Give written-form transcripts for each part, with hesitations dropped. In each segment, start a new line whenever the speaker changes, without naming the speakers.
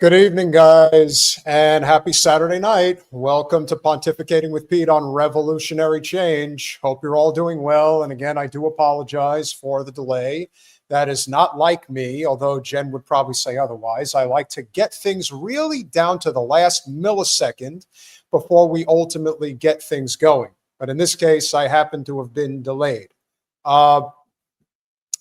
Good evening, guys, and happy Saturday night. Welcome to Pontificating with Pete on Revolutionary Change. Hope you're all doing well. And again, I do apologize for the delay. That is not like me, although Jen would probably say otherwise. I like to get things really down to the last millisecond before we ultimately get things going. But in this case, I happen to have been delayed. I'm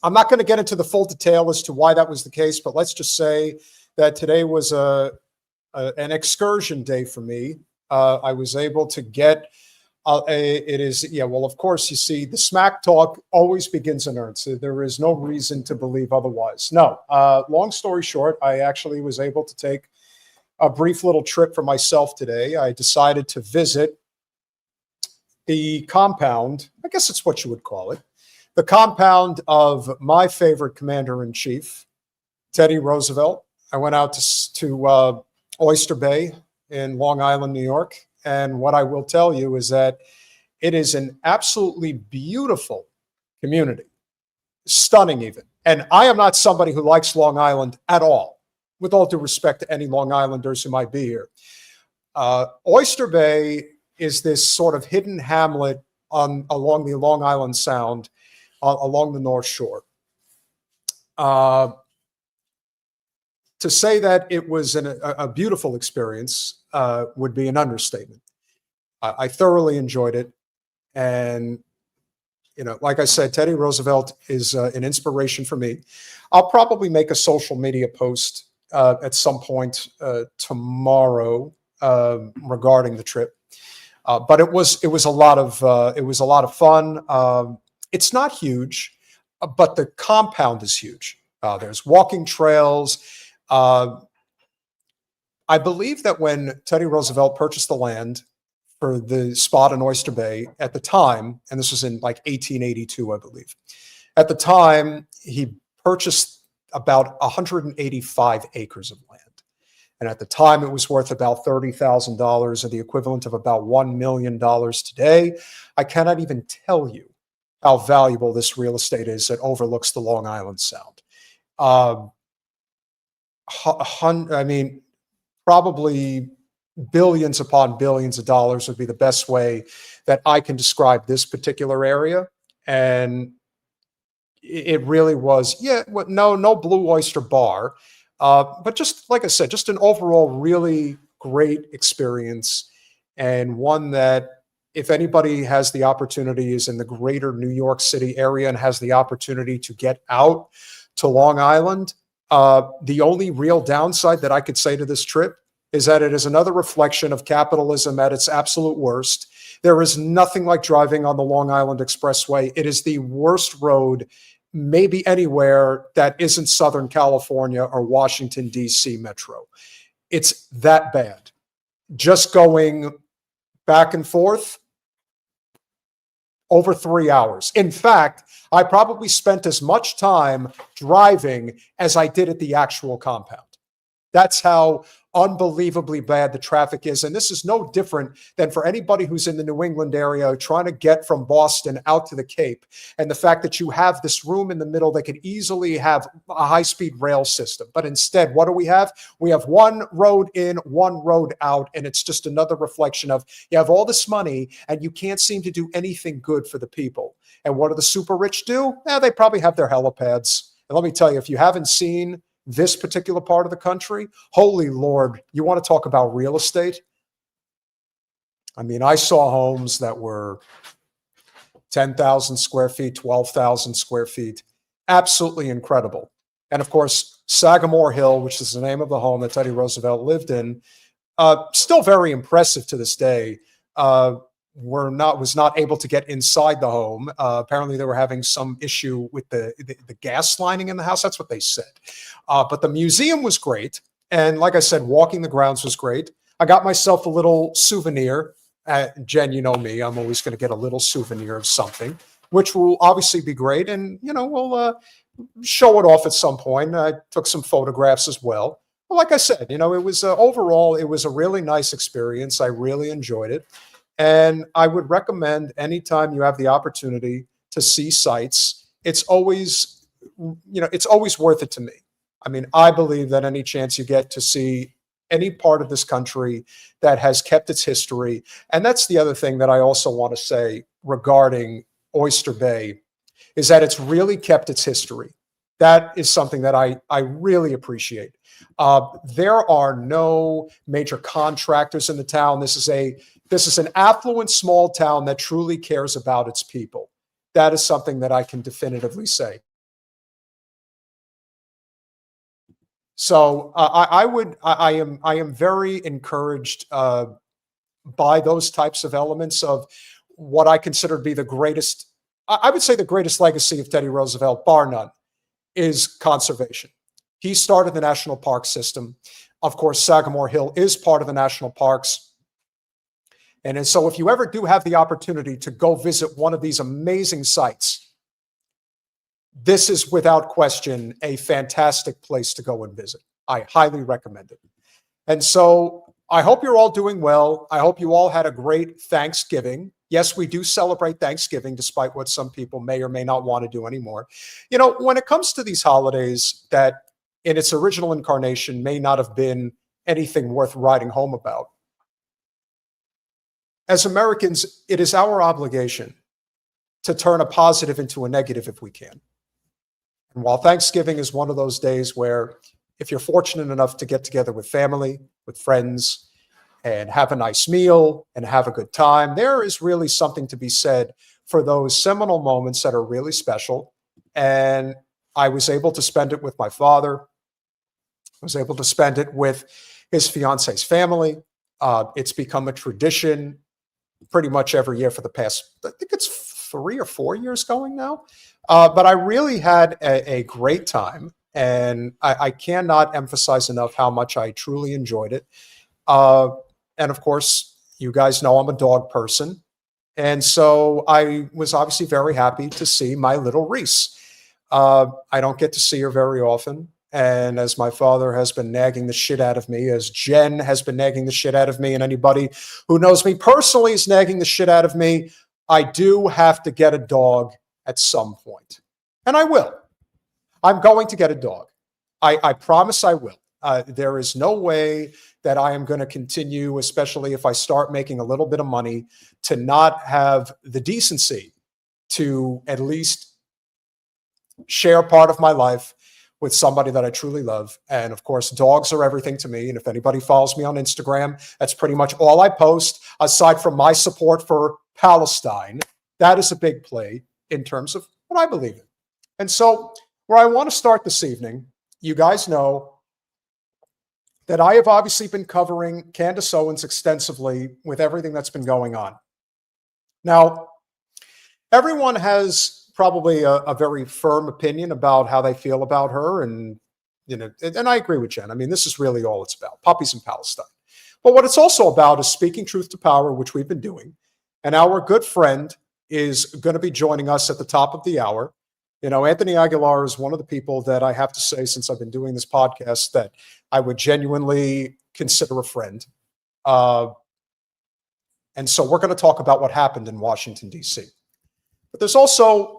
not going to get into the full detail as to why that was the case, but let's just say that today was an excursion day for me. I was able to get of course, you see, the smack talk always begins in earnest. So there is no reason to believe otherwise. No, long story short, I actually was able to take a brief little trip for myself today. I decided to visit the compound, I guess it's what you would call it, the compound of my favorite commander-in-chief, Teddy Roosevelt. I went out to Oyster Bay in Long Island, New York. And what I will tell you is that it is an absolutely beautiful community, stunning even. And I am not somebody who likes Long Island at all, with all due respect to any Long Islanders who might be here. Oyster Bay is this sort of hidden hamlet along the Long Island Sound, along the North Shore. To say that it was a beautiful experience would be an understatement. I thoroughly enjoyed it. And, like I said, Teddy Roosevelt is an inspiration for me. I'll probably make a social media post at some point tomorrow regarding the trip. But it was a lot of fun. It's not huge, but the compound is huge. There's walking trails. I believe that when Teddy Roosevelt purchased the land for the spot in Oyster Bay at the time, and this was in like 1882, I believe, at the time, he purchased about 185 acres of land. And at the time, it was worth about $30,000, or the equivalent of about $1 million today. I cannot even tell you how valuable this real estate is that overlooks the Long Island Sound. Probably billions upon billions of dollars would be the best way that I can describe this particular area. And it really was, no Blue Oyster Bar, but just like I said, just an overall really great experience, and one that if anybody has the opportunity, is in the greater New York City area and has the opportunity to get out to Long Island. The only real downside that I could say to this trip is that it is another reflection of capitalism at its absolute worst. There is nothing like driving on the Long Island Expressway. It is the worst road maybe anywhere that isn't Southern California or Washington, D.C. metro. It's that bad. Just going back and forth, over 3 hours. In fact, I probably spent as much time driving as I did at the actual compound. That's how unbelievably bad the traffic is. And this is no different than for anybody who's in the New England area trying to get from Boston out to the Cape. And the fact that you have this room in the middle that could easily have a high-speed rail system. But instead, what do we have? We have one road in, one road out. And it's just another reflection of you have all this money and you can't seem to do anything good for the people. And what do the super rich do? They probably have their helipads. And let me tell you, if you haven't seen this particular part of the country, holy Lord, you want to talk about real estate? I mean, I saw homes that were 10,000 square feet, 12,000 square feet. Absolutely incredible. And of course, Sagamore Hill, which is the name of the home that Teddy Roosevelt lived in, still very impressive to this day. Was not able to get inside the home. Apparently, they were having some issue with the gas lining in the house. That's what they said. But the museum was great. And like I said, walking the grounds was great. I got myself a little souvenir. Jen, you know me. I'm always going to get a little souvenir of something, which will obviously be great. And, we'll show it off at some point. I took some photographs as well. But like I said, it was overall, it was a really nice experience. I really enjoyed it. And I would recommend anytime you have the opportunity to see sites, it's always worth it to me. I mean, I believe that any chance you get to see any part of this country that has kept its history, and that's the other thing that I also want to say regarding Oyster Bay, is that it's really kept its history. That is something that I really appreciate. There are no major contractors in the town. This is an affluent small town that truly cares about its people. That is something that I can definitively say. So I am very encouraged by those types of elements of what I consider to be the greatest. I would say the greatest legacy of Teddy Roosevelt, bar none, is conservation. He started the national park system. Of course, Sagamore Hill is part of the national parks. And so if you ever do have the opportunity to go visit one of these amazing sites, this is without question a fantastic place to go and visit. I highly recommend it. And so I hope you're all doing well. I hope you all had a great Thanksgiving. Yes, we do celebrate Thanksgiving, despite what some people may or may not want to do anymore. You know, when it comes to these holidays that in its original incarnation may not have been anything worth writing home about, as Americans, it is our obligation to turn a positive into a negative if we can. And while Thanksgiving is one of those days where if you're fortunate enough to get together with family, with friends, and have a nice meal and have a good time, there is really something to be said for those seminal moments that are really special. And I was able to spend it with my father. I was able to spend it with his fiance's family. It's become a tradition pretty much every year for the past, I think it's 3 or 4 years going now. But I really had a great time, and I cannot emphasize enough how much I truly enjoyed it. And of course, you guys know I'm a dog person. And so I was obviously very happy to see my little Reese. I don't get to see her very often. And as my father has been nagging the shit out of me, as Jen has been nagging the shit out of me, and anybody who knows me personally is nagging the shit out of me, I do have to get a dog at some point. And I will. I'm going to get a dog. I promise I will. There is no way that I am going to continue, especially if I start making a little bit of money, to not have the decency to at least share part of my life with somebody that I truly love. And of course, dogs are everything to me. And if anybody follows me on Instagram, that's pretty much all I post, aside from my support for Palestine. That is a big play in terms of what I believe in. And so where I want to start this evening, you guys know that I have obviously been covering Candace Owens extensively with everything that's been going on. Now, everyone has probably a very firm opinion about how they feel about her. And, you know, and I agree with Jen. I mean, this is really all it's about, puppies in Palestine. But what it's also about is speaking truth to power, which we've been doing. And our good friend is going to be joining us at the top of the hour. You know, Anthony Aguilar is one of the people that I have to say, since I've been doing this podcast, that I would genuinely consider a friend. And so we're going to talk about what happened in Washington, D.C. But there's also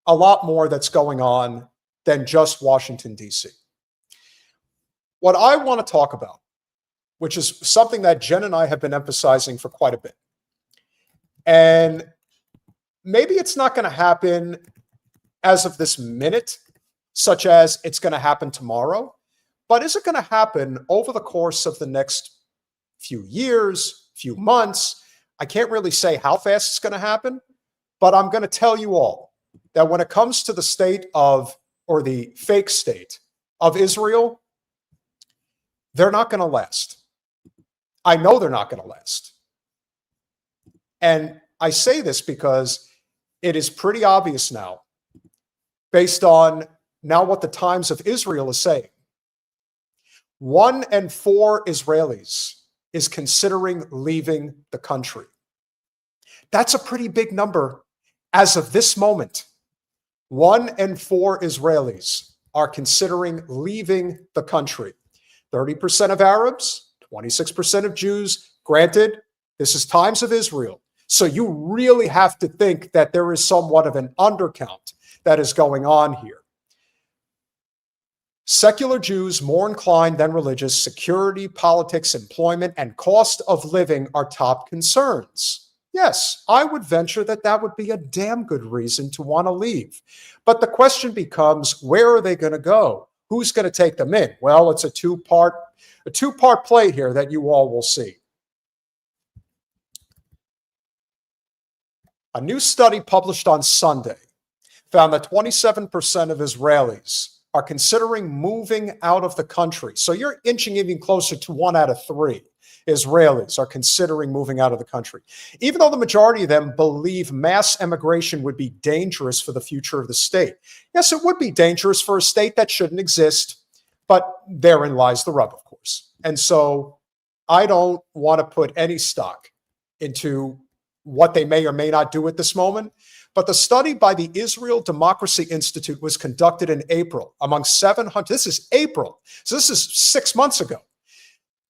a lot more that's going on than just Washington, D.C. What I want to talk about, which is something that Jen and I have been emphasizing for quite a bit, and maybe it's not going to happen as of this minute, such as it's going to happen tomorrow, but is it going to happen over the course of the next few years, few months? I can't really say how fast it's going to happen, but I'm going to tell you all that when it comes to the state of, or the fake state of Israel, they're not going to last. I know they're not going to last. And I say this because it is pretty obvious now, based on now what the Times of Israel is saying. 1 in 4 Israelis is considering leaving the country. That's a pretty big number as of this moment. 1 in 4 Israelis are considering leaving the country. 30% of Arabs, 26% of Jews. Granted, this is Times of Israel. So you really have to think that there is somewhat of an undercount that is going on here. Secular Jews, more inclined than religious, security, politics, employment, and cost of living are top concerns. Yes, I would venture that that would be a damn good reason to want to leave. But the question becomes, where are they going to go? Who's going to take them in? Well, it's a two-part play here that you all will see. A new study published on Sunday found that 27% of Israelis are considering moving out of the country. So you're inching even closer to 1 out of 3 Israelis are considering moving out of the country. Even though the majority of them believe mass emigration would be dangerous for the future of the state. Yes, it would be dangerous for a state that shouldn't exist, but therein lies the rub, of course. And so I don't want to put any stock into what they may or may not do at this moment. But the study by the Israel Democracy Institute was conducted in April among 700. This is April. So this is 6 months ago.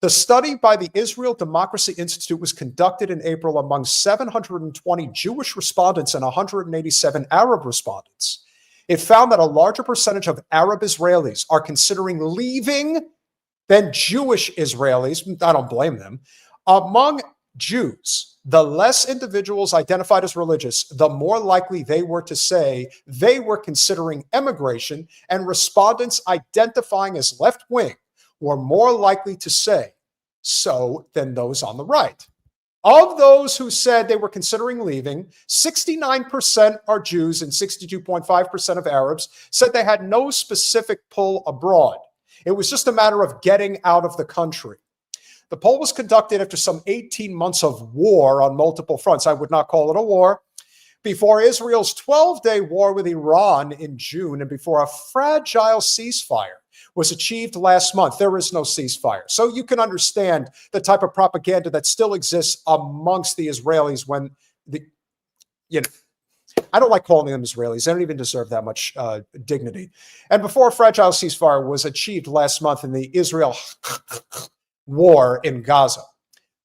The study by the Israel Democracy Institute was conducted in April among 720 Jewish respondents and 187 Arab respondents. It found that a larger percentage of Arab Israelis are considering leaving than Jewish Israelis. I don't blame them. Among Jews, the less individuals identified as religious, the more likely they were to say they were considering emigration, and respondents identifying as left-wing were more likely to say so than those on the right. Of those who said they were considering leaving, 69% are Jews and 62.5% of Arabs said they had no specific pull abroad. It was just a matter of getting out of the country. The poll was conducted after some 18 months of war on multiple fronts. I would not call it a war. Before Israel's 12-day war with Iran in June and before a fragile ceasefire was achieved last month. There is no ceasefire. So you can understand the type of propaganda that still exists amongst the Israelis when I don't like calling them Israelis. They don't even deserve that much dignity. And before a fragile ceasefire was achieved last month in the Israel war in Gaza,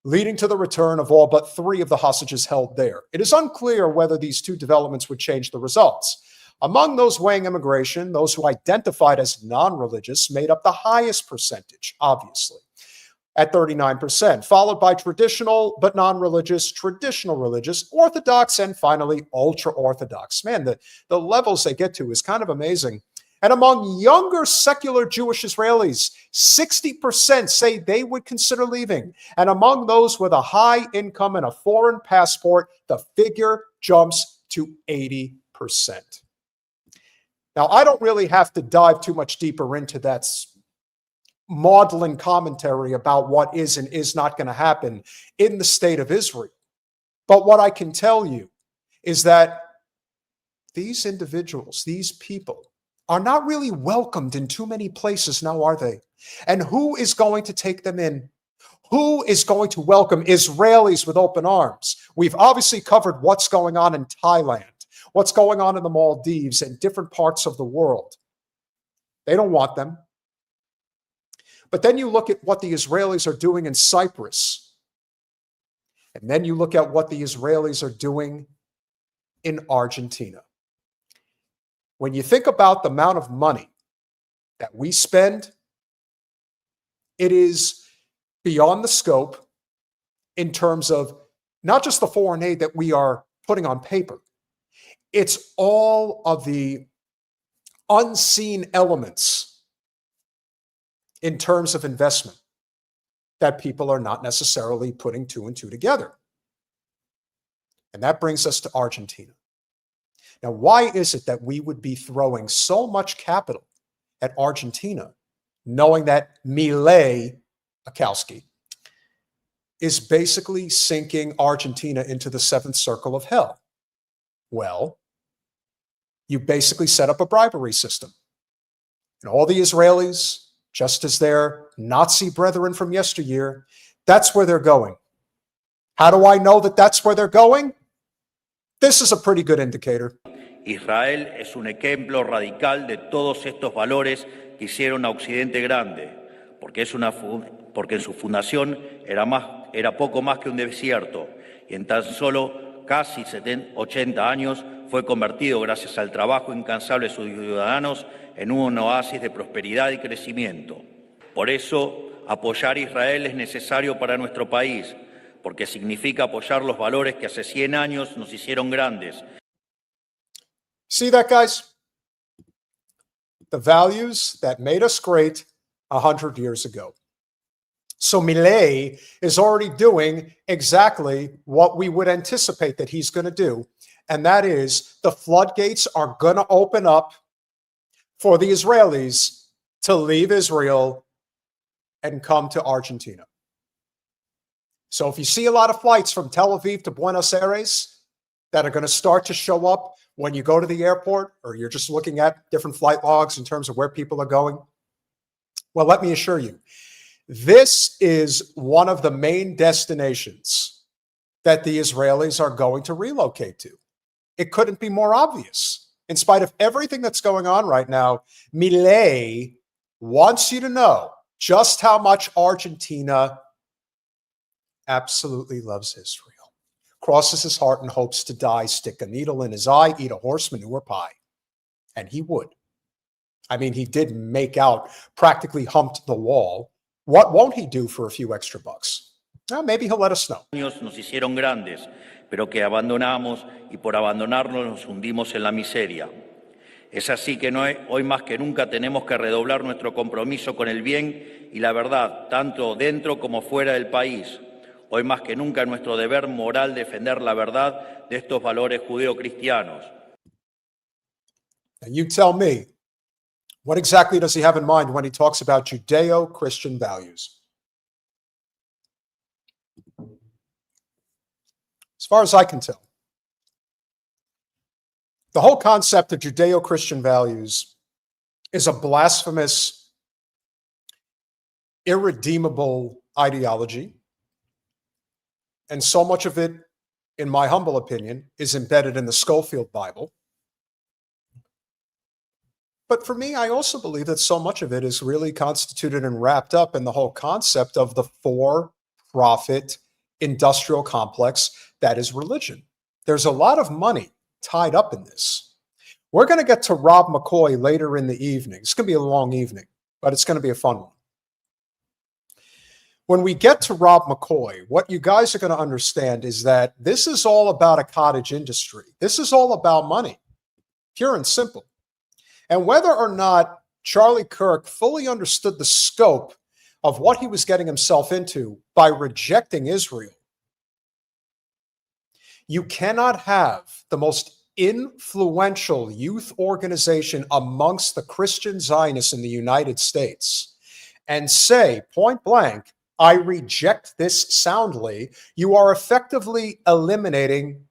leading to the return of all but 3 of the hostages held there. It is unclear whether these 2 developments would change the results. Among those weighing immigration, those who identified as non-religious made up the highest percentage, obviously, at 39%, followed by traditional but non-religious, traditional religious, Orthodox, and finally ultra-Orthodox. Man, the levels they get to is kind of amazing. And among younger secular Jewish Israelis, 60% say they would consider leaving. And among those with a high income and a foreign passport, the figure jumps to 80%. Now, I don't really have to dive too much deeper into that maudlin commentary about what is and is not going to happen in the state of Israel. But what I can tell you is that these individuals, these people, are not really welcomed in too many places now, are they? And who is going to take them in? Who is going to welcome Israelis with open arms? We've obviously covered what's going on in Thailand, what's going on in the Maldives and different parts of the world. They don't want them. But then you look at what the Israelis are doing in Cyprus. And then you look at what the Israelis are doing in Argentina. When you think about the amount of money that we spend, it is beyond the scope in terms of not just the foreign aid that we are putting on paper. It's all of the unseen elements in terms of investment that people are not necessarily putting 2 and 2 together. And that brings us to Argentina. Now, why is it that we would be throwing so much capital at Argentina, knowing that Milei, is basically sinking Argentina into the 7th circle of hell? Well, you basically set up a bribery system. And all the Israelis, just as their Nazi brethren from yesteryear, that's where they're going. How do I know that that's where they're going? This is a pretty good indicator.
Israel es un ejemplo radical de todos estos valores que hicieron a Occidente grande, porque en su fundación era poco más que un desierto, y en tan solo casi 80 años fue convertido gracias al trabajo incansable de sus ciudadanos en un oasis de prosperidad y crecimiento. Por eso, apoyar a Israel es necesario para nuestro país, porque significa apoyar los valores que hace 100 años nos hicieron grandes.
See that, guys? The values that made us great 100 years ago. So Milei is already doing exactly what we would anticipate that he's going to do, and that is the floodgates are going to open up for the Israelis to leave Israel and come to Argentina. So if you see a lot of flights from Tel Aviv to Buenos Aires that are going to start to show up when you go to the airport, or you're just looking at different flight logs in terms of where people are going, well, let me assure you, this is one of the main destinations that the Israelis are going to relocate to. It couldn't be more obvious. In spite of everything that's going on right now, Milei wants you to know just how much Argentina absolutely loves Israel. Crosses his heart and hopes to die, stick a needle in his eye, eat a horse manure pie. And he would. I mean, he did make out, practically humped the wall. What won't he do for a few extra bucks? Well, maybe he'll let us know.
Nos hicieron grandes, pero que abandonamos y por abandonarnos nos hundimos en la miseria. Es así que hoy más que nunca tenemos que redoblar nuestro compromiso con el bien y la verdad, tanto dentro como fuera del país. Hoy más que nunca es nuestro deber moral defender la verdad de estos valores judeocristianos.
And you tell me, what exactly does he have in mind when he talks about Judeo-Christian values? As far as I can tell, the whole concept of Judeo-Christian values is a blasphemous, irredeemable ideology. And so much of it, in my humble opinion, is embedded in the Schofield Bible. But for me, I also believe that so much of it is really constituted and wrapped up in the whole concept of the for-profit industrial complex that is religion. There's a lot of money tied up in this. We're going to get to Rob McCoy later in the evening. It's going to be a long evening, but it's going to be a fun one. When we get to Rob McCoy, what you guys are going to understand is that this is all about a cottage industry. This is all about money, pure and simple. And whether or not Charlie Kirk fully understood the scope of what he was getting himself into by rejecting Israel, you cannot have the most influential youth organization amongst the Christian Zionists in the United States and say point blank, I reject this soundly. You are effectively eliminating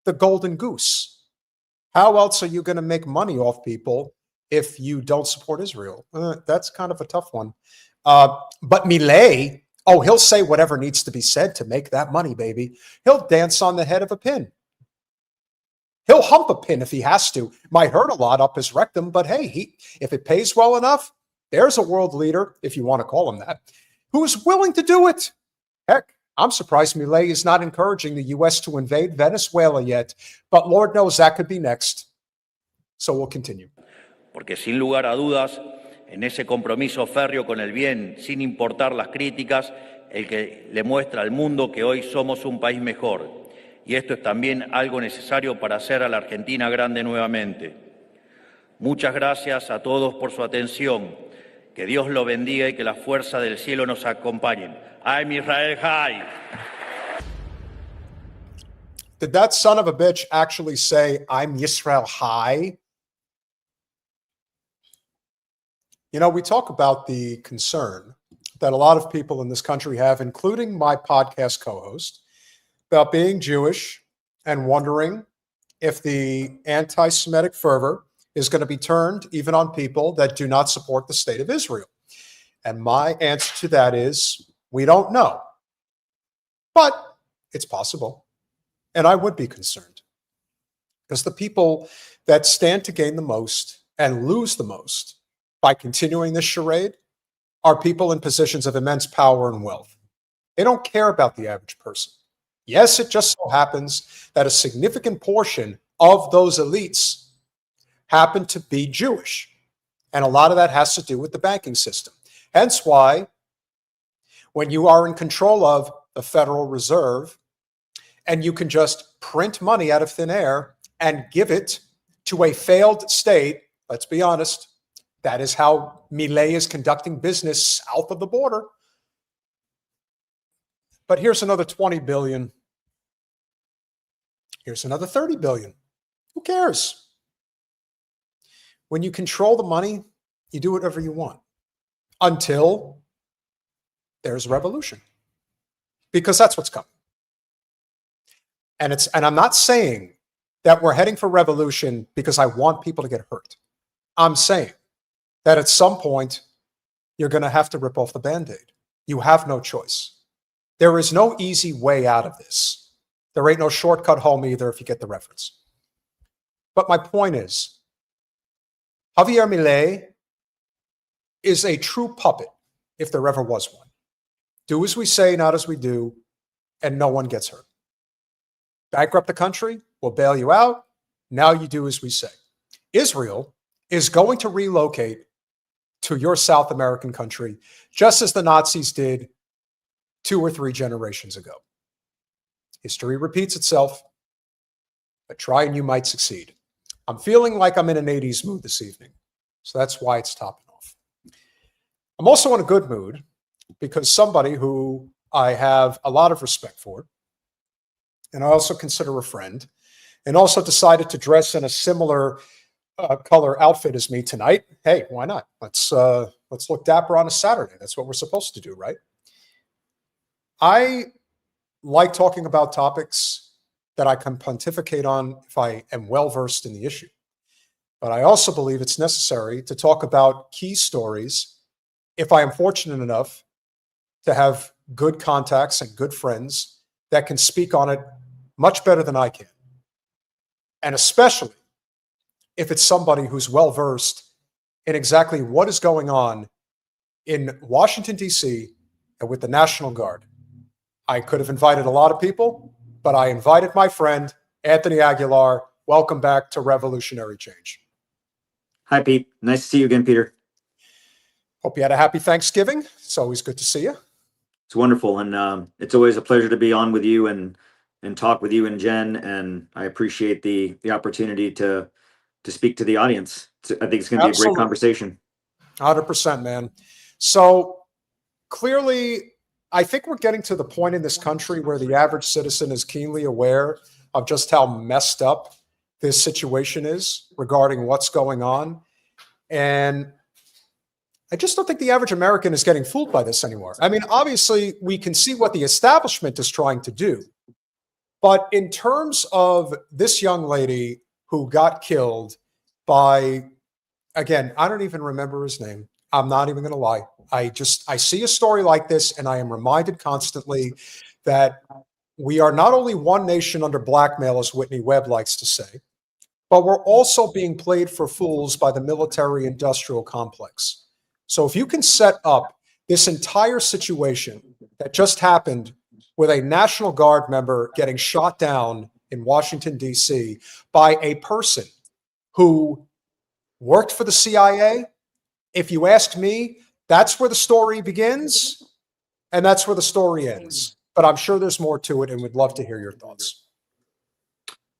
the golden goose. How else are you going to make money off people if you don't support Israel? That's kind of a tough one. But Milei, oh, he'll say whatever needs to be said to make that money, baby. He'll dance on the head of a pin. He'll hump a pin if he has to. Might hurt a lot up his rectum, but hey, if it pays well enough, there's a world leader, if you want to call him that, who is willing to do it. Heck, I'm surprised Milei is not encouraging the U.S. to invade Venezuela yet, but Lord knows that could be next. So we'll continue.
Porque sin lugar a dudas, en ese compromiso férreo con el bien, sin importar las críticas, el que le muestra al mundo que hoy somos un país mejor. Y esto es también algo necesario para hacer a la Argentina grande nuevamente. Muchas gracias a todos por su atención. Que Dios lo bendiga y que la fuerza del cielo nos acompañen. I'm Israel High.
Did that son of a bitch actually say, I'm Yisrael High? You know, we talk about the concern that a lot of people in this country have, including my podcast co-host, about being Jewish and wondering if the anti-Semitic fervor is going to be turned even on people that do not support the state of Israel. And my answer to that is, we don't know. But it's possible. And I would be concerned. Because the people that stand to gain the most and lose the most by continuing this charade are people in positions of immense power and wealth. They don't care about the average person. Yes, it just so happens that a significant portion of those elites happen to be Jewish. And a lot of that has to do with the banking system. Hence why, when you are in control of the Federal Reserve and you can just print money out of thin air and give it to a failed state, let's be honest, that is how Milei is conducting business south of the border. But here's another 20 billion. Here's another 30 billion. Who cares? When you control the money, you do whatever you want until there's revolution, because that's what's coming. And I'm not saying that we're heading for revolution because I want people to get hurt. I'm saying that at some point you're going to have to rip off the Band-Aid. You have no choice. There is no easy way out of this. There ain't no shortcut home either, if you get the reference. But my point is, Javier Milei is a true puppet, if there ever was one. Do as we say, not as we do, and no one gets hurt. Bankrupt the country, we'll bail you out. Now you do as we say. Israel is going to relocate to your South American country, just as the Nazis did 2 or 3 generations ago. History repeats itself, but try and you might succeed. I'm feeling like I'm in an 80s mood this evening, so that's why it's topping off. I'm also in a good mood because somebody who I have a lot of respect for, and I also consider a friend, and also decided to dress in a similar color outfit as me tonight. Hey, why not? Let's look dapper on a Saturday. That's what we're supposed to do, right? I like talking about topics that I can pontificate on if I am well-versed in the issue. But I also believe it's necessary to talk about key stories if I am fortunate enough to have good contacts and good friends that can speak on it much better than I can. And especially if it's somebody who's well-versed in exactly what is going on in Washington, D.C. and with the National Guard. I could have invited a lot of people, but I invited my friend, Anthony Aguilar. Welcome back to Revolutionary Change.
Hi, Pete. Nice to see you again, Peter.
Hope you had a happy Thanksgiving. It's always good to see you.
It's wonderful, and it's always a pleasure to be on with you and talk with you and Jen, and I appreciate the opportunity to speak to the audience. I think it's going to be a great conversation.
100%, man. So clearly, I think we're getting to the point in this country where the average citizen is keenly aware of just how messed up this situation is regarding what's going on. And I just don't think the average American is getting fooled by this anymore. I mean, obviously, we can see what the establishment is trying to do. But in terms of this young lady who got killed by, again, I don't even remember his name. I'm not even going to lie. I see a story like this, and I am reminded constantly that we are not only one nation under blackmail, as Whitney Webb likes to say, but we're also being played for fools by the military-industrial complex. So if you can set up this entire situation that just happened with a National Guard member getting shot down in Washington, D.C. by a person who worked for the CIA, if you ask me, that's where the story begins and that's where the story ends. But I'm sure there's more to it, and would love to hear your thoughts.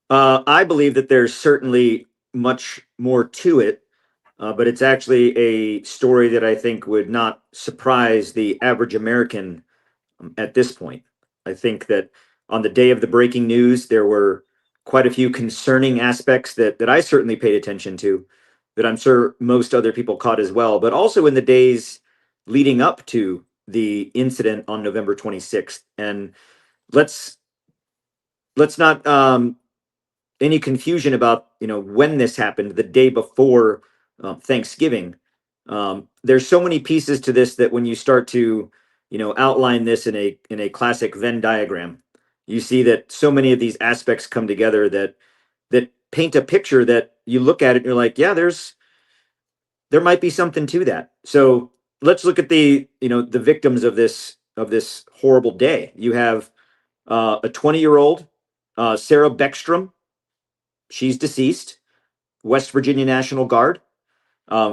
I believe that there's certainly much more to it, but it's actually a story that I think would not surprise the average American at this point. I think that on the day of the breaking news, there were quite a few concerning aspects that I certainly paid attention to, that I'm sure most other people caught as well, but also in the days leading up to the incident on November 26th. And let's not any confusion about when this happened, the day before Thanksgiving. There's so many pieces to this that when you start to outline this in a classic Venn diagram, you see that so many of these aspects come together that paint a picture that you look at it and you're like, yeah, there might be something to that. So let's look at the victims of this horrible day. You have a 20-year-old, Sarah Beckstrom. she's deceased, West Virginia National Guard,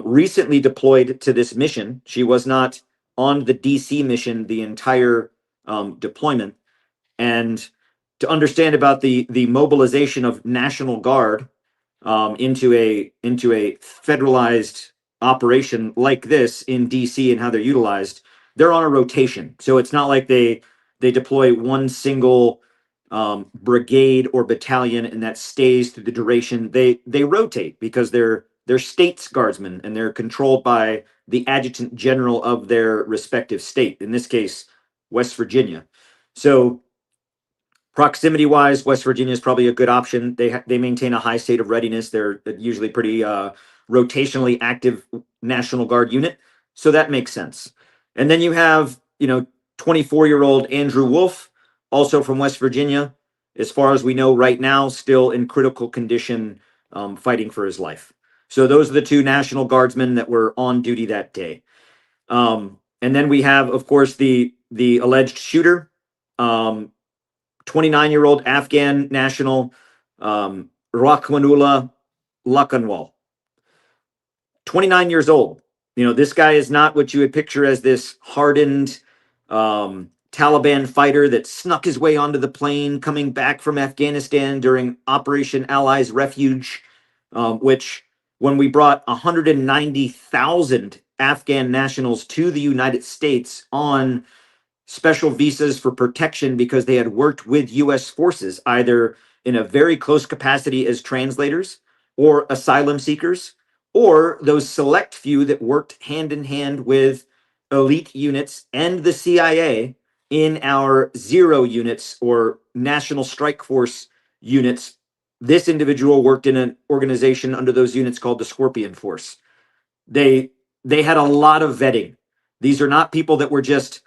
recently deployed to this mission. She was not on the DC mission the entire deployment. And to understand about the mobilization of National Guard into a federalized operation like this in DC and how they're utilized, they're on a rotation. So it's not like they deploy one single brigade or battalion and that stays through the duration. They rotate because they're states guardsmen and they're controlled by the adjutant general of their respective state, in this case West Virginia. So proximity wise, West Virginia is probably a good option. They maintain a high state of readiness. They're usually pretty rotationally active National Guard unit, so that makes sense. And then you have 24-year-old Andrew Wolf, also from West Virginia, as far as we know right now, still in critical condition, fighting for his life. So those are the two National Guardsmen that were on duty that day. And then we have, of course, the alleged shooter, 29-year-old Afghan national, Rahmanullah Lakanwal. 29 years old. This guy is not what you would picture as this hardened Taliban fighter that snuck his way onto the plane coming back from Afghanistan during Operation Allies Refuge, which when we brought 190,000 Afghan nationals to the United States on special visas for protection because they had worked with U.S. forces, either in a very close capacity as translators or asylum seekers, or those select few that worked hand in hand with elite units and the CIA in our zero units or National Strike Force units. This individual worked in an organization under those units called the Scorpion Force. They had a lot of vetting. These are not people that were just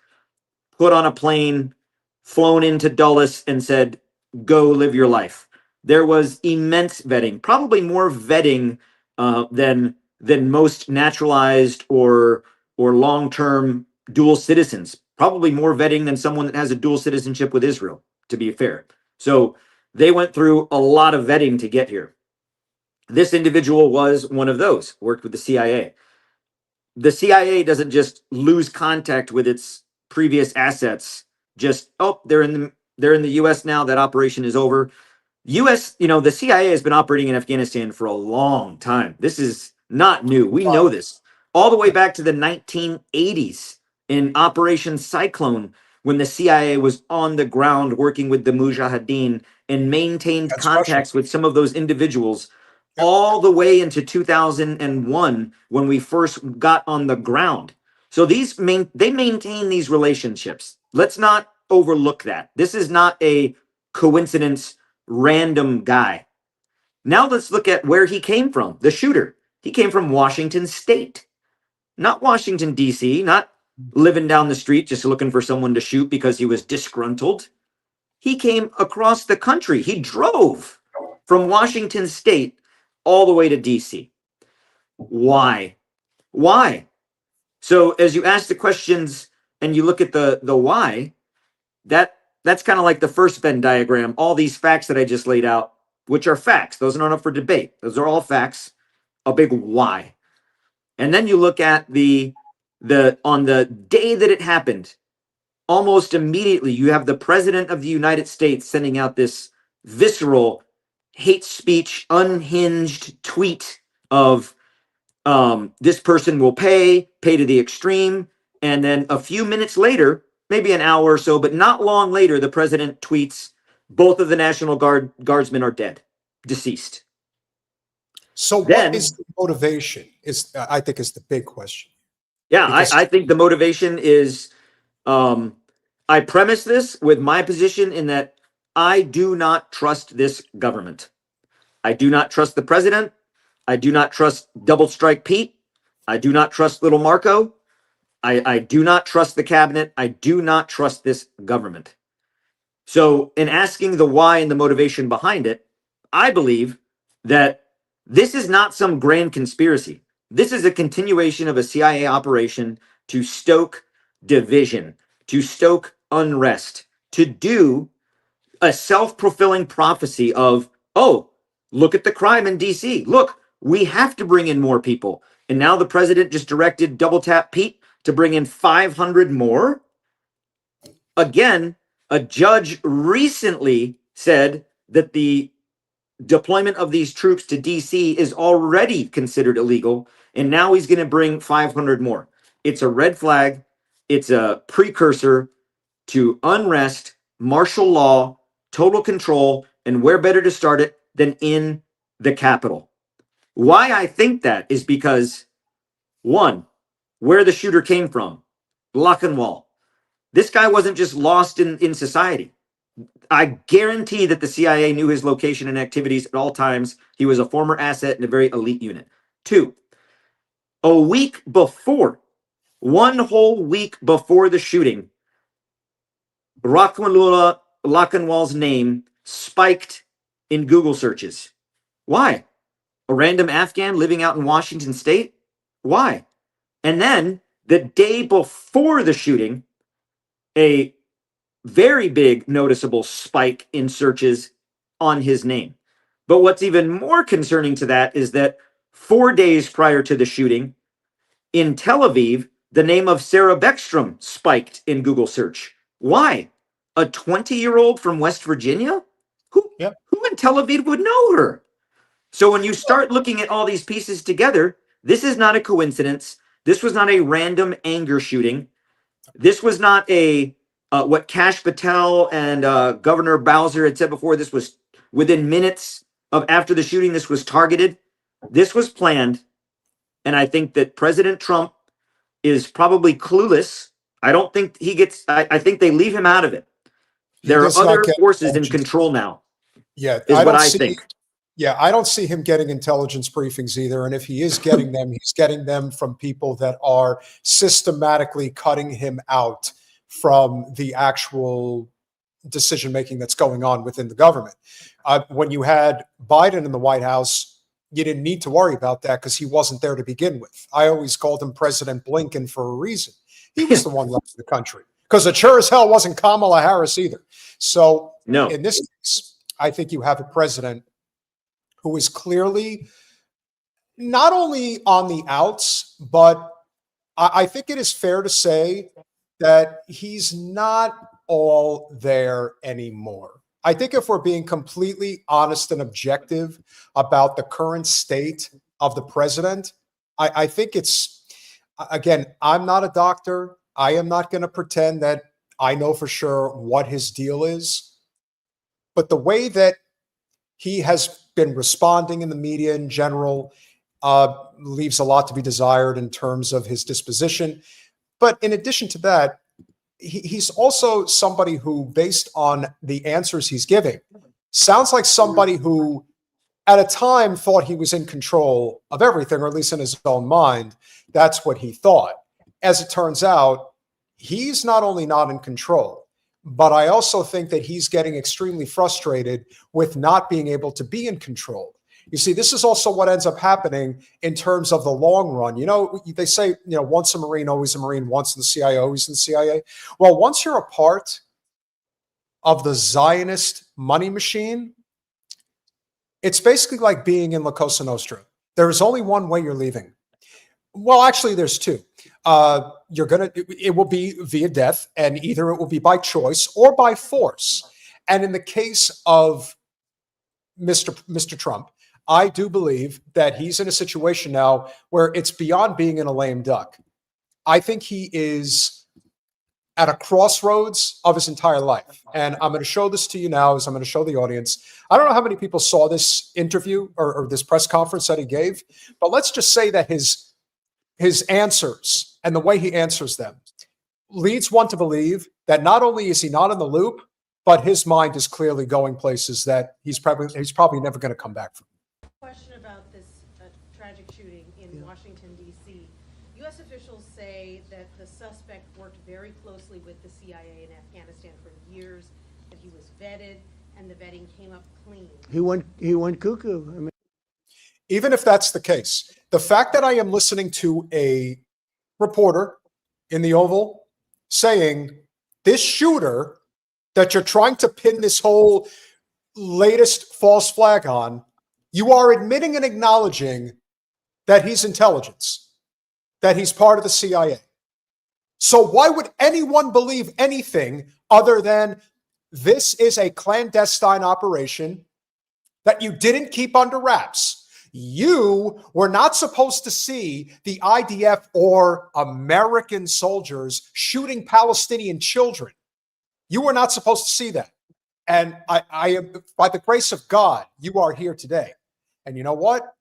put on a plane, flown into Dulles and said, go live your life. There was immense vetting, probably more vetting than most naturalized or long-term dual citizens. Probably more vetting than someone that has a dual citizenship with Israel, to be fair. So they went through a lot of vetting to get here. This individual was one of those, worked with the CIA. The CIA doesn't just lose contact with its previous assets. Just, they're in the US now, that operation is over. The CIA has been operating in Afghanistan for a long time. This is not new. We know this. All the way back to the 1980s in Operation Cyclone, when the CIA was on the ground working with the Mujahideen and maintained contacts with some of those individuals all the way into 2001 when we first got on the ground. So they maintain these relationships. Let's not overlook that. This is not a coincidence, random guy. Now let's look at where he came from, the shooter. He came from Washington State, not Washington, D.C., not living down the street just looking for someone to shoot because he was disgruntled. He came across the country. He drove from Washington State all the way to DC. Why? So as you ask the questions and you look at the why, that's kind of like the first Venn diagram. All these facts that I just laid out, which are facts. Those are not up for debate. Those are all facts. A big why. And then you look at on the day that it happened, almost immediately you have the President of the United States sending out this visceral hate speech, unhinged tweet of this person will pay to the extreme. And then a few minutes later, maybe an hour or so, but not long later, the president tweets, both of the National Guardsmen are dead, deceased.
So what is the motivation I think is the big question.
Yeah, I think the motivation is, I premise this with my position in that I do not trust this government. I do not trust the president. I do not trust Double Strike Pete. I do not trust Little Marco. I do not trust the cabinet. I do not trust this government. So in asking the why and the motivation behind it, I believe that this is not some grand conspiracy. This is a continuation of a CIA operation to stoke division, to stoke unrest, to do a self-fulfilling prophecy of, Look at the crime in DC. Look, we have to bring in more people. And now the president just directed Double Tap Pete to bring in 500 more. Again, a judge recently said that the deployment of these troops to DC is already considered illegal. And now he's going to bring 500 more. It's a red flag. It's a precursor to unrest, martial law, total control, and where better to start it than in the Capitol. Why I think that is because, one, where the shooter came from, Lochinwall. This guy wasn't just lost in society. I guarantee that the CIA knew his location and activities at all times. He was a former asset in a very elite unit. Two, a week before, one whole week before the shooting, Lochinwall's name spiked in Google searches. Why? A random Afghan living out in Washington State? Why? And then the day before the shooting, a very big noticeable spike in searches on his name. But what's even more concerning to that is that 4 days prior to the shooting, in Tel Aviv, the name of Sarah Beckstrom spiked in Google search. Why? A 20-year-old from West Virginia? Who in Tel Aviv would know her? So when you start looking at all these pieces together, this is not a coincidence. This was not a random anger shooting. This was not a what Kash Patel and Governor Bowser had said before. This was within minutes of after the shooting. This was targeted. This was planned. And I think that President Trump is probably clueless. I don't think he gets, I think they leave him out of it. There are other forces in control now.
Yeah,
is what I think.
Yeah, I don't see him getting intelligence briefings either. And if he is getting them, he's getting them from people that are systematically cutting him out from the actual decision-making that's going on within the government. When you had Biden in the White House, you didn't need to worry about that because he wasn't there to begin with. I always called him President Blinken for a reason. He was the one running the country because it sure as hell wasn't Kamala Harris either. So
no.
In this case, I think you have a president who is clearly not only on the outs, but I think it is fair to say that he's not all there anymore. I think if we're being completely honest and objective about the current state of the president, I think it's, again, I'm not a doctor. I am not going to pretend that I know for sure what his deal is. But the way that he has been responding in the media in general leaves a lot to be desired in terms of his disposition. But in addition to that, he's also somebody who, based on the answers he's giving, sounds like somebody who at a time thought he was in control of everything, or at least in his own mind. That's what he thought. As it turns out, he's not only not in control, but I also think that he's getting extremely frustrated with not being able to be in control. You see, this is also what ends up happening in terms of the long run. You know, they say, you know, once a Marine, always a Marine, once in the CIA, always in the CIA. Well, once you're a part of the Zionist money machine, it's basically like being in La Cosa Nostra. There is only one way you're leaving. Well, actually, there's two. It will be via death, and either it will be by choice or by force. And in the case of Mr. Trump, I do believe that he's in a situation now where it's beyond being in a lame duck. I think he is at a crossroads of his entire life. And I'm going to show this to you now as I'm going to show the audience. I don't know how many people saw this interview or this press conference that he gave, but let's just say that his answers and the way he answers them leads one to believe that not only is he not in the loop, but his mind is clearly going places that he's probably never going to come back from.
Question about this tragic shooting in Washington, D.C. U.S. officials say that the suspect worked very closely with the CIA in Afghanistan for years, that he was vetted, and the vetting came up clean.
He went cuckoo. I mean,
even if that's the case, the fact that I am listening to a reporter in the Oval saying this shooter that you're trying to pin this whole latest false flag on You are admitting and acknowledging that he's intelligence, that he's part of the CIA. So why would anyone believe anything other than this is a clandestine operation that you didn't keep under wraps? You were not supposed to see the IDF or American soldiers shooting Palestinian children. You were not supposed to see that. And I am, by the grace of God, you are here today. And you know what?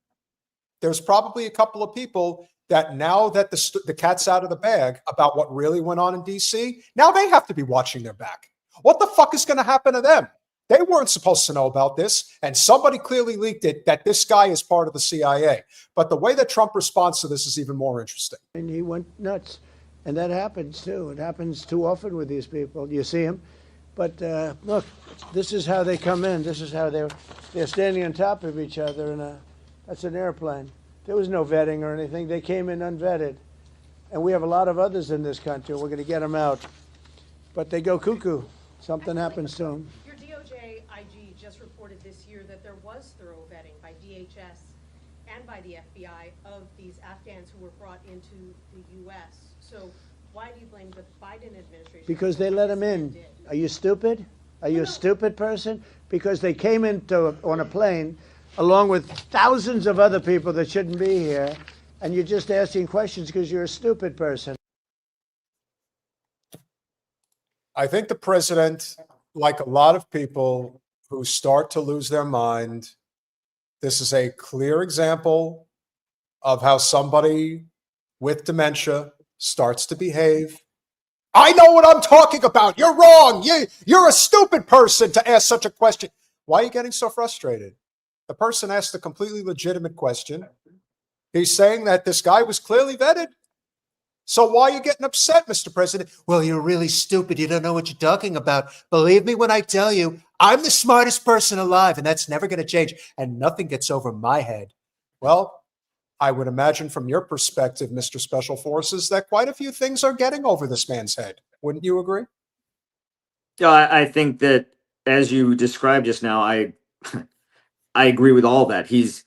There's probably a couple of people that now that the cat's out of the bag about what really went on in DC, now they have to be watching their back. What the fuck is going to happen to them? They weren't supposed to know about this, and somebody clearly leaked it that this guy is part of the CIA. But the way that Trump responds to this is even more interesting.
And he went nuts. And that happens, too. It happens too often with these people. You see them. But look, this is how they come in. This is how they're standing on top of each other. And that's an airplane. There was no vetting or anything. They came in unvetted. And we have a lot of others in this country. We're going to get them out. But they go cuckoo. Something happens to them.
Your DOJ IG just reported this year that there was thorough vetting by DHS and by the FBI of these Afghans who were brought into the U.S. So why do you blame the Biden administration?
Because they let them in. Are you stupid? Are you a stupid person? Because they came on a plane along with thousands of other people that shouldn't be here, and you're just asking questions because you're a stupid person.
I think the president, like a lot of people who start to lose their mind, this is a clear example of how somebody with dementia starts to behave. I know what I'm talking about. You're wrong. You're a stupid person to ask such a question. Why are you getting so frustrated? The person asked a completely legitimate question. He's saying that this guy was clearly vetted. So why are you getting upset, Mr. President? Well, you're really stupid. You don't know what you're talking about. Believe me when I tell you, I'm the smartest person alive, and that's never going to change, and nothing gets over my head. Well, I would imagine from your perspective, Mr. Special Forces, that quite a few things are getting over this man's head. Wouldn't you agree?
I think that, as you described just now, I agree with all that. He's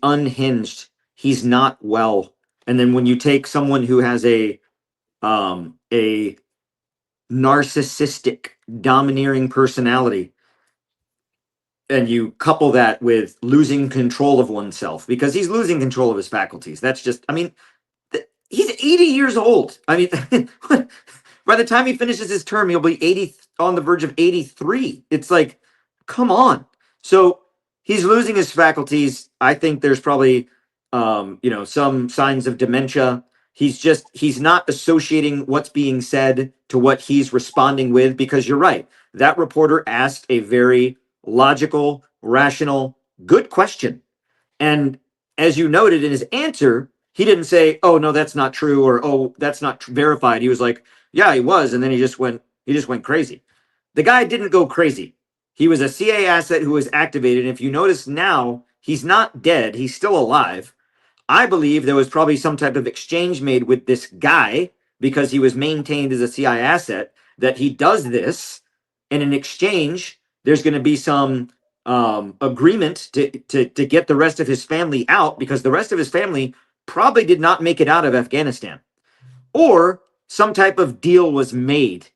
unhinged. He's not well. And then when you take someone who has a narcissistic, domineering personality, and you couple that with losing control of oneself, because he's losing control of his faculties. That's just, I mean, he's 80 years old. I mean, by the time he finishes his term, he'll be 80, on the verge of 83. It's like, come on. So he's losing his faculties. I think there's probably some signs of dementia. He's not associating what's being said to what he's responding with, because you're right. That reporter asked a very logical, rational, good question. And as you noted in his answer, he didn't say, oh, no, that's not true, or, oh, that's not verified. He was like, yeah, he was. And then he just went crazy. The guy didn't go crazy. He was a CIA asset who was activated. And if you notice now, he's not dead. He's still alive. I believe there was probably some type of exchange made with this guy, because he was maintained as a CIA asset, that he does this, and in exchange, there's going to be some agreement to get the rest of his family out, because the rest of his family probably did not make it out of Afghanistan, or some type of deal was made.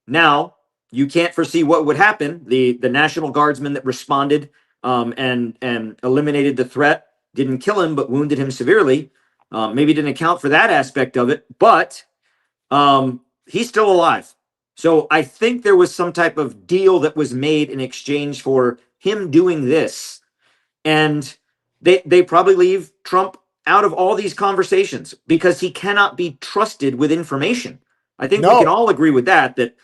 Now, you can't foresee what would happen. The National Guardsman that responded and eliminated the threat didn't kill him, but wounded him severely. Maybe didn't account for that aspect of it, but he's still alive. So I think there was some type of deal that was made in exchange for him doing this. And they probably leave Trump out of all these conversations because he cannot be trusted with information. I think we can all agree with that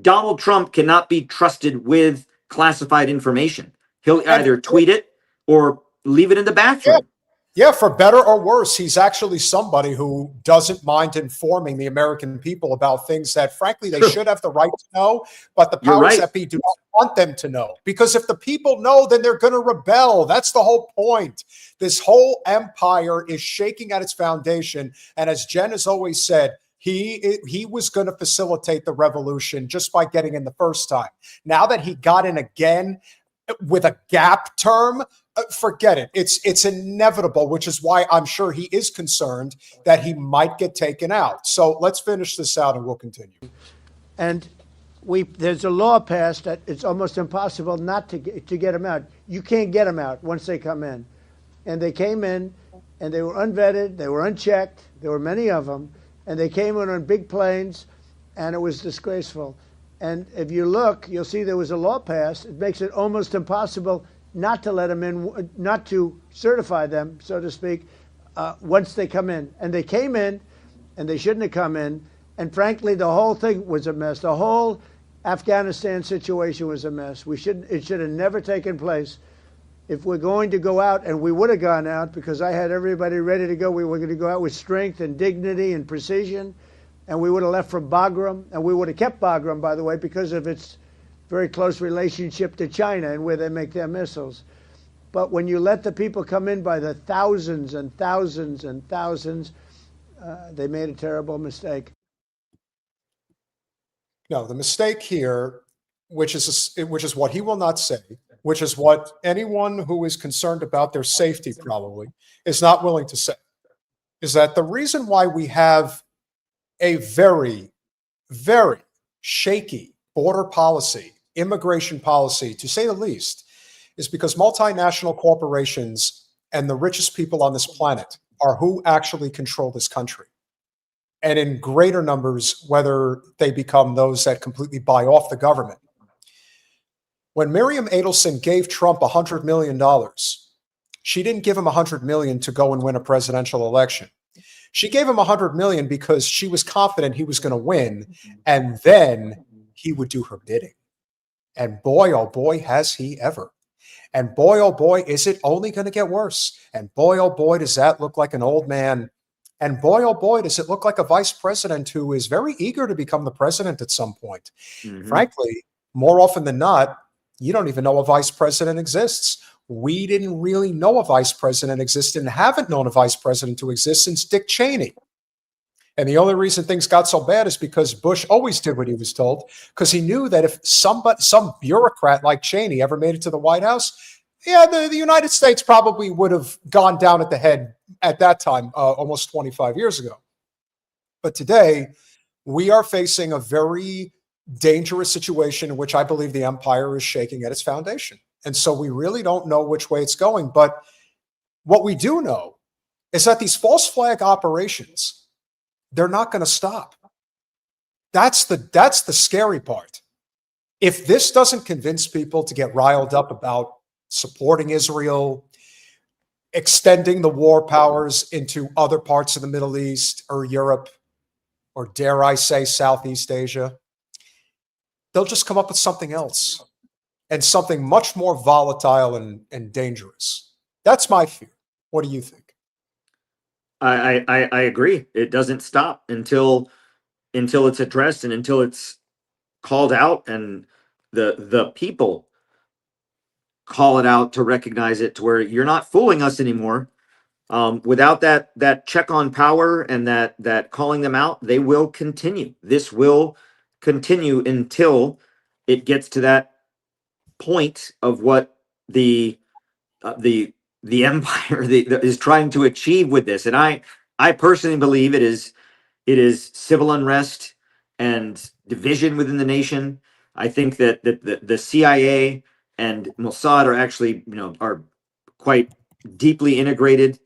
Donald Trump cannot be trusted with classified information. He'll either tweet it or leave it in the bathroom.
Yeah, for better or worse, he's actually somebody who doesn't mind informing the American people about things that, frankly, they should have the right to know, but the powers that be do not want them to know. Because if the people know, then they're going to rebel. That's the whole point. This whole empire is shaking at its foundation. And as Jen has always said, he was going to facilitate the revolution just by getting in the first time. Now that he got in again with a gap term, Forget it. It's inevitable, which is why I'm sure he is concerned that he might get taken out. So let's finish this out and we'll continue.
And there's a law passed that it's almost impossible not to get them out. You can't get them out once they come in. And they came in, and they were unvetted, they were unchecked, there were many of them, and they came in on big planes, and it was disgraceful. And if you look, you'll see there was a law passed. It makes it almost impossible not to let them in, not to certify them, so to speak, once they come in. And they came in, and they shouldn't have come in. And frankly, the whole thing was a mess. The whole Afghanistan situation was a mess. It should have never taken place. If we're going to go out, and we would have gone out because I had everybody ready to go, we were going to go out with strength and dignity and precision, and we would have left from Bagram, and we would have kept Bagram, by the way, because of its very close relationship to China and where they make their missiles. But when you let the people come in by the thousands and thousands and thousands, they made a terrible mistake.
No, the mistake here, which is what he will not say, which is what anyone who is concerned about their safety probably is not willing to say, is that the reason why we have a very, very shaky border policy, immigration policy, to say the least, is because multinational corporations and the richest people on this planet are who actually control this country. And in greater numbers, whether they become those that completely buy off the government. When Miriam Adelson gave Trump $100 million, she didn't give him $100 million to go and win a presidential election. She gave him $100 million because she was confident he was going to win, and then he would do her bidding. And boy, oh boy, has he ever. And boy, oh boy, is it only going to get worse. And boy, oh boy, does that look like an old man. And boy, oh boy, does it look like a vice president who is very eager to become the president at some point. Mm-hmm. Frankly, more often than not, you don't even know a vice president exists. We didn't really know a vice president existed and haven't known a vice president to exist since Dick Cheney. And the only reason things got so bad is because Bush always did what he was told, because he knew that if some bureaucrat like Cheney ever made it to the White House, yeah, the United States probably would have gone down at the head at that time, almost 25 years ago. But today, we are facing a very dangerous situation in which I believe the empire is shaking at its foundation. And so we really don't know which way it's going. But what we do know is that these false flag operations, they're not going to stop. That's the scary part. If this doesn't convince people to get riled up about supporting Israel, extending the war powers into other parts of the Middle East or Europe, or dare I say Southeast Asia, they'll just come up with something else, and something much more volatile and dangerous. That's my fear. What do you think?
I agree. It doesn't stop until it's addressed and until it's called out, and the people call it out to recognize it, to where you're not fooling us anymore. Without that check on power and that calling them out, they will continue. This will continue until it gets to that point of what the empire is trying to achieve with this. And I personally believe it is civil unrest and division within the nation. I think that the CIA and Mossad are actually, are quite deeply integrated,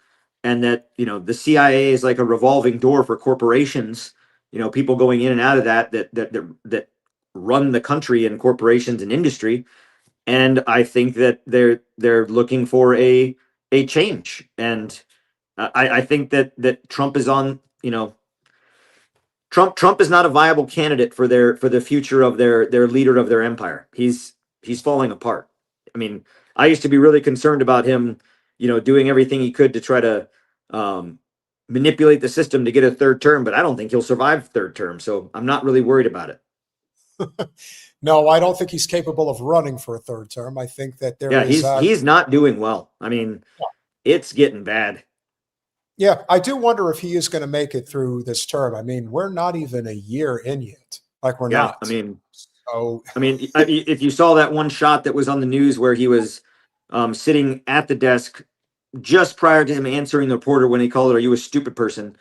and that, the CIA is like a revolving door for corporations, people going in and out of that run the country and corporations and industry. And I think that they're looking for a change. And I think that Trump is on, Trump is not a viable candidate for the future of their leader of their empire. He's falling apart. I mean, I used to be really concerned about him, doing everything he could to try to manipulate the system to get a third term, but I don't think he'll survive third term. So I'm not really worried about it.
No, I don't think he's capable of running for a third term. I think that
he's not doing well. I mean, it's getting bad.
Yeah, I do wonder if he is going to make it through this term. I mean, we're not even a year in yet. Like, we're not.
I mean, if you saw that one shot that was on the news where he was sitting at the desk just prior to him answering the reporter when he called her, "Are you a stupid person?"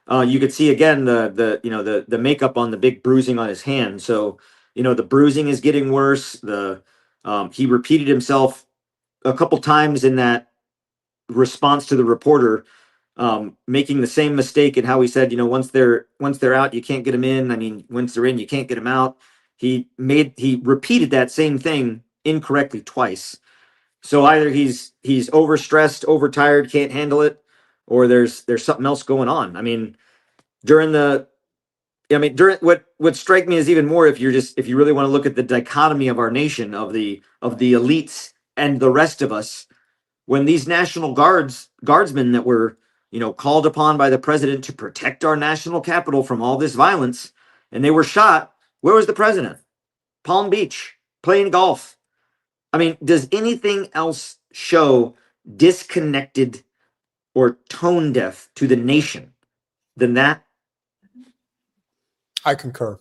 You could see again the makeup on the big bruising on his hand. So the bruising is getting worse. He repeated himself a couple times in that response to the reporter, making the same mistake in how he said, once they're out, you can't get them in. I mean, once they're in, you can't get them out. He repeated that same thing incorrectly twice. So either he's overstressed, overtired, can't handle it, or there's something else going on. I mean, during what strike me is even more, if you really want to look at the dichotomy of our nation, of the elites and the rest of us, when these National Guardsmen that were called upon by the president to protect our national capital from all this violence, and they were shot, where was the president? Palm Beach, playing golf. I mean, does anything else show disconnected or tone deaf to the nation than that?
I concur.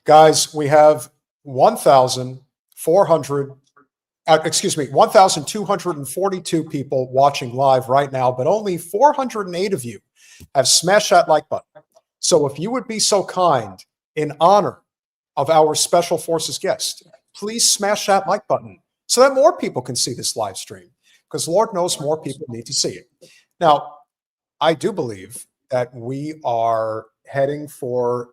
Guys, we have 1,242 people watching live right now, but only 408 of you have smashed that like button. So if you would be so kind, in honor of our Special Forces guest, please smash that like button so that more people can see this live stream, because Lord knows more people need to see it. Now, I do believe that we are heading for,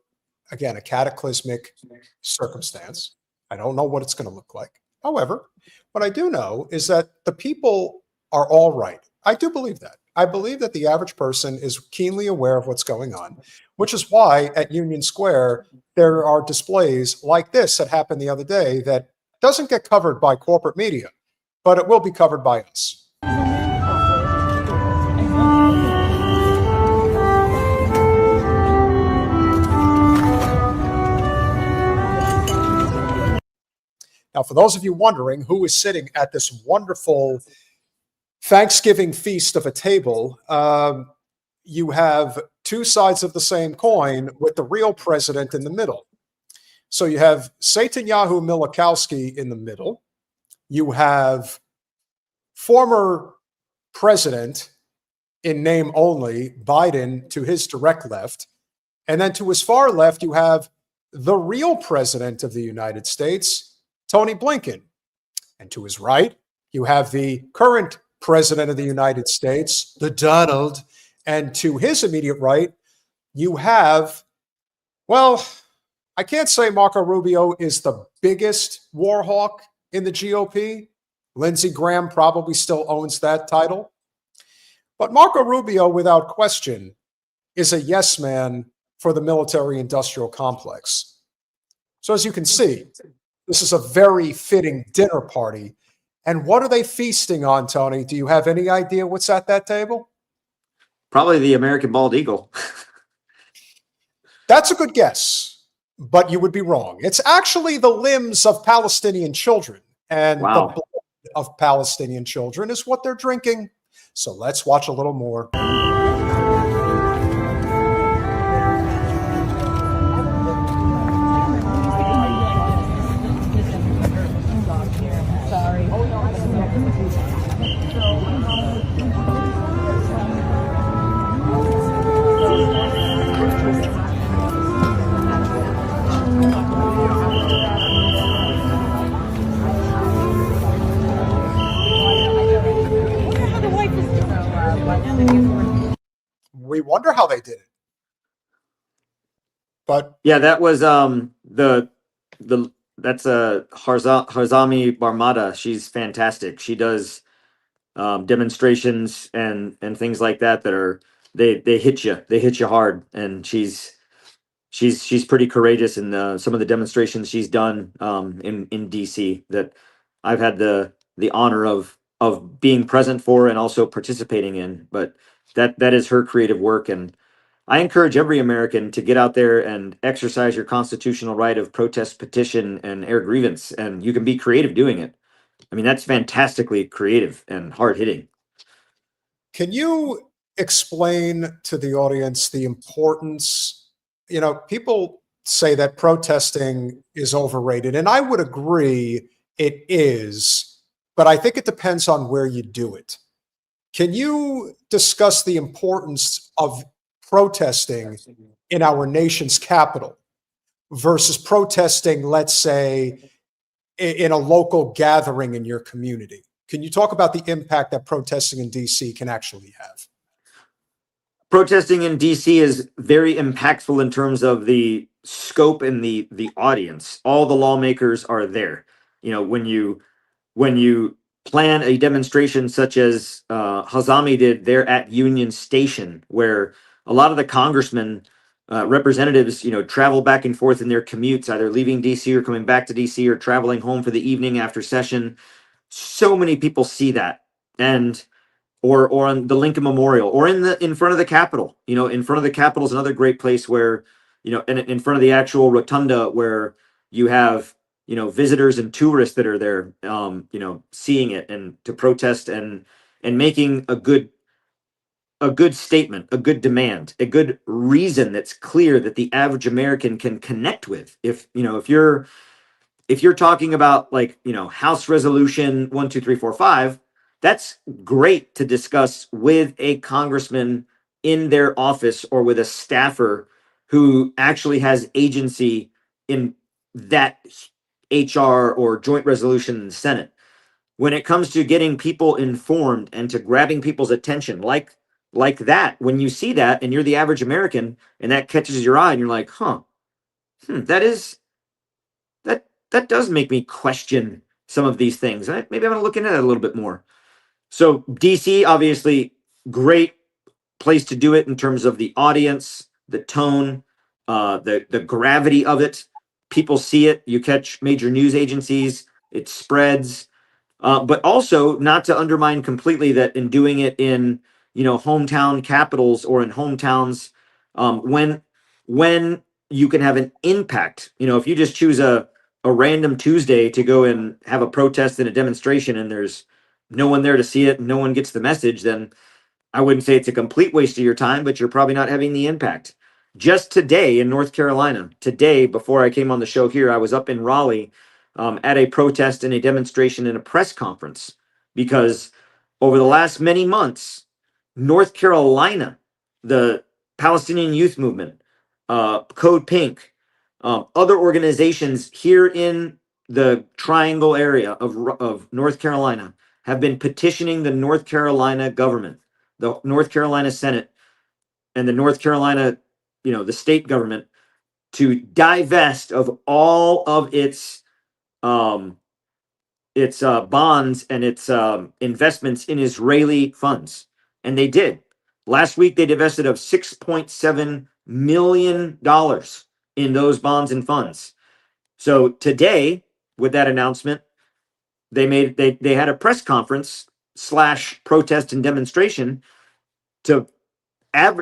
again, a cataclysmic circumstance. I don't know what it's going to look like. However, what I do know is that the people are all right. I do believe that. I believe that the average person is keenly aware of what's going on, which is why at Union Square, there are displays like this that happened the other day that doesn't get covered by corporate media, but it will be covered by us. Now, for those of you wondering who is sitting at this wonderful Thanksgiving feast of a table, you have two sides of the same coin with the real president in the middle. So you have Netanyahu Milikowski in the middle. You have former president in name only, Biden, to his direct left. And then to his far left, you have the real president of the United States, Tony Blinken. And to his right, you have the current president of the United States, the Donald. And to his immediate right, you have, well, I can't say Marco Rubio is the biggest war hawk in the GOP. Lindsey Graham probably still owns that title. But Marco Rubio, without question, is a yes man for the military-industrial complex. So as you can see, this is a very fitting dinner party. And what are they feasting on, Tony? Do you have any idea what's at that table?
Probably the American bald eagle.
That's a good guess, but you would be wrong. It's actually the limbs of Palestinian children, and
Wow.
the blood of Palestinian children is what they're drinking. So let's watch a little more. We wonder how they did it. But
Yeah, that was that's Harzami Barmada. She's fantastic. She does demonstrations and things like that are they hit you hard, and she's pretty courageous in some of the demonstrations she's done in DC that I've had the honor of being present for and also participating in. But that is her creative work, and I encourage every American to get out there and exercise your constitutional right of protest, petition, and air grievance, and you can be creative doing it. I mean, that's fantastically creative and hard-hitting.
can you explain to the audience the importance? People say that protesting is overrated, and I would agree it is. but I think it depends on where you do it. Can you discuss the importance of protesting in our nation's capital versus protesting, let's say, in a local gathering in your community? Can you talk about the impact that protesting in DC can actually have?
Protesting in DC is very impactful in terms of the scope and the audience. All the lawmakers are there. You know, when you plan a demonstration such as Hazami did there at Union Station, where a lot of the congressmen, representatives, you know, travel back and forth in their commutes, either leaving DC or coming back to DC or traveling home for the evening after session. So many people see that, and or on the Lincoln Memorial, or in front of the Capitol. You know, in front of the Capitol is another great place where, you know, and in front of the actual rotunda where you have, you know, visitors and tourists that are there, you know, seeing it and to protest and making a good statement, a good demand, a good reason that's clear that the average American can connect with. If, you know, if you're talking about, like, you know, House Resolution 1, 2, 3, 4, 5, that's great to discuss with a congressman in their office or with a staffer who actually has agency in that HR or joint resolution in the Senate. When it comes to getting people informed and to grabbing people's attention, like that, when you see that and you're the average American and that catches your eye and you're like, that does make me question some of these things. Maybe I'm going to look into that a little bit more. So DC, obviously, great place to do it in terms of the audience, the tone, the gravity of it. People see it. You catch major news agencies. It spreads. But also, not to undermine completely that in doing it in, you know, hometown capitals or in hometowns, when you can have an impact. You know, if you just choose a random Tuesday to go and have a protest and a demonstration and there's no one there to see it and no one gets the message, then I wouldn't say it's a complete waste of your time, but you're probably not having the impact. Just today in North Carolina, today, before I came on the show here, I was up in Raleigh at a protest and a demonstration and a press conference, because over the last many months, North Carolina, the Palestinian Youth Movement, Code Pink, other organizations here in the Triangle area of North Carolina have been petitioning the North Carolina government, the North Carolina Senate, and the North Carolina, you know, the state government, to divest of all of its bonds and its investments in Israeli funds. And they did. Last week, they divested of $6.7 million in those bonds and funds. So today, with that announcement, they had a press conference / protest and demonstration to tell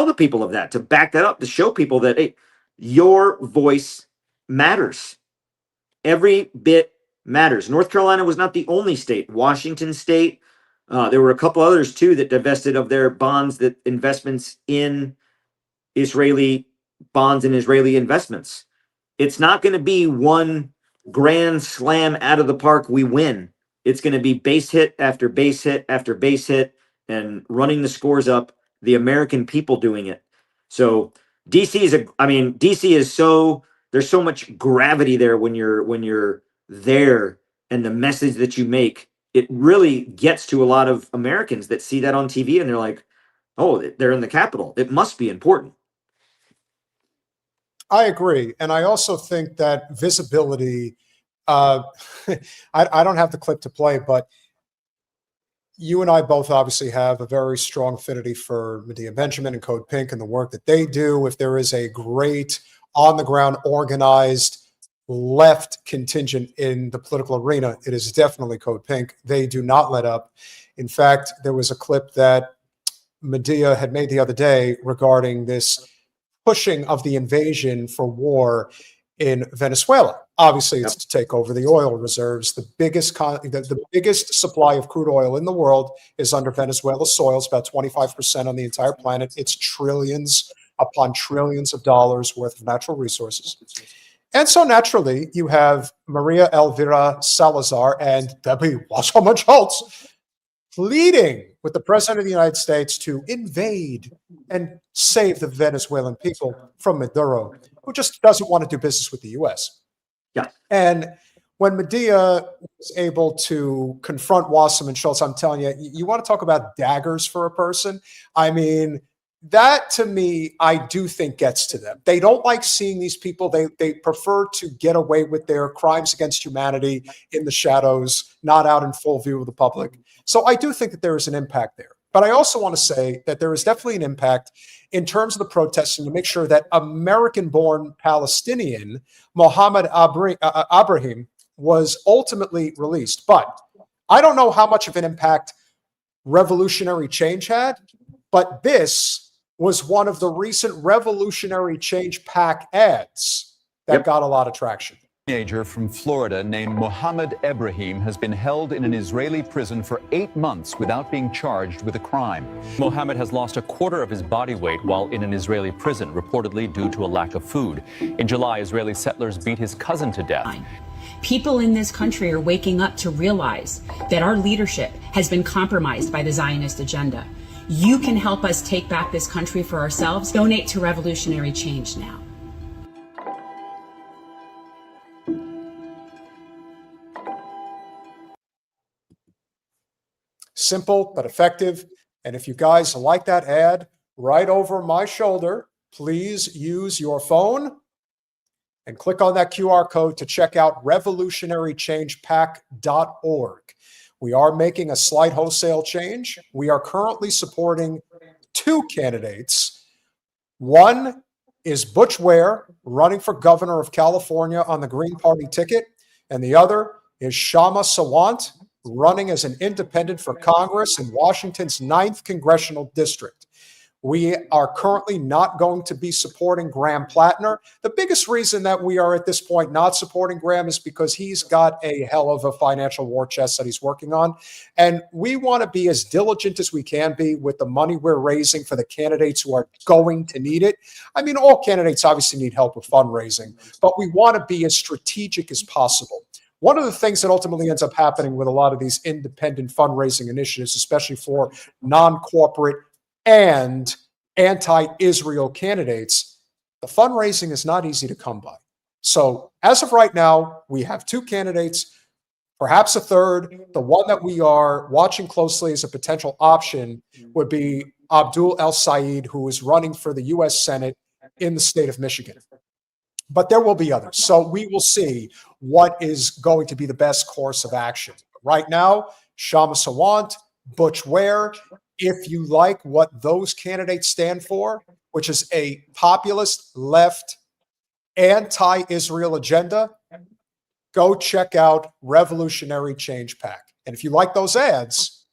the people of that, to back that up, to show people that, hey, your voice matters. Every bit matters. North Carolina was not the only state. Washington State, there were a couple others too that divested of their bonds, that investments in Israeli bonds and Israeli investments. It's not going to be one grand slam out of the park, we win. It's going to be base hit after base hit after base hit and running the scores up, the American people doing it. So DC is so, there's so much gravity there when you're there, and the message that you make, it really gets to a lot of Americans that see that on TV and they're like, oh, they're in the Capitol, it must be important.
I agree. And I also think that visibility, I don't have the clip to play, but you and I both obviously have a very strong affinity for Medea Benjamin and Code Pink and the work that they do. If there is a great on-the-ground organized left contingent in the political arena, it is definitely Code Pink. They do not let up. In fact, there was a clip that Medea had made the other day regarding this pushing of the invasion for war in Venezuela. Obviously, it's to take over the oil reserves. The biggest supply of crude oil in the world is under Venezuela's soil. It's about 25% on the entire planet. It's trillions upon trillions of dollars worth of natural resources. And so naturally, you have Maria Elvira Salazar and Debbie Wasserman-Schultz pleading with the president of the United States to invade and save the Venezuelan people from Maduro, who just doesn't want to do business with the U.S.
Yeah.
And when Medea was able to confront Wasserman-Schultz, I'm telling you, you want to talk about daggers for a person? I mean, that to me, I do think gets to them. They don't like seeing these people. They prefer to get away with their crimes against humanity in the shadows, not out in full view of the public. So I do think that there is an impact there. But I also want to say that there is definitely an impact in terms of the protesting to make sure that American-born Palestinian Mohammed Abraham was ultimately released. But I don't know how much of an impact revolutionary change had, but this was one of the recent Revolutionary Change PAC ads that got a lot of traction.
A teenager from Florida named Mohammed Ebrahim has been held in an Israeli prison for 8 months without being charged with a crime. Mohammed has lost a quarter of his body weight while in an Israeli prison, reportedly due to a lack of food. In July, Israeli settlers beat his cousin to death.
People in this country are waking up to realize that our leadership has been compromised by the Zionist agenda. You can help us take back this country for ourselves. Donate to Revolutionary Change now.
Simple but effective. And if you guys like that ad right over my shoulder, please use your phone and click on that QR code to check out revolutionarychangepac.org. We are making a slight wholesale change. We are currently supporting 2 candidates. One is Butch Ware, running for governor of California on the Green Party ticket, and the other is Shama Sawant, running as an independent for Congress in Washington's 9th congressional district. We are currently not going to be supporting Graham Plattner. The biggest reason that we are at this point not supporting Graham is because he's got a hell of a financial war chest that he's working on. And we want to be as diligent as we can be with the money we're raising for the candidates who are going to need it. I mean, all candidates obviously need help with fundraising, but we want to be as strategic as possible. One of the things that ultimately ends up happening with a lot of these independent fundraising initiatives, especially for non-corporate and anti-Israel candidates, the fundraising is not easy to come by. So as of right now, we have 2 candidates, perhaps a third. The one that we are watching closely as a potential option would be Abdul El Sayed, who is running for the U.S. Senate in the state of Michigan. But there will be others. So we will see what is going to be the best course of action. Right now, Shama Sawant, Butch Ware, if you like what those candidates stand for, which is a populist, left, anti-Israel agenda, go check out Revolutionary Change PAC. And if you like those ads,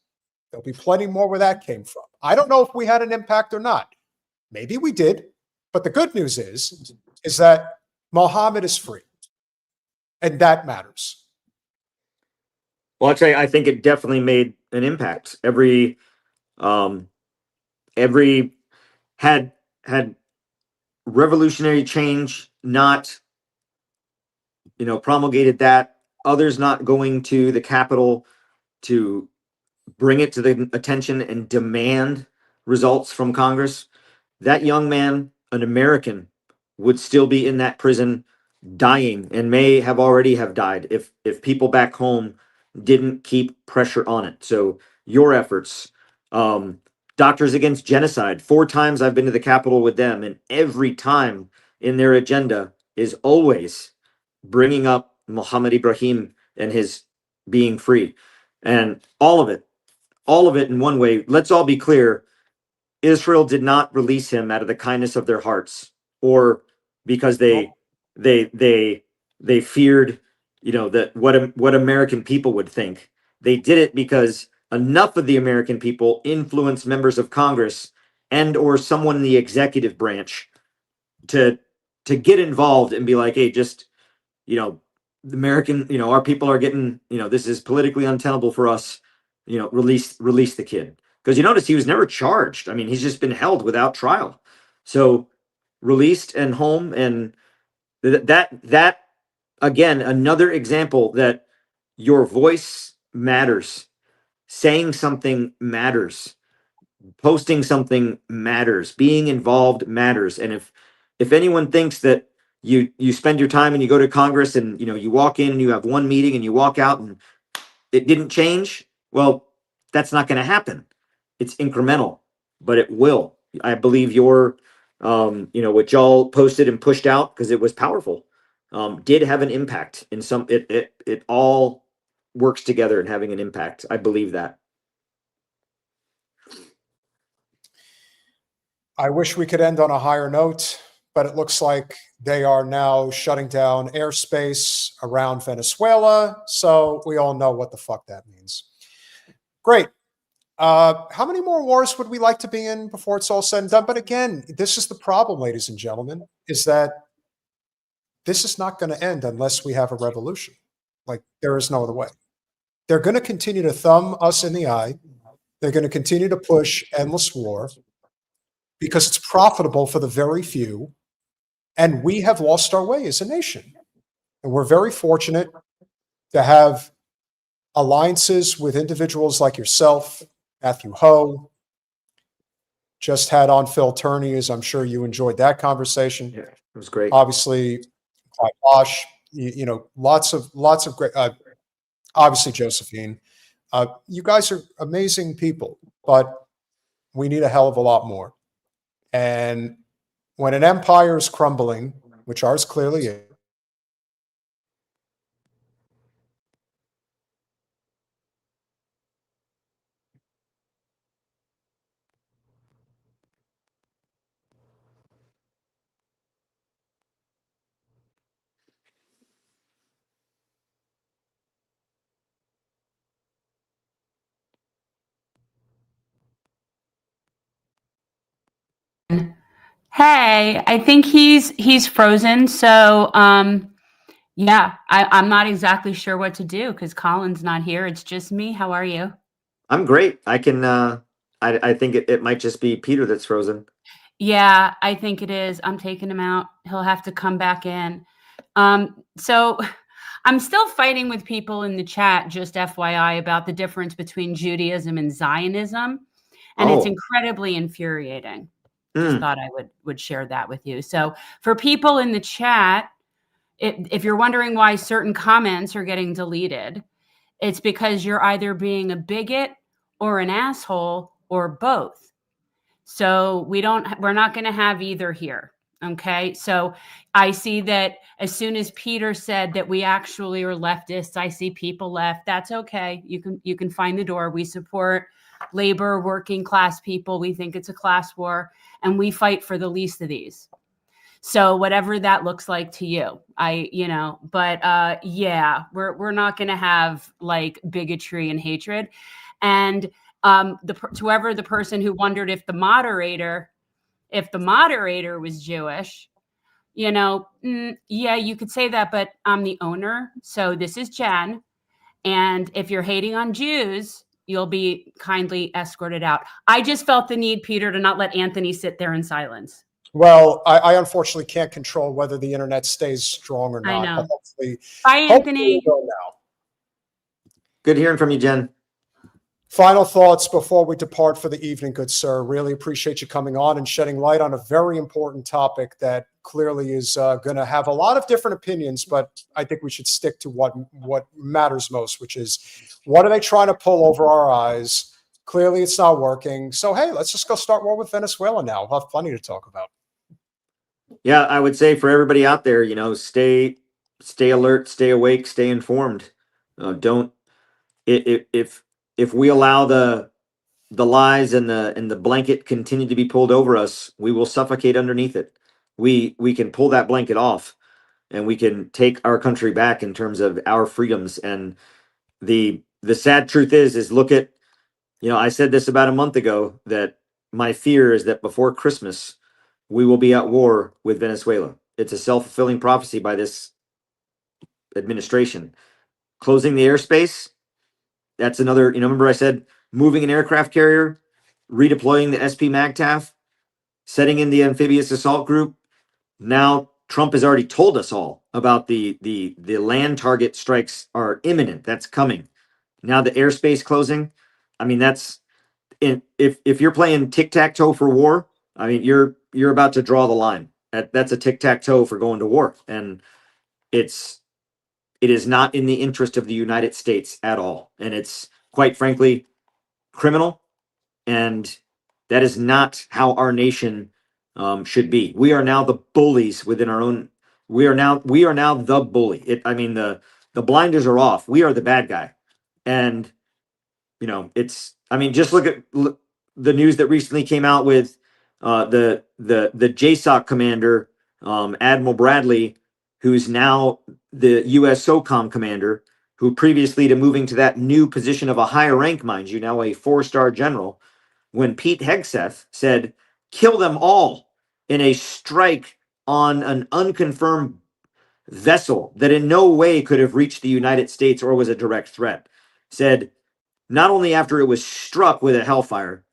there'll be plenty more where that came from. I don't know if we had an impact or not. Maybe we did. But the good news is that Mohammed is free. And that matters.
Well, I'd say I think it definitely made an impact. Every had revolutionary change not, promulgated that, others not going to the Capitol to bring it to the attention and demand results from Congress, that young man, an American, would still be in that prison dying and may have already have died if people back home didn't keep pressure on it. So your efforts, Doctors Against Genocide, 4 times I've been to the Capitol with them, and every time in their agenda is always bringing up Mohammed Ibrahim and his being free. And all of it in one way. Let's all be clear. Israel did not release him out of the kindness of their hearts or because they feared, that what American people would think. They did it because enough of the American people influenced members of Congress and or someone in the executive branch to get involved and be like, hey, just, the American, our people are getting, this is politically untenable for us, release the kid. Because you notice he was never charged. I mean, he's just been held without trial. So released and home, and That again, another example that your voice matters. Saying something matters. Posting something matters. Being involved matters. And if anyone thinks that you spend your time and you go to Congress and you walk in and you have one meeting and you walk out and it didn't change, well, that's not going to happen. It's incremental, but it will. I believe your what y'all posted and pushed out, because it was powerful, did have an impact in some. It all works together in having an impact. I believe that.
I wish we could end on a higher note, but it looks like they are now shutting down airspace around Venezuela. So we all know what the fuck that means. Great. How many more wars would we like to be in before it's all said and done? But again, this is the problem, ladies and gentlemen, is that this is not going to end unless we have a revolution. Like, there is no other way. They're going to continue to thumb us in the eye. They're going to continue to push endless war because it's profitable for the very few. And we have lost our way as a nation. And we're very fortunate to have alliances with individuals like yourself, Matthew Ho. Just had on Phil Turney, as I'm sure you enjoyed that conversation.
Yeah, it was great.
Obviously, Clyde Bosch, lots of great, obviously Josephine. You guys are amazing people, but we need a hell of a lot more. And when an empire is crumbling, which ours clearly is,
Hey, I think he's frozen. So yeah, I'm not exactly sure what to do because Colin's not here. It's just me. How are you?
I'm great. I can. I think it might just be Peter that's frozen.
Yeah, I think it is. I'm taking him out. He'll have to come back in. So I'm still fighting with people in the chat, just FYI, about the difference between Judaism and Zionism. And it's incredibly infuriating. Just thought I would share that with you. So for people in the chat, if you're wondering why certain comments are getting deleted, it's because you're either being a bigot or an asshole or both. So we're not going to have either here. Okay. So I see that as soon as Peter said that we actually are leftists, I see people left. That's okay. You can find the door. We support labor, working class people. We think it's a class war and we fight for the least of these. So whatever that looks like to you, yeah, we're not going to have like bigotry and hatred. And whoever the person who wondered if the moderator was Jewish, yeah, you could say that, but I'm the owner. So this is Jen. And if you're hating on Jews, you'll be kindly escorted out. I just felt the need, Peter, to not let Anthony sit there in silence.
Well, I unfortunately can't control whether the internet stays strong or not.
I know.
Bye,
Anthony.
We'll go now.
Good hearing from you, Jen.
Final thoughts before we depart for the evening, good sir. Really appreciate you coming on and shedding light on a very important topic that clearly is going to have a lot of different opinions, but I think we should stick to what matters most, which is what are they trying to pull over our eyes? Clearly, it's not working. So, hey, let's just go start war with Venezuela now. We'll have plenty to talk about.
Yeah, I would say for everybody out there, stay alert, stay awake, stay informed. If we allow the lies and the blanket continue to be pulled over us, we will suffocate underneath it. We can pull that blanket off and we can take our country back in terms of our freedoms. And the sad truth is look at, I said this about a month ago, that my fear is that before Christmas, we will be at war with Venezuela. It's a self-fulfilling prophecy by this administration. Closing the airspace, that's another, remember I said moving an aircraft carrier, redeploying the SP MAGTAF, setting in the amphibious assault group, now Trump has already told us all about the land target strikes are imminent. That's coming. Now the airspace closing. I mean, that's if you're playing tic-tac-toe for war, I mean, you're about to draw the line. That's a tic-tac-toe for going to war. And it is not in the interest of the United States at all. And it's quite frankly criminal. And that is not how our nation should be. We are now the bullies within our own. We are now the bully. I mean, the blinders are off. We are the bad guy. And I mean, just look at the news that recently came out with the JSOC commander, Admiral Bradley, who's now the U.S. SOCOM commander, who previously to moving to that new position of a higher rank, mind you, now a 4-star general, when Pete Hegseth said, kill them all in a strike on an unconfirmed vessel that in no way could have reached the United States or was a direct threat, said, not only after it was struck with a hellfire,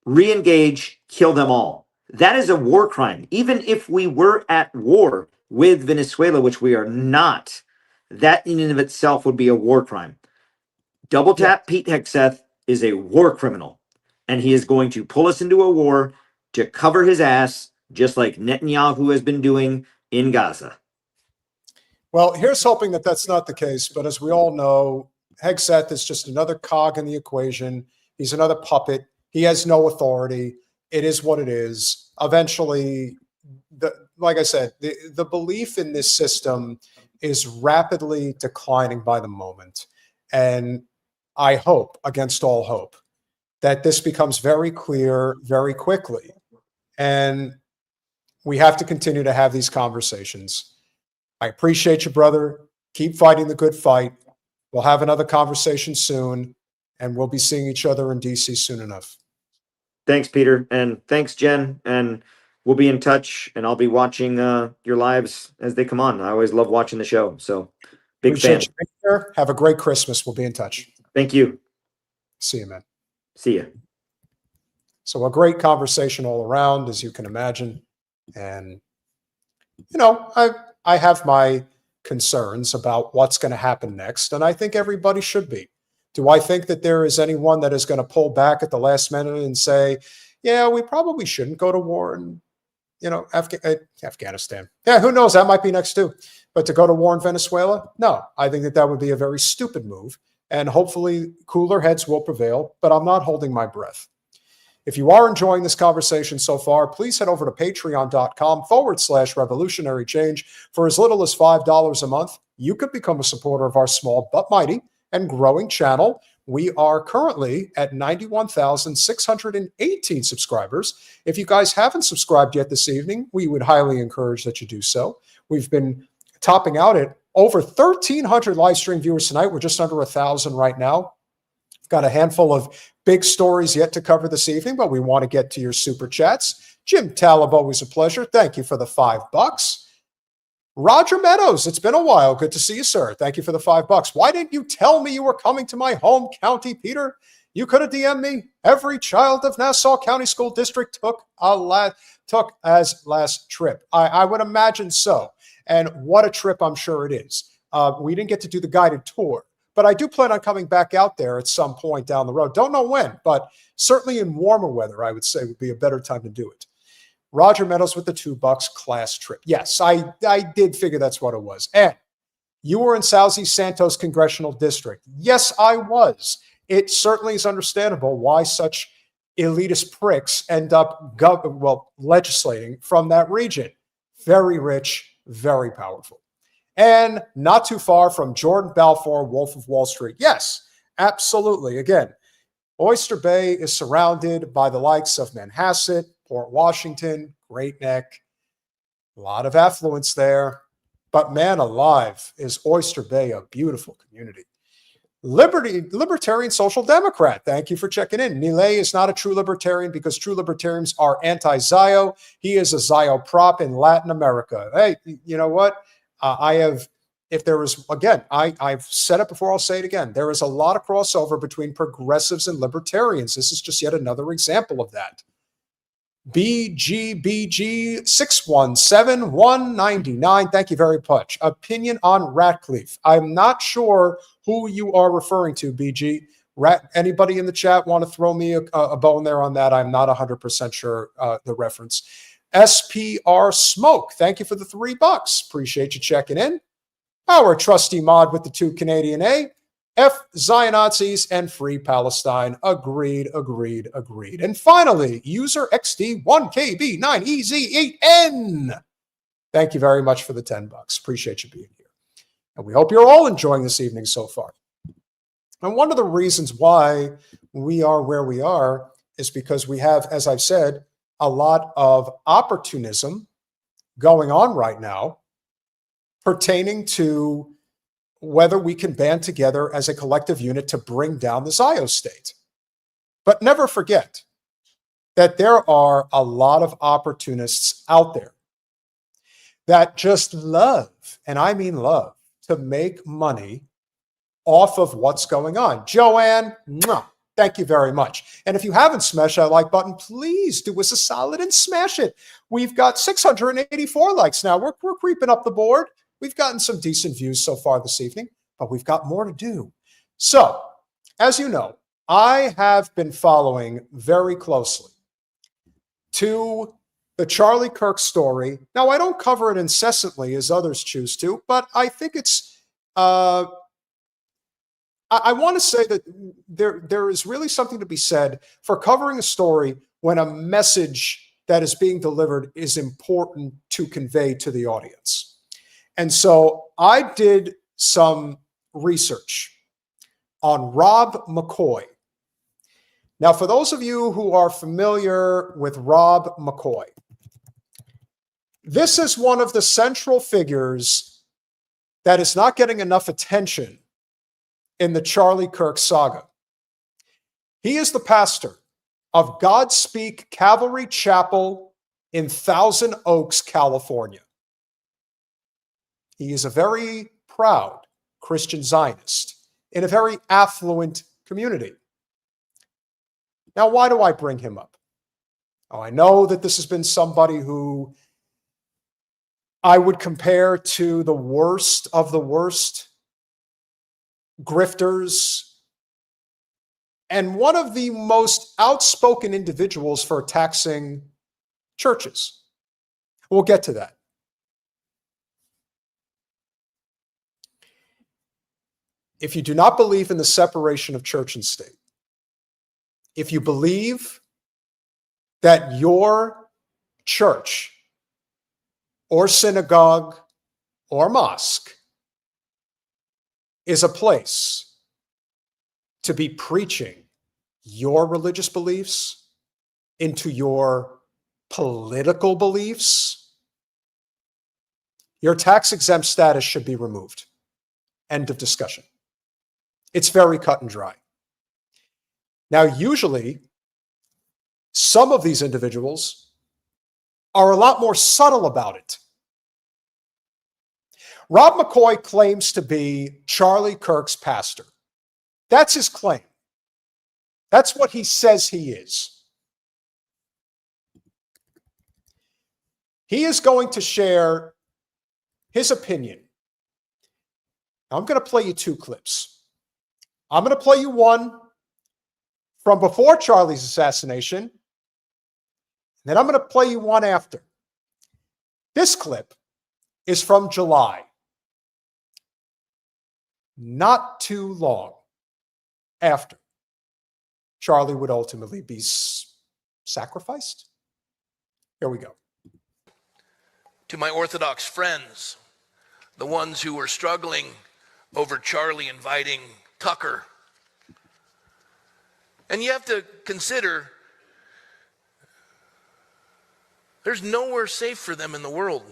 re-engage, kill them all. That is a war crime. Even if we were at war with Venezuela, which we are not, that in and of itself would be a war crime. Double tap Pete Hegseth is a war criminal, and he is going to pull us into a war to cover his ass, just like Netanyahu has been doing in Gaza.
Well, here's hoping that that's not the case. But as we all know, Hegseth is just another cog in the equation. He's another puppet. He has no authority. It is what it is. Eventually, like I said, the belief in this system is rapidly declining by the moment. And I hope, against all hope, that this becomes very clear very quickly. And we have to continue to have these conversations. I appreciate you, brother. Keep fighting the good fight. We'll have another conversation soon, and we'll be seeing each other in DC soon enough.
Thanks, Peter. And thanks, Jen. And we'll be in touch, and I'll be watching your lives as they come on. I always love watching the show. So big fan.
Appreciate you being here. Have a great Christmas. We'll be in touch.
Thank you.
See you, man.
See you.
So a great conversation all around, as you can imagine. And, I have my concerns about what's going to happen next, and I think everybody should be. Do I think that there is anyone that is going to pull back at the last minute and say, yeah, we probably shouldn't go to war in, Afghanistan? Yeah, who knows? That might be next too. But to go to war in Venezuela? No, I think that would be a very stupid move. And hopefully cooler heads will prevail, but I'm not holding my breath. If you are enjoying this conversation so far, please head over to patreon.com/revolutionary change. For as little as $5 a month, you could become a supporter of our small but mighty and growing channel. We are currently at 91,618 subscribers. If you guys haven't subscribed yet this evening, we would highly encourage that you do so. We've been topping out at over 1,300 live stream viewers tonight. We're just under 1,000 right now. Got a handful of big stories yet to cover this evening, but we want to get to your super chats. Jim Talib, always a pleasure. Thank you for the $5. Roger Meadows, it's been a while. Good to see you, sir. Thank you for the $5. Why didn't you tell me you were coming to my home county, Peter? You could have DM'd me. Every child of Nassau County School District took as last trip. I would imagine so. And what a trip I'm sure it is. We didn't get to do the guided tour, but I do plan on coming back out there at some point down the road. Don't know when, but certainly in warmer weather, I would say would be a better time to do it. Roger Meadows with the $2 class trip. Yes, I did figure that's what it was. And you were in Southie Santos Congressional District. Yes, I was. It certainly is understandable why such elitist pricks end up legislating from that region. Very rich, very powerful. And not too far from Jordan Balfour, Wolf of Wall Street. Yes, absolutely. Again, Oyster Bay is surrounded by the likes of Manhasset, Port Washington, Great Neck, a lot of affluence there. But man alive, is Oyster Bay a beautiful community. Libertarian Social Democrat, thank you for checking in. Milei is not a true libertarian because true libertarians are anti-Zio. He is a Zio prop in Latin America. Hey, you know what? I've said it before, I'll say it again. There is a lot of crossover between progressives and libertarians. This is just yet another example of that. BGBG617199. Thank you very much. Opinion on Ratcliffe. I'm not sure who you are referring to, BG. Anybody in the chat want to throw me a bone there on that? I'm not 100% sure the reference. SPR Smoke. Thank you for the $3. Appreciate you checking in. Our trusty mod with the 2 Canadian A. F Zionazis and Free Palestine. Agreed. And finally, user XD1KB9EZ8N. Thank you very much for the $10. Appreciate you being here. And we hope you're all enjoying this evening so far. And one of the reasons why we are where we are is because we have, as I've said, a lot of opportunism going on right now pertaining to whether we can band together as a collective unit to bring down the Zionist state. But never forget that there are a lot of opportunists out there that just love, and I mean love, to make money off of what's going on. Joanne, thank you very much. And if you haven't smashed that like button, please do us a solid and smash it. We've got 684 likes now. We're creeping up the board. We've gotten some decent views so far this evening, but we've got more to do. So, as you know, I have been following very closely to the Charlie Kirk story. Now, I don't cover it incessantly as others choose to, but I think it's, I want to say that there is really something to be said for covering a story when a message that is being delivered is important to convey to the audience. And so I did some research on Rob McCoy. Now, for those of you who are familiar with Rob McCoy, this is one of the central figures that is not getting enough attention in the Charlie Kirk saga. He is the pastor of Godspeak Cavalry Chapel in Thousand Oaks, California. He is a very proud Christian Zionist in a very affluent community. Now, why do I bring him up? Oh, I know that this has been somebody who I would compare to the worst of the worst grifters and one of the most outspoken individuals for taxing churches. We'll get to that. If you do not believe in the separation of church and state, if you believe that your church or synagogue or mosque is a place to be preaching your religious beliefs into your political beliefs, your tax-exempt status should be removed. End of discussion. It's very cut and dry. Now, usually, some of these individuals are a lot more subtle about it. Rob McCoy claims to be Charlie Kirk's pastor. That's his claim. That's what he says he is. He is going to share his opinion. Now, I'm going to play you 2 clips. I'm going to play you one from before Charlie's assassination. Then I'm going to play you one after. This clip is from July. Not too long after Charlie would ultimately be sacrificed. Here we go.
To my Orthodox friends, the ones who were struggling over Charlie inviting Tucker. And you have to consider there's nowhere safe for them in the world.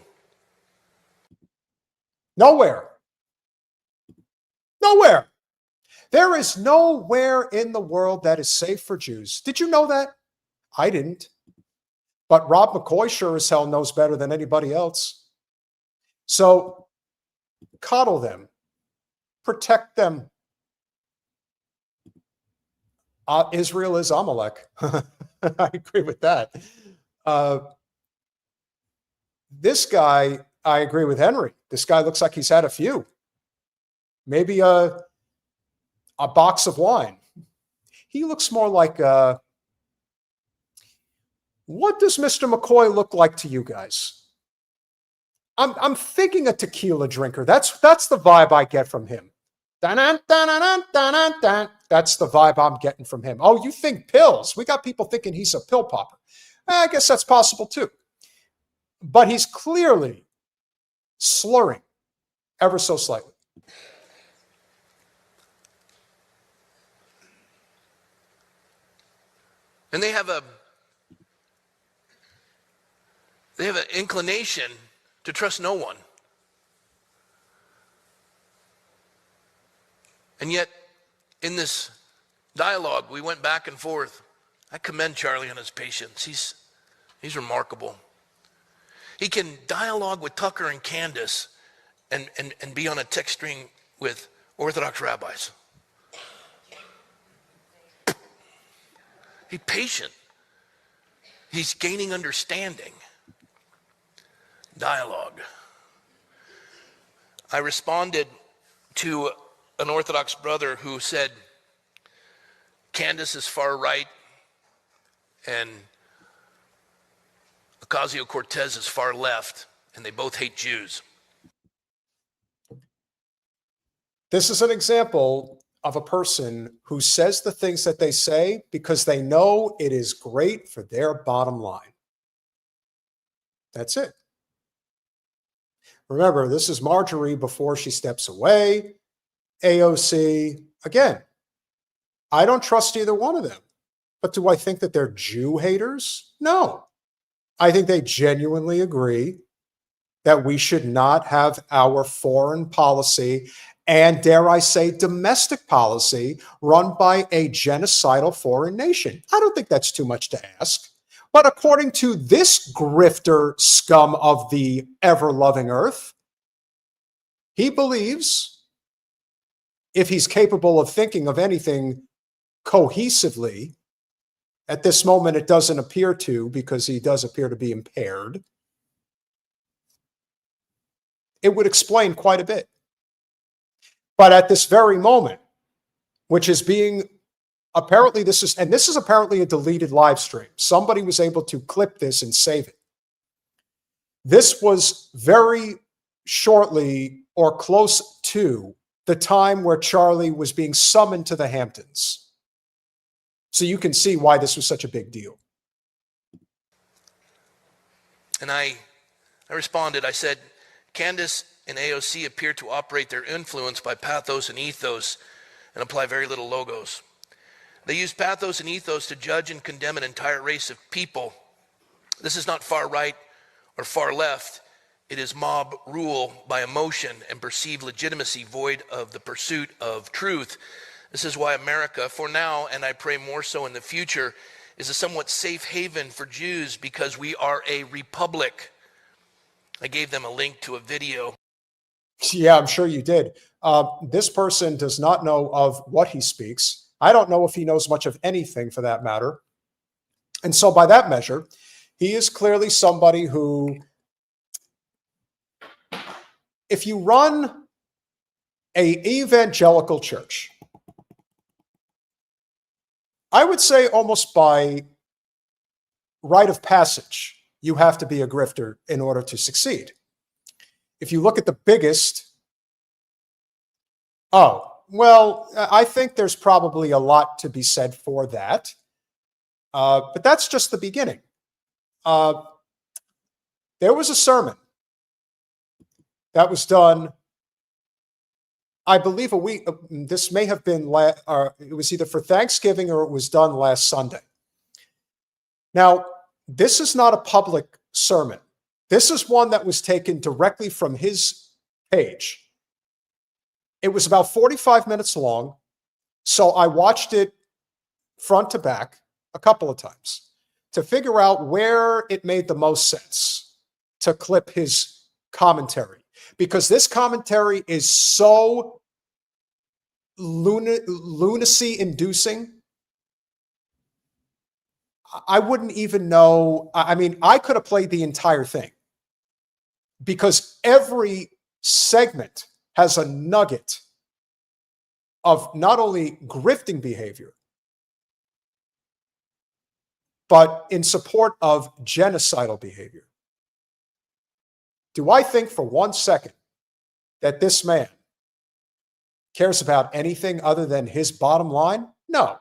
Nowhere. Nowhere. There is nowhere in the world that is safe for Jews. Did you know that? I didn't. But Rob McCoy sure as hell knows better than anybody else. So coddle them. Protect them. Israel is Amalek. I agree with that. This guy, I agree with Henry. This guy looks like he's had a few. Maybe a box of wine. He looks more like what does Mr. McCoy look like to you guys? I'm thinking a tequila drinker. That's the vibe I get from him. That's the vibe I'm getting from him. Oh, you think pills? We got people thinking he's a pill popper. I guess that's possible too. But he's clearly slurring ever so slightly.
And they have an inclination to trust no one. And yet, in this dialogue, we went back and forth. I commend Charlie on his patience. He's remarkable. He can dialogue with Tucker and Candace and be on a text string with Orthodox rabbis. He's patient. He's gaining understanding. Dialogue. I responded to an Orthodox brother who said, Candace is far right and Ocasio-Cortez is far left, and they both hate Jews.
This is an example of a person who says the things that they say because they know it is great for their bottom line. That's it. Remember, this is Marjorie before she steps away. AOC, again, I don't trust either one of them. But do I think that they're Jew haters? No. I think they genuinely agree that we should not have our foreign policy and, dare I say, domestic policy run by a genocidal foreign nation. I don't think that's too much to ask. But according to this grifter scum of the ever-loving earth, he believes, if he's capable of thinking of anything cohesively, at this moment it doesn't appear to, because he does appear to be impaired, it would explain quite a bit. But at this very moment, which is being apparently this is apparently a deleted live stream. Somebody was able to clip this and save it. This was very shortly or close to the time where Charlie was being summoned to the Hamptons. So you can see why this was such a big deal.
And I responded, I said, Candace and AOC appear to operate their influence by pathos and ethos and apply very little logos. They use pathos and ethos to judge and condemn an entire race of people. This is not far right or far left. It is mob rule by emotion and perceived legitimacy void of the pursuit of truth. This is why America, for now, and I pray more so in the future, is a somewhat safe haven for Jews because we are a republic. I gave them a link to a video.
Yeah, I'm sure you did. This person does not know of what he speaks. I don't know if he knows much of anything for that matter. And so by that measure, he is clearly somebody who, if you run an evangelical church, I would say almost by rite of passage, you have to be a grifter in order to succeed. If you look at the biggest, I think there's probably a lot to be said for that. But that's just the beginning. There was a sermon that was done, I believe, a week. This may have been, it was either for Thanksgiving or it was done last Sunday. Now, this is not a public sermon. This is one that was taken directly from his page. It was about 45 minutes long, so I watched it front to back a couple of times to figure out where it made the most sense to clip his commentary, because this commentary is so lunacy-inducing. I wouldn't even know. I mean, I could have played the entire thing because every segment has a nugget of not only grifting behavior, but in support of genocidal behavior. Do I think for 1 second that this man cares about anything other than his bottom line? No.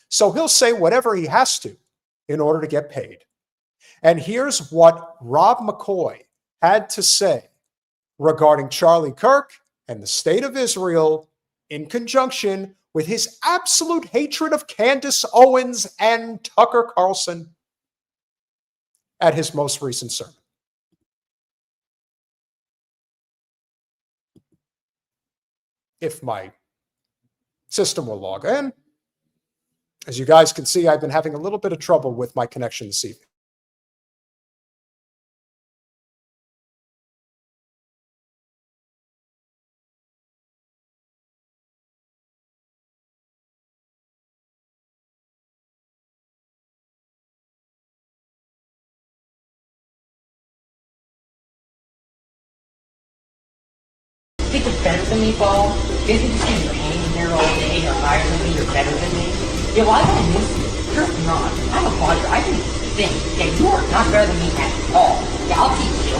So he'll say whatever he has to in order to get paid. And here's what Rob McCoy had to say regarding Charlie Kirk and the state of Israel in conjunction with his absolute hatred of Candace Owens and Tucker Carlson at his most recent sermon. If my system will log in. As you guys can see, I've been having a little bit of trouble with my connection this evening.
Take offense at me, Paul. Didn't you say you're hanging here all day, you're higher than me, you're better than me? Yeah, well, I don't miss you. Kirk, not. I'm a father. I can think that you are not better than me at all. Yeah, I'll teach you.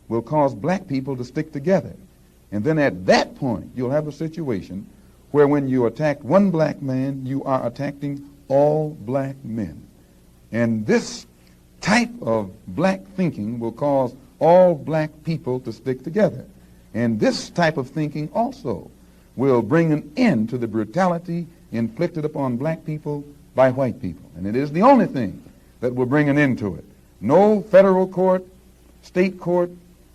will cause black people to stick together. And then at that point, you'll have a situation where when you attack one black man, you are attacking all black men. And this type of black thinking will cause all black people to stick together. And this type of thinking also will bring an end to the brutality inflicted upon black people by white people. And it is the only thing that will bring an end to it. No federal court, state court,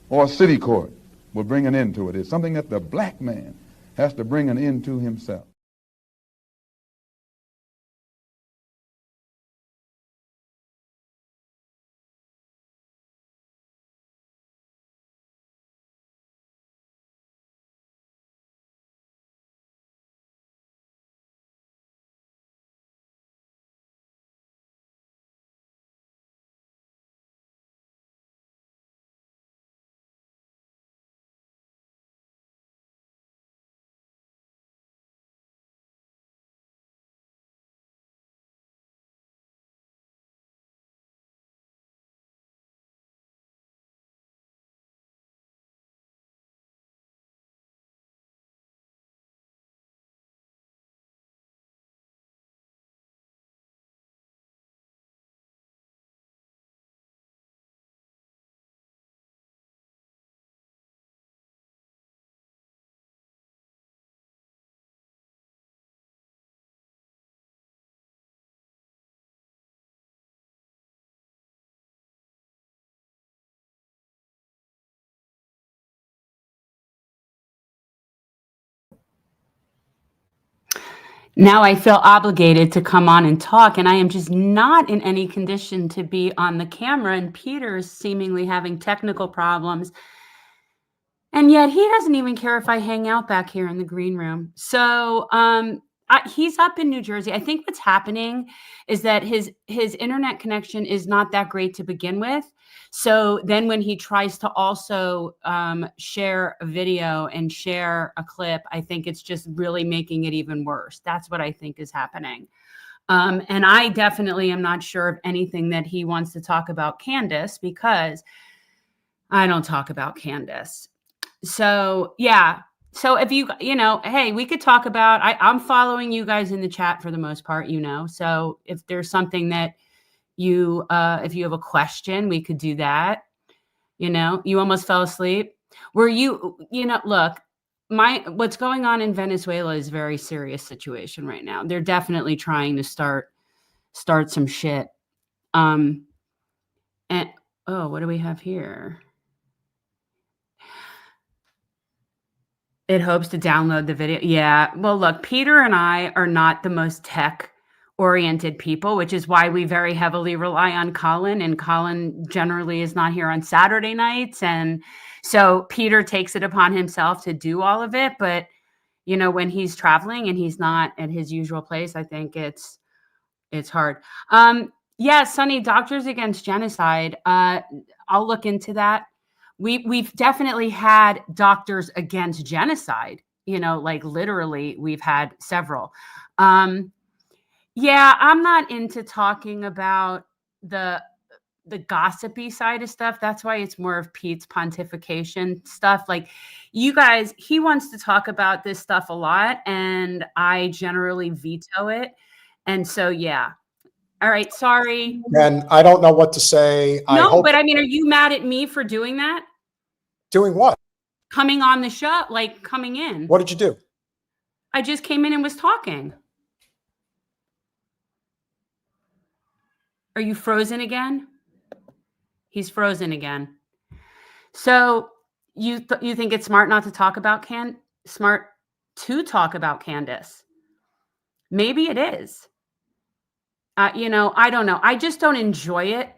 or city court will bring an end to it. It's something that the black man has to bring an end to himself.
Now I feel obligated to come on and talk, and I am just not in any condition to be on the camera, and Peter is seemingly having technical problems. And yet he doesn't even care if I hang out back here in the green room. So he's up in New Jersey. I think what's happening is that his internet connection is not that great to begin with. So then when he tries to also share a video and share a clip, I think it's just really making it even worse. That's what I think is happening. And I definitely am not sure of anything that he wants to talk about Candace, because I don't talk about Candace. So, yeah. So if hey, we could talk about, I'm following you guys in the chat for the most part, so if there's something that if you have a question, we could do that. You almost fell asleep. Look, what's going on in Venezuela is a very serious situation right now. They're definitely trying to start some shit. And what do we have here? It hopes to download the video. Yeah. Well, look, Peter and I are not the most tech-oriented people, which is why we very heavily rely on Colin. And Colin generally is not here on Saturday nights. And so Peter takes it upon himself to do all of it. But, you know, when he's traveling and he's not at his usual place, I think it's hard. Yeah, Sonny, Doctors Against Genocide. I'll look into that. We've definitely had Doctors Against Genocide. You know, like literally, we've had several. Yeah, I'm not into talking about the gossipy side of stuff. That's why it's more of Pete's pontification stuff. Like you guys, he wants to talk about this stuff a lot, and I generally veto it. And so, yeah. All right. Sorry.
And I don't know what to say. I
No,
hope
but I mean, are you mad at me for doing that?
doing what?
Coming on the show, like coming in.
What did you do?
I just came in and was talking. Are you frozen again? He's frozen again. So you think it's smart not to talk about smart to talk about Candace? Maybe it is. You know, I don't know. I just don't enjoy it.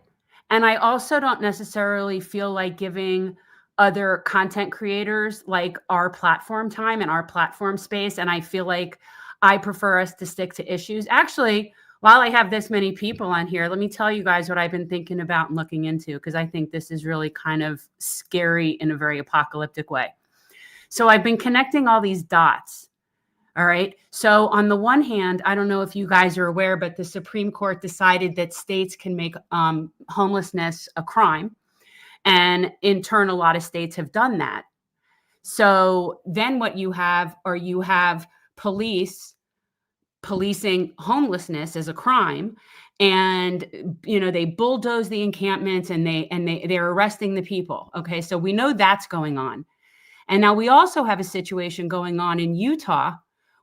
And I also don't necessarily feel like giving other content creators like our platform time and our platform space. And I feel like I prefer us to stick to issues. Actually, while I have this many people on here, let me tell you guys what I've been thinking about and looking into, because I think this is really kind of scary in a very apocalyptic way. So I've been connecting all these dots. All right. So on the one hand, I don't know if you guys are aware, but the Supreme Court decided that states can make homelessness a crime. And in turn, a lot of states have done that. So then what you have policing homelessness as a crime. And, you know, they bulldoze the encampments and they're arresting the people. Okay. So we know that's going on. And now we also have a situation going on in Utah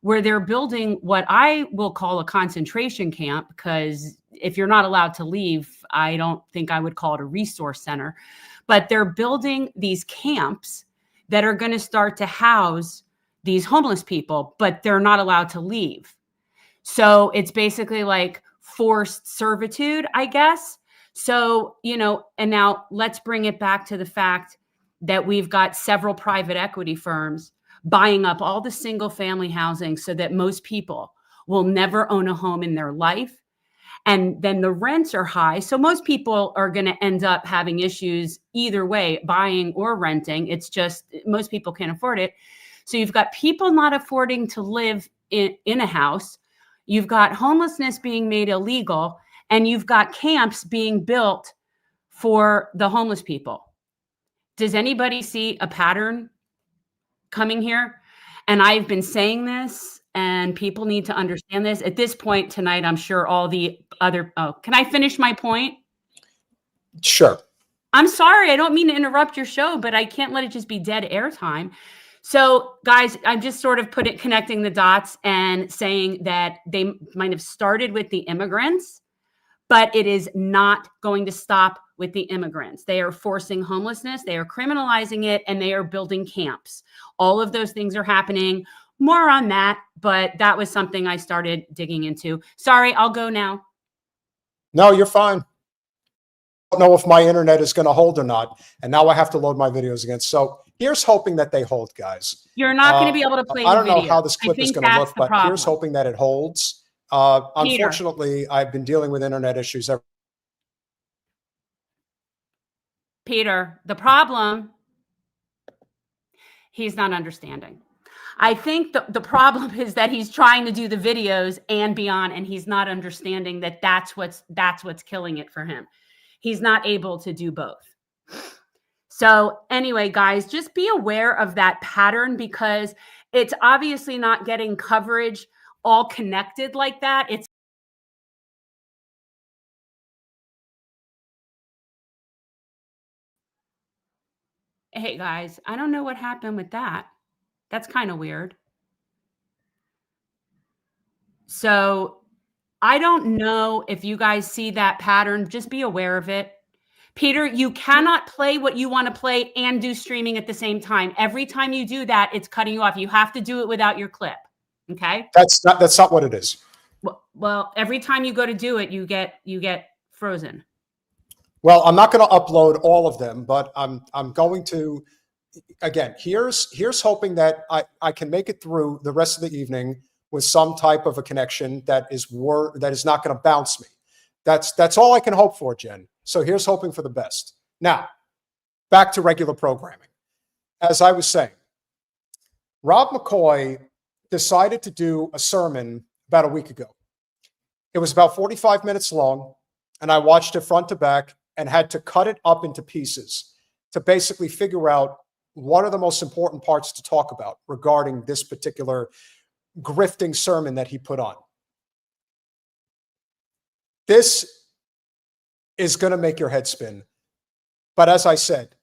where they're building what I will call a concentration camp, because if you're not allowed to leave, I don't think I would call it a resource center, but they're building these camps that are going to start to house these homeless people, but they're not allowed to leave. So it's basically like forced servitude, I guess. So, you know, and now let's bring it back to the fact that we've got several private equity firms buying up all the single family housing so that most people will never own a home in their life. And then the rents are high. So most people are going to end up having issues either way, buying or renting. It's just most people can't afford it. So you've got people not affording to live in a house. You've got homelessness being made illegal, and you've got camps being built for the homeless people. Does anybody see a pattern coming here? And I've been saying this, and people need to understand this. At this point tonight, I'm sure all the other, can I finish my point?
Sure.
I'm sorry. I don't mean to interrupt your show, but I can't let it just be dead air time. So guys, I'm just sort of connecting the dots and saying that they might have started with the immigrants, but it is not going to stop with the immigrants. They are forcing homelessness, they are criminalizing it, and they are building camps. All of those things are happening. More on that, but that was something I started digging into. Sorry, I'll go now.
No, you're fine. I don't know if my internet is going to hold or not, and now I have to load my videos again. So here's hoping that they hold, guys.
You're not going to be able to play
I don't
the video.
know how this clip is going to look, but here's hoping that it holds. Unfortunately, I've been dealing with internet issues.
Peter, the problem, he's not understanding. I think the problem is that he's trying to do the videos and beyond, and he's not understanding that that's what's killing it for him. He's not able to do both. So anyway, guys, just be aware of that pattern, because it's obviously not getting coverage all connected like that. It's hey guys, I don't know what happened with that. That's kind of weird. So I don't know if you guys see that pattern. Just be aware of it. Peter, you cannot play what you want to play and do streaming at the same time. Every time you do that, it's cutting you off. You have to do it without your clip. Okay?
That's not what it is.
Well, every time you go to do it, you get frozen.
Well, I'm not going to upload all of them, but I'm going to, again, here's hoping that I can make it through the rest of the evening with some type of a connection that is not going to bounce me. That's all I can hope for, Jen. So here's hoping for the best. Now, back to regular programming. As I was saying, Rob McCoy decided to do a sermon about a week ago. It was about 45 minutes long, and I watched it front to back and had to cut it up into pieces to basically figure out what are the most important parts to talk about regarding this particular grifting sermon that he put on. This is going to make your head spin. But as I said,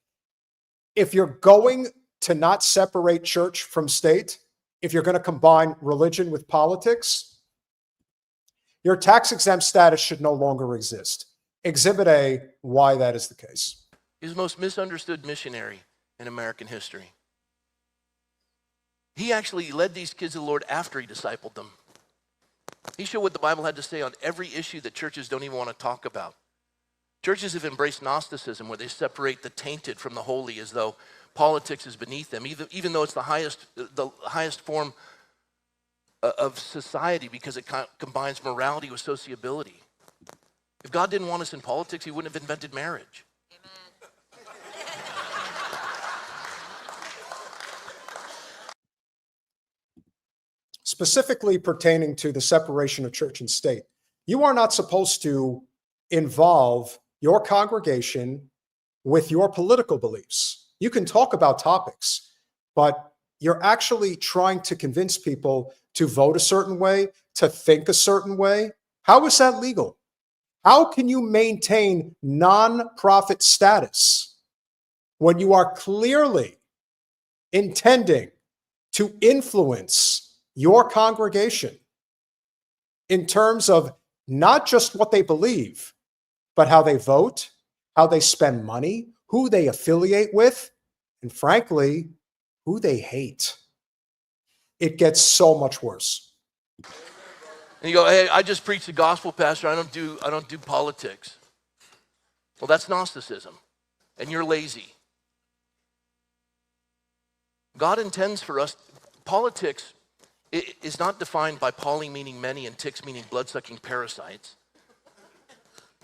if you're going to not separate church from state, if you're going to combine religion with politics, your tax-exempt status should no longer exist. Exhibit A, why that is the case.
He's the most misunderstood missionary in American history. He actually led these kids to the Lord after he discipled them. He showed what the Bible had to say on every issue that churches don't even want to talk about. Churches have embraced Gnosticism, where they separate the tainted from the holy as though politics is beneath them, even though it's the highest form of society, because it combines morality with sociability. If God didn't want us in politics, he wouldn't have invented marriage.
Specifically pertaining to the separation of church and state, you are not supposed to involve your congregation with your political beliefs. You can talk about topics, but you're actually trying to convince people to vote a certain way, to think a certain way. How is that legal? How can you maintain nonprofit status when you are clearly intending to influence your congregation in terms of not just what they believe, but how they vote, how they spend money, who they affiliate with, and frankly, who they hate? It gets so much worse.
And you go, hey, I just preach the gospel, Pastor. I don't do politics. Well, that's Gnosticism, and you're lazy. God intends for us, politics is not defined by poly meaning many and ticks meaning blood-sucking parasites.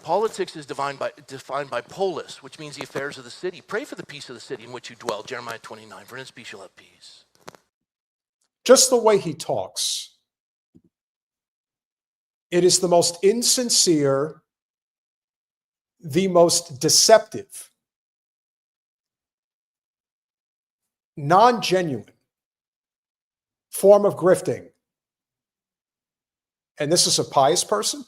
Politics is defined by polis, which means the affairs of the city. Pray for the peace of the city in which you dwell, Jeremiah 29. For in its peace you'll have peace.
Just the way he talks, it is the most insincere, the most deceptive, non-genuine form of grifting. And this is a pious person?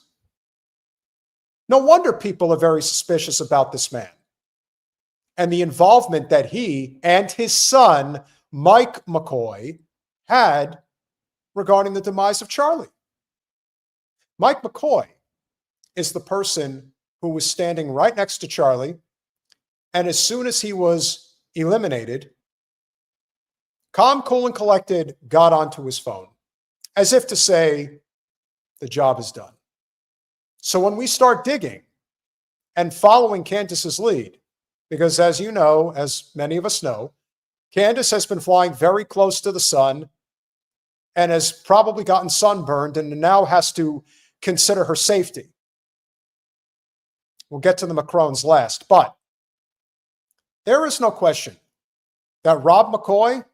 No wonder people are very suspicious about this man and the involvement that he and his son, Mike McCoy, had regarding the demise of Charlie. Mike McCoy is the person who was standing right next to Charlie, and as soon as he was eliminated, calm, cool, and collected, got onto his phone, as if to say, the job is done. So when we start digging and following Candace's lead, because as you know, as many of us know, Candace has been flying very close to the sun and has probably gotten sunburned and now has to consider her safety. We'll get to the Macrons last, but there is no question that Rob McCoy,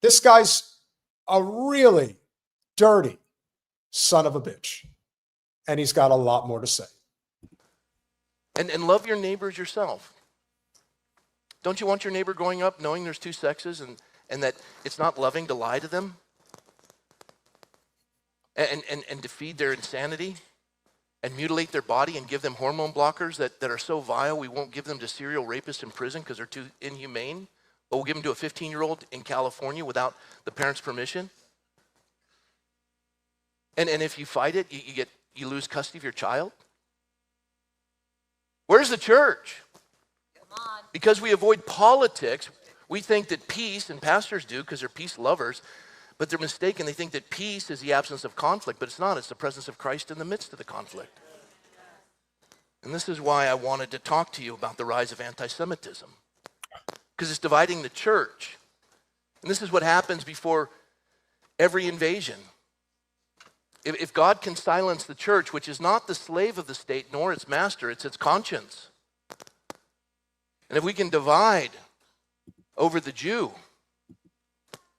this guy's a really dirty son of a bitch. And he's got a lot more to say.
And love your neighbors yourself. Don't you want your neighbor growing up knowing there's two sexes and that it's not loving to lie to them? And to feed their insanity and mutilate their body and give them hormone blockers that are so vile we won't give them to serial rapists in prison because they're too inhumane, but we'll give them to a 15-year-old in California without the parents' permission? And if you fight it, you lose custody of your child? Where's the church? Because we avoid politics, we think that peace, and pastors do because they're peace lovers, but they're mistaken. They think that peace is the absence of conflict, but it's not. It's the presence of Christ in the midst of the conflict. And this is why I wanted to talk to you about the rise of anti-Semitism, because it's dividing the church. And this is what happens before every invasion. If God can silence the church, which is not the slave of the state nor its master, it's its conscience. And if we can divide over the Jew,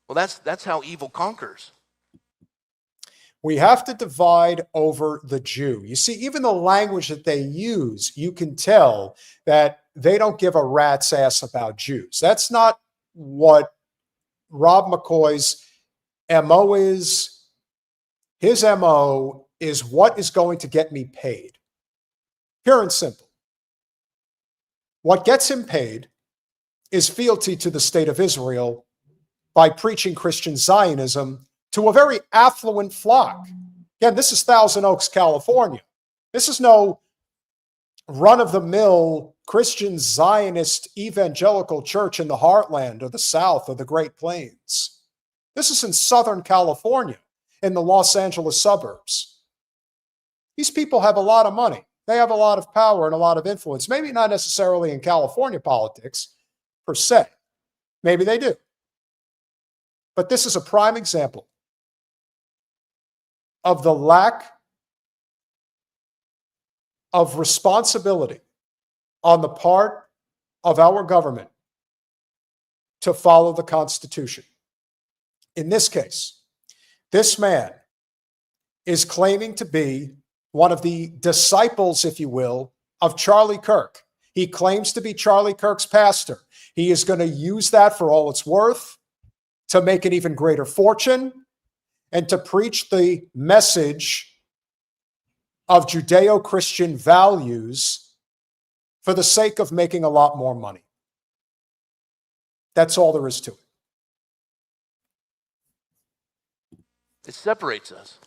well, that's how evil conquers.
We have to divide over the Jew. You see, even the language that they use, you can tell that they don't give a rat's ass about Jews. That's not what Rob McCoy's MO is. His MO is what is going to get me paid. Pure and simple. What gets him paid is fealty to the state of Israel by preaching Christian Zionism to a very affluent flock. Again, this is Thousand Oaks, California. This is no run-of-the-mill Christian Zionist evangelical church in the heartland or the South or the Great Plains. This is in Southern California, in the Los Angeles suburbs. These people have a lot of money. They have a lot of power and a lot of influence. Maybe not necessarily in California politics, per se. Maybe they do. But this is a prime example of the lack of responsibility on the part of our government to follow the Constitution. In this case, this man is claiming to be one of the disciples, if you will, of Charlie Kirk. He claims to be Charlie Kirk's pastor. He is going to use that for all it's worth to make an even greater fortune and to preach the message of Judeo-Christian values for the sake of making a lot more money. That's all there is to it.
It separates us.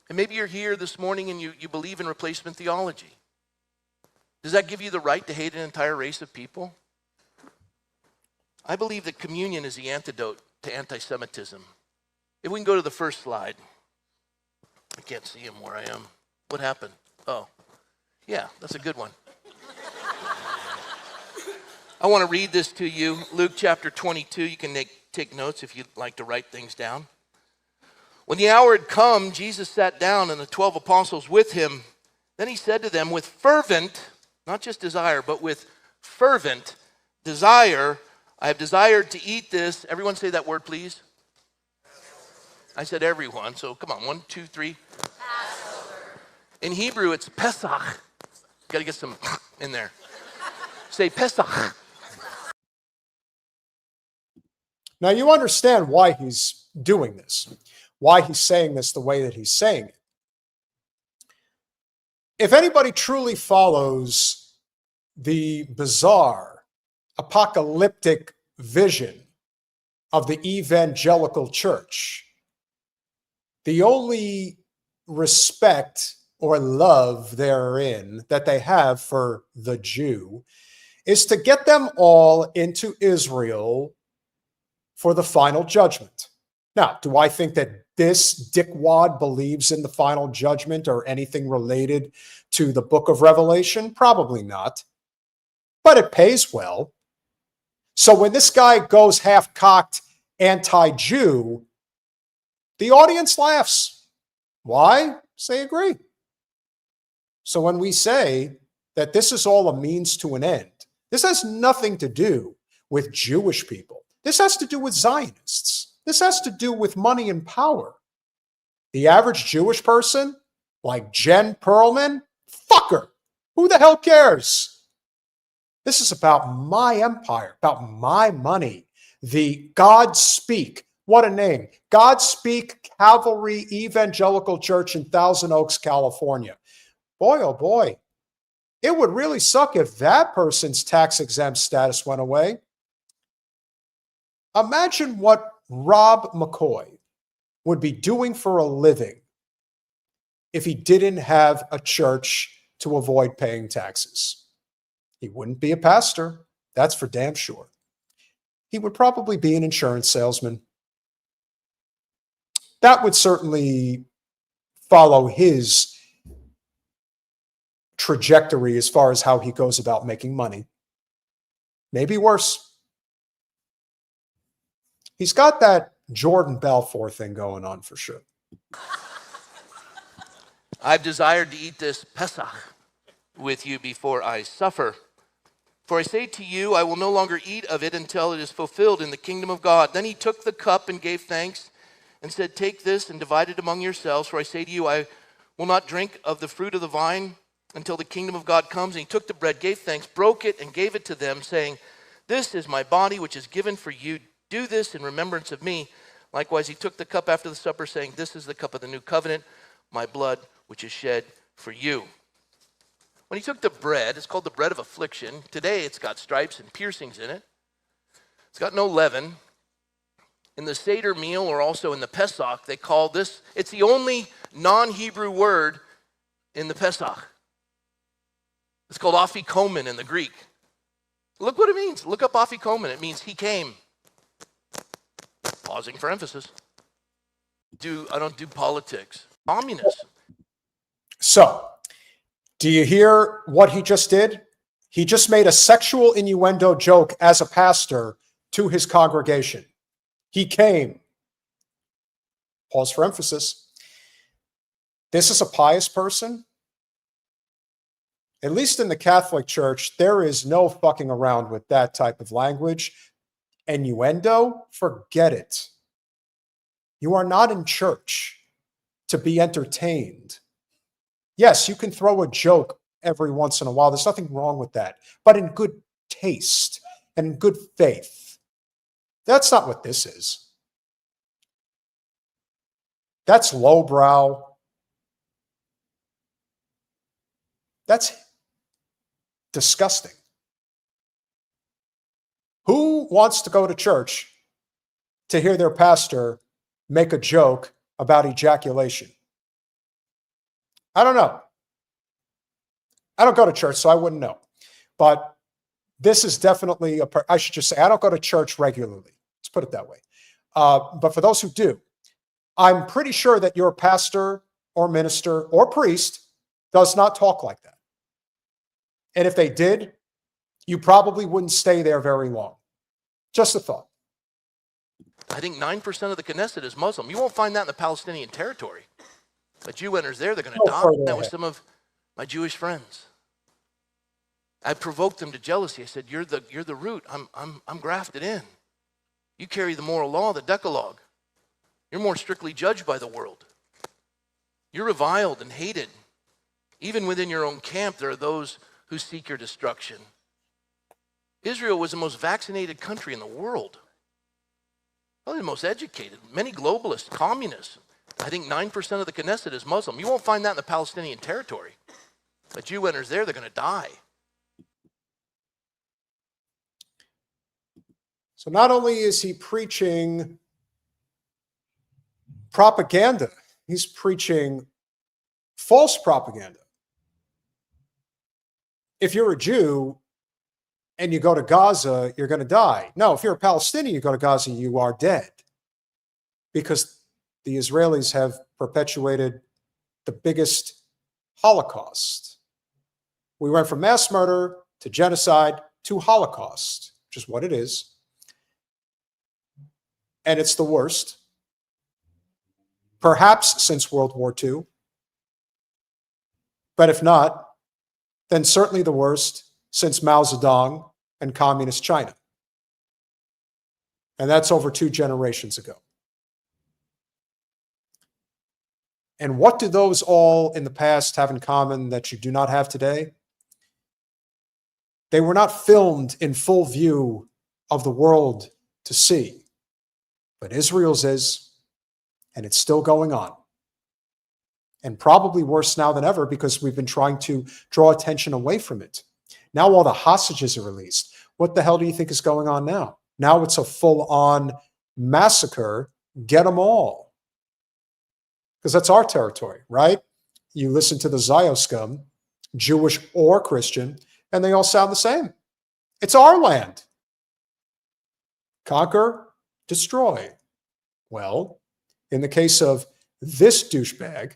And maybe you're here this morning and you believe in replacement theology. Does that give you the right to hate an entire race of people? I believe that communion is the antidote to anti-Semitism. If we can go to the first slide. I can't see him where I am. What happened? Oh, yeah, that's a good one. I want to read this to you. Luke chapter 22. You can take notes if you'd like to write things down. When the hour had come, Jesus sat down and the 12 apostles with him. Then he said to them, with fervent, not just desire, but with fervent desire, I have desired to eat this. Everyone say that word, please. I said everyone, so come on. 1, 2, 3. Passover. In Hebrew, it's Pesach. Got to get some in there. Say Pesach.
Now, you understand why he's doing this, why he's saying this the way that he's saying it. If anybody truly follows the bizarre, apocalyptic vision of the evangelical church, the only respect or love therein that they have for the Jew is to get them all into Israel for the final judgment. Now, do I think that this dickwad believes in the final judgment or anything related to the book of Revelation? Probably not. But it pays well. So when this guy goes half-cocked anti-Jew, the audience laughs. Why? They agree. So when we say that this is all a means to an end, this has nothing to do with Jewish people. This has to do with Zionists. This has to do with money and power. The average Jewish person, like Jen Perlman, fuck her. Who the hell cares? This is about my empire, about my money. The God Speak. What a name. God Speak Cavalry Evangelical Church in Thousand Oaks, California. Boy, oh boy. It would really suck if that person's tax-exempt status went away. Imagine what Rob McCoy would be doing for a living if he didn't have a church to avoid paying taxes. He wouldn't be a pastor, that's for damn sure. He would probably be an insurance salesman. That would certainly follow his trajectory as far as how he goes about making money. Maybe worse. He's got that Jordan Belfort thing going on for sure.
I've desired to eat this Pesach with you before I suffer. For I say to you, I will no longer eat of it until it is fulfilled in the kingdom of God. Then he took the cup and gave thanks and said, take this and divide it among yourselves. For I say to you, I will not drink of the fruit of the vine until the kingdom of God comes. And he took the bread, gave thanks, broke it, and gave it to them, saying, this is my body, which is given for you. Do this in remembrance of me. Likewise, he took the cup after the supper, saying, this is the cup of the new covenant, my blood, which is shed for you. When he took the bread, it's called the bread of affliction. Today, it's got stripes and piercings in it. It's got no leaven. In the Seder meal, or also in the Pesach, they call this, it's the only non-Hebrew word in the Pesach. It's called afikomen in the Greek. Look what it means. Look up afikomen. It means he came. Pausing for emphasis. I don't do politics. Communists.
So, do you hear what he just did? He just made a sexual innuendo joke as a pastor to his congregation. He came. Pause for emphasis. This is a pious person. At least in the Catholic Church, there is no fucking around with that type of language. Innuendo, forget it. You are not in church to be entertained. Yes, you can throw a joke every once in a while. There's nothing wrong with that. But in good taste and in good faith. That's not what this is. That's lowbrow. That's disgusting. Who wants to go to church to hear their pastor make a joke about ejaculation? I don't know. I don't go to church, so I wouldn't know. But this is definitely I should just say, I don't go to church regularly. Let's put it that way. But for those who do, I'm pretty sure that your pastor or minister or priest does not talk like that. And if they did, you probably wouldn't stay there very long. Just a thought.
I think 9% of the Knesset is Muslim. You won't find that in the Palestinian territory. A Jew enters there, they're going to die. That was some of my Jewish friends. I provoked them to jealousy. I said, "You're the root. I'm grafted in. You carry the moral law, the Decalogue. You're more strictly judged by the world. You're reviled and hated. Even within your own camp, there are those who seek your destruction." Israel was the most vaccinated country in the world. Probably the most educated. Many globalists, communists. I think 9% of the Knesset is Muslim. You won't find that in the Palestinian territory. A Jew enters there, they're going to die.
So not only is he preaching propaganda, he's preaching false propaganda. If you're a Jew and you go to Gaza, you're going to die. No, if you're a Palestinian, you go to Gaza, you are dead. Because the Israelis have perpetuated the biggest Holocaust. We went from mass murder to genocide to Holocaust, which is what it is. And it's the worst, perhaps since World War II. But if not, then certainly the worst since Mao Zedong and Communist China. And that's over 2 generations ago. And what do those all in the past have in common that you do not have today? They were not filmed in full view of the world to see. But Israel's is, and it's still going on. And probably worse now than ever because we've been trying to draw attention away from it. Now all the hostages are released. What the hell do you think is going on now? Now it's a full-on massacre. Get them all. Because that's our territory, right? You listen to the Zio scum, Jewish or Christian, and they all sound the same. It's our land. Conquer, destroy. Well, in the case of this douchebag,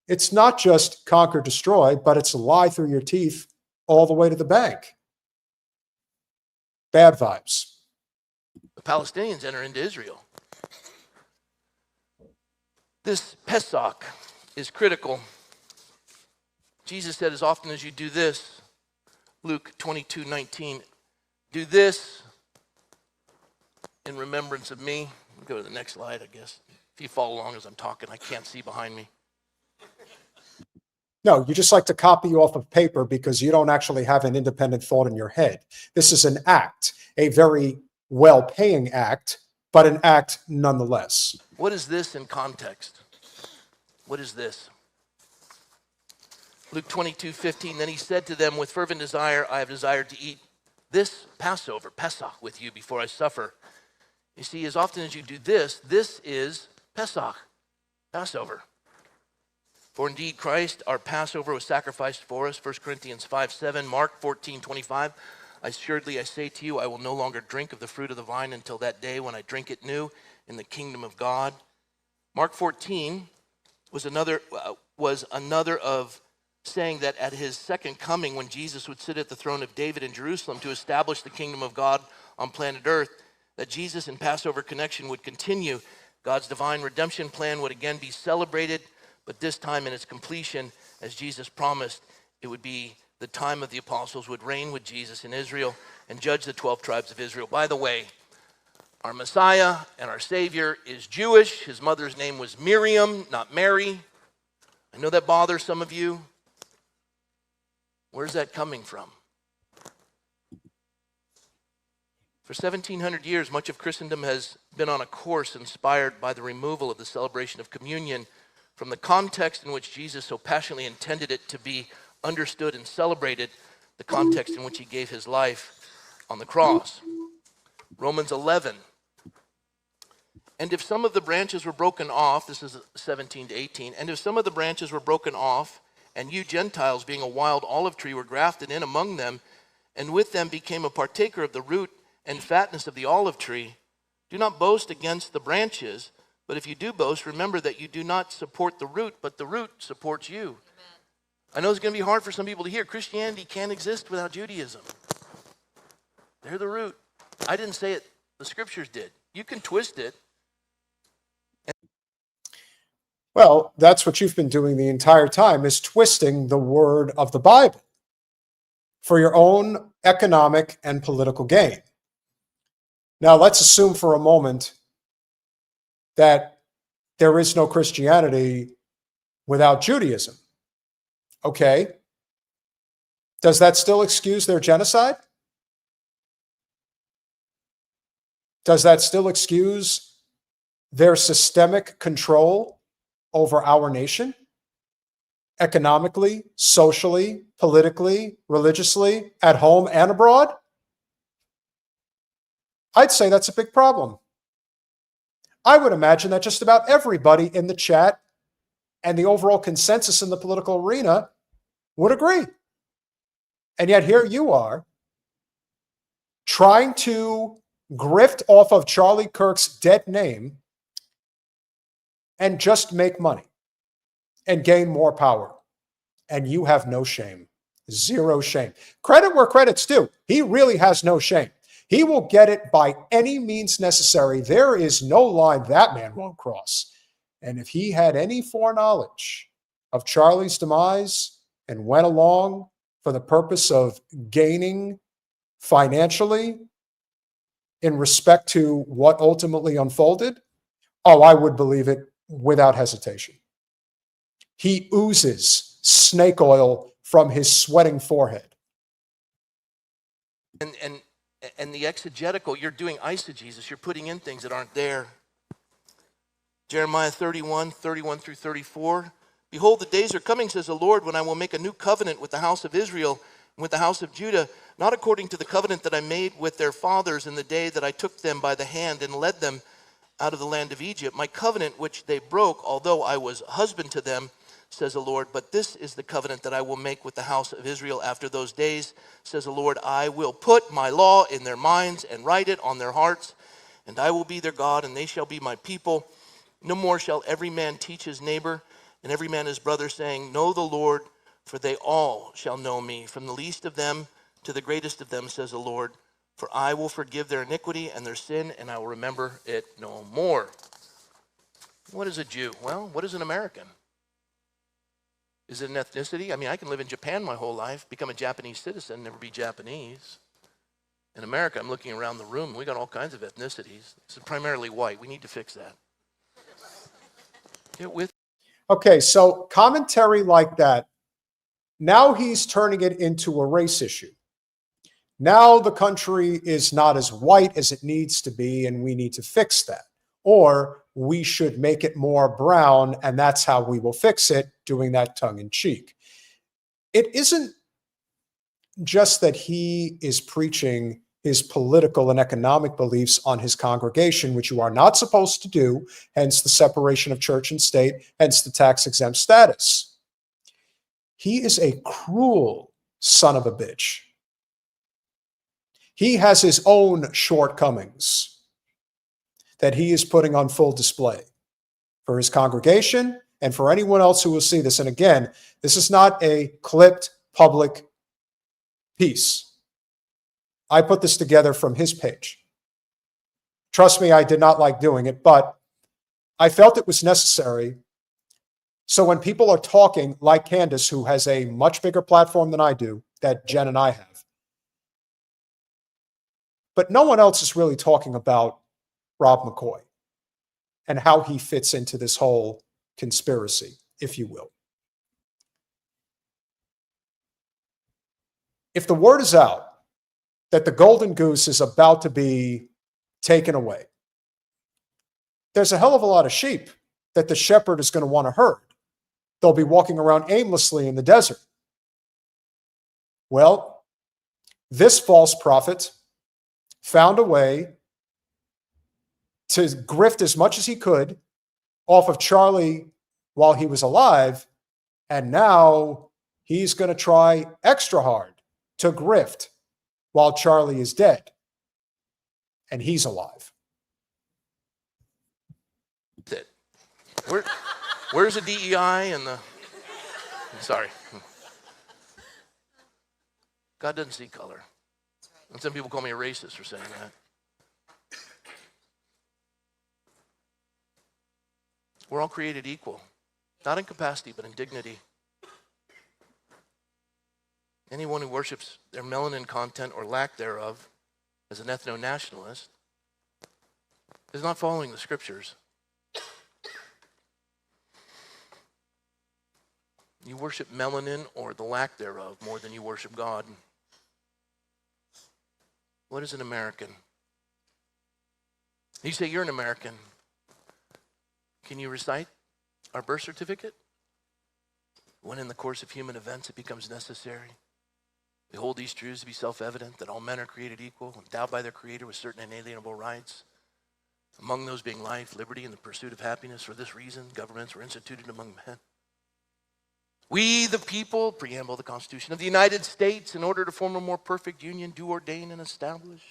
it's not just conquer, destroy, but it's lie through your teeth all the way to the bank. Bad vibes.
The Palestinians enter into Israel. This Pesach is critical. Jesus said, as often as you do this, Luke 22:19, do this in remembrance of me. Go to the next slide, I guess. If you follow along as I'm talking, I can't see behind me.
No, you just like to copy off of paper because you don't actually have an independent thought in your head. This is an act, a very well-paying act, but an act nonetheless.
What is this in context? What is this? Luke 22:15, then he said to them, with fervent desire, I have desired to eat this Passover, Pesach, with you before I suffer. You see, as often as you do this, this is Pesach, Passover. For indeed, Christ, our Passover, was sacrificed for us, 1 Corinthians 5:7, Mark 14:25. Assuredly, I say to you, I will no longer drink of the fruit of the vine until that day when I drink it new in the kingdom of God. Mark 14 was another of saying that at his second coming, when Jesus would sit at the throne of David in Jerusalem to establish the kingdom of God on planet Earth, that Jesus in Passover connection would continue. God's divine redemption plan would again be celebrated, but this time in its completion, as Jesus promised, it would be the time of the apostles would reign with Jesus in Israel and judge the 12 tribes of Israel. By the way, our Messiah and our Savior is Jewish. His mother's name was Miriam, not Mary. I know that bothers some of you. Where's that coming from? For 1,700 years, much of Christendom has been on a course inspired by the removal of the celebration of communion from the context in which Jesus so passionately intended it to be understood and celebrated, the context in which he gave his life on the cross. Romans 11. And if some of the branches were broken off, this is 17 to 18, and if some of the branches were broken off, and you Gentiles, being a wild olive tree, were grafted in among them, and with them became a partaker of the root and fatness of the olive tree, do not boast against the branches, but if you do boast, remember that you do not support the root, but the root supports you. Amen. I know it's going to be hard for some people to hear. Christianity can't exist without Judaism. They're the root. I didn't say it. The scriptures did. You can twist it.
Well, that's what you've been doing the entire time, is twisting the word of the Bible for your own economic and political gain. Now, let's assume for a moment that there is no Christianity without Judaism. Okay. Does that still excuse their genocide? Does that still excuse their systemic control over our nation? Economically, socially, politically, religiously, at home and abroad? I'd say that's a big problem. I would imagine that just about everybody in the chat and the overall consensus in the political arena would agree. And yet here you are trying to grift off of Charlie Kirk's dead name and just make money and gain more power. And you have no shame. Zero shame. Credit where credit's due. He really has no shame. He will get it by any means necessary. There is no line that man won't cross. And if he had any foreknowledge of Charlie's demise and went along for the purpose of gaining financially in respect to what ultimately unfolded, oh, I would believe it without hesitation. He oozes snake oil from his sweating forehead.
And the exegetical, you're doing eisegesis. You're putting in things that aren't there. Jeremiah 31 through 34. Behold, the days are coming, says the Lord, when I will make a new covenant with the house of Israel and with the house of Judah, not according to the covenant that I made with their fathers in the day that I took them by the hand and led them out of the land of Egypt. My covenant which they broke, although I was husband to them, says the Lord. But this is the covenant that I will make with the house of Israel after those days, says the Lord. I will put my law in their minds and write it on their hearts, and I will be their God, and they shall be my people. No more shall every man teach his neighbor and every man his brother, saying, know the Lord, for they all shall know me, from the least of them to the greatest of them, says the Lord. For I will forgive their iniquity and their sin, and I will remember it no more. What is a Jew? Well, what is an American? Is it an ethnicity? I mean, I can live in Japan my whole life, become a Japanese citizen, never be Japanese. In America, I'm looking around the room, we got all kinds of ethnicities. It's primarily white. We need to fix that. Get with.
Okay, so commentary like that, now he's turning it into a race issue. Now the country is not as white as it needs to be, and we need to fix that. Or we should make it more brown, and that's how we will fix it, doing that tongue in cheek. It isn't just that he is preaching his political and economic beliefs on his congregation, which you are not supposed to do, hence the separation of church and state, hence the tax-exempt status. He is a cruel son of a bitch. He has his own shortcomings that he is putting on full display for his congregation and for anyone else who will see this. And again, this is not a clipped public piece. I put this together from his page. Trust me, I did not like doing it, but I felt it was necessary. So when people are talking like Candace, who has a much bigger platform than I do, that Jen and I have, but no one else is really talking about Rob McCoy and how he fits into this whole conspiracy, if you will. If the word is out that the golden goose is about to be taken away, there's a hell of a lot of sheep that the shepherd is going to want to herd. They'll be walking around aimlessly in the desert. Well, this false prophet found a way to grift as much as he could off of Charlie while he was alive, and now he's going to try extra hard to grift while Charlie is dead and he's alive.
Where's the DEI and the... Sorry. God doesn't see color. And some people call me a racist for saying that. We're all created equal, not in capacity, but in dignity. Anyone who worships their melanin content or lack thereof as an ethno-nationalist is not following the scriptures. You worship melanin or the lack thereof more than you worship God. What is an American? You say you're an American. Can you recite our birth certificate? When in the course of human events it becomes necessary, we hold these truths to be self-evident, that all men are created equal, endowed by their Creator with certain inalienable rights, among those being life, liberty, and the pursuit of happiness. For this reason, governments were instituted among men. We, the people, preamble the Constitution of the United States, in order to form a more perfect union, do ordain and establish.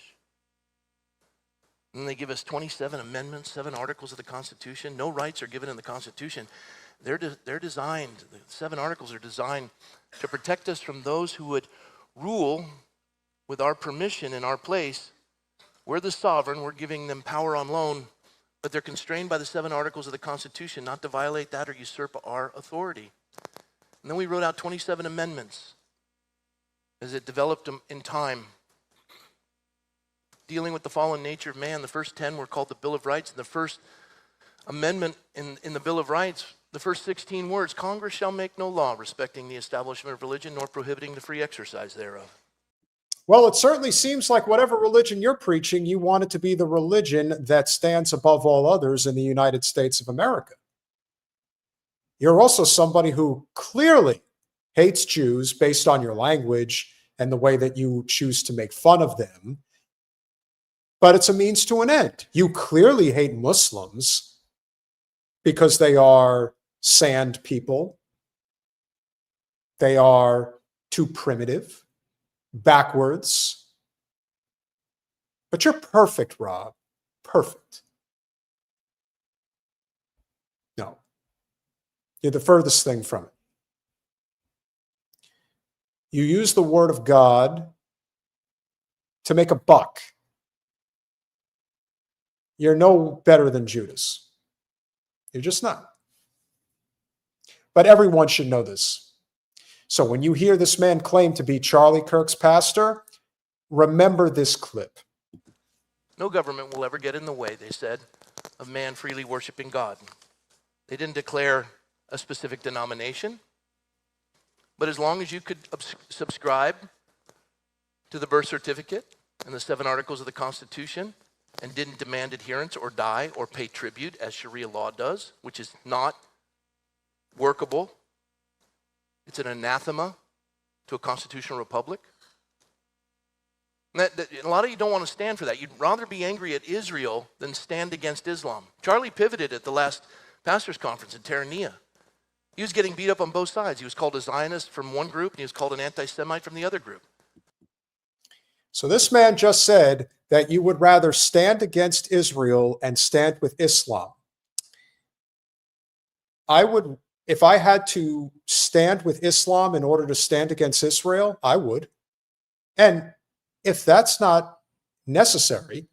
And they give us 27 amendments, 7 articles of the Constitution. No rights are given in the Constitution. They're designed, the 7 articles are designed to protect us from those who would rule with our permission in our place. We're the sovereign, we're giving them power on loan, but they're constrained by the 7 articles of the Constitution not to violate that or usurp our authority. And then we wrote out 27 amendments as it developed them in time. Dealing with the fallen nature of man, the first 10 were called the Bill of Rights. And the first amendment in the Bill of Rights, the first 16 words, Congress shall make no law respecting the establishment of religion nor prohibiting the free exercise thereof.
Well, it certainly seems like whatever religion you're preaching, you want it to be the religion that stands above all others in the United States of America. You're also somebody who clearly hates Jews based on your language and the way that you choose to make fun of them. But it's a means to an end. You clearly hate Muslims because they are sand people They are too primitive, backwards. But you're perfect, Rob. Perfect. No. You're the furthest thing from it. You use the word of God to make a buck. You're no better than Judas. You're just not. But everyone should know this. So when you hear this man claim to be Charlie Kirk's pastor, remember this clip.
No government will ever get in the way, they said, of man freely worshiping God. They didn't declare a specific denomination, but as long as you could subscribe to the birth certificate and the 7 articles of the Constitution and didn't demand adherence or die or pay tribute as Sharia law does, which is not workable. It's an anathema to a constitutional republic. And a lot of you don't want to stand for that. You'd rather be angry at Israel than stand against Islam. Charlie pivoted at the last pastors' conference in Terranea. He was getting beat up on both sides. He was called a Zionist from one group, and he was called an anti-Semite from the other group.
So this man just said that you would rather stand against Israel and stand with Islam. I would, if I had to stand with Islam in order to stand against Israel, I would. And if that's not necessary,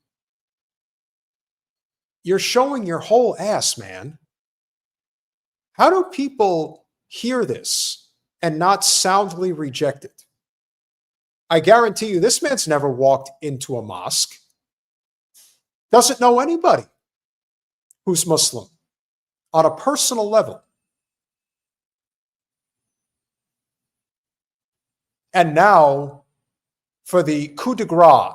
you're showing your whole ass, man. How do people hear this and not soundly reject it? I guarantee you, this man's never walked into a mosque, doesn't know anybody who's Muslim on a personal level. And now, for the coup de grace,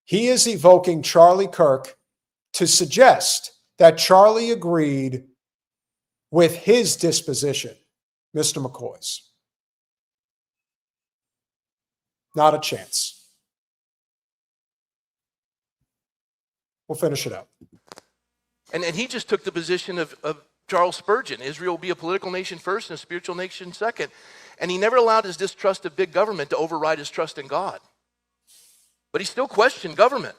he is evoking Charlie Kirk to suggest that Charlie agreed with his disposition, Mr. McCoy's. Not a chance. We'll finish it up.
And he just took the position of Charles Spurgeon. Israel will be a political nation first and a spiritual nation second. And he never allowed his distrust of big government to override his trust in God. But he still questioned government.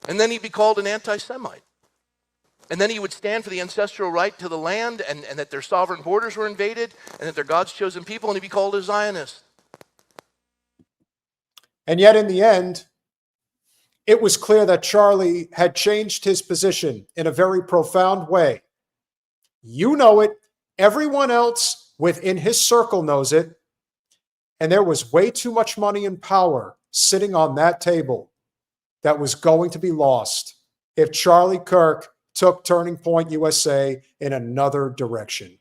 And then he'd be called an anti-Semite. And then he would stand for the ancestral right to the land and that their sovereign borders were invaded and that they're God's chosen people, and he'd be called a Zionist.
And yet in the end, it was clear that Charlie had changed his position in a very profound way. You know it. Everyone else within his circle knows it. And there was way too much money and power sitting on that table that was going to be lost if Charlie Kirk took Turning Point USA in another direction.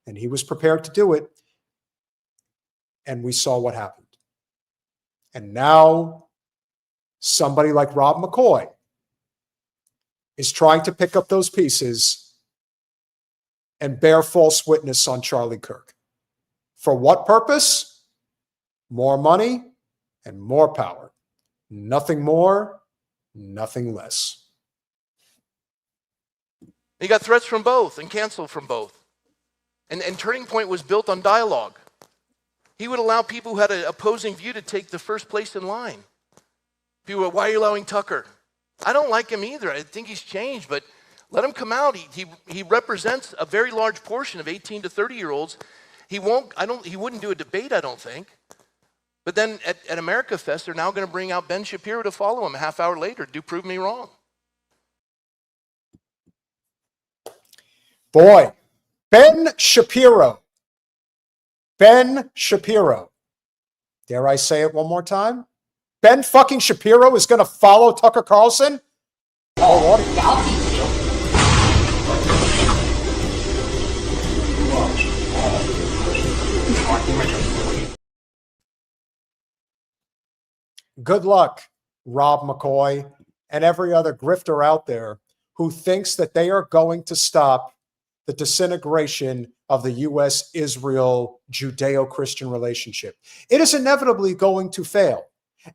And he was prepared to do it. And we saw what happened. And now somebody like Rob McCoy is trying to pick up those pieces and bear false witness on Charlie Kirk. For what purpose? More money and more power. Nothing more, nothing less.
He got threats from both and canceled from both. And Turning Point was built on dialogue. He would allow people who had an opposing view to take the first place in line. People were, why are you allowing Tucker? I don't like him either. I think he's changed, but let him come out. He represents a very large portion of 18 to 30-year-olds. He wouldn't do a debate, I don't think. But then at America Fest, they're now going to bring out Ben Shapiro to follow him a half hour later. Do prove me wrong.
Boy, Ben Shapiro. Ben Shapiro. Dare I say it one more time? Ben fucking Shapiro is going to follow Tucker Carlson?
Oh, I'll teach you.
Good luck, Rob McCoy and every other grifter out there who thinks that they are going to stop the disintegration of the U.S.-Israel Judeo-Christian relationship. It is inevitably going to fail.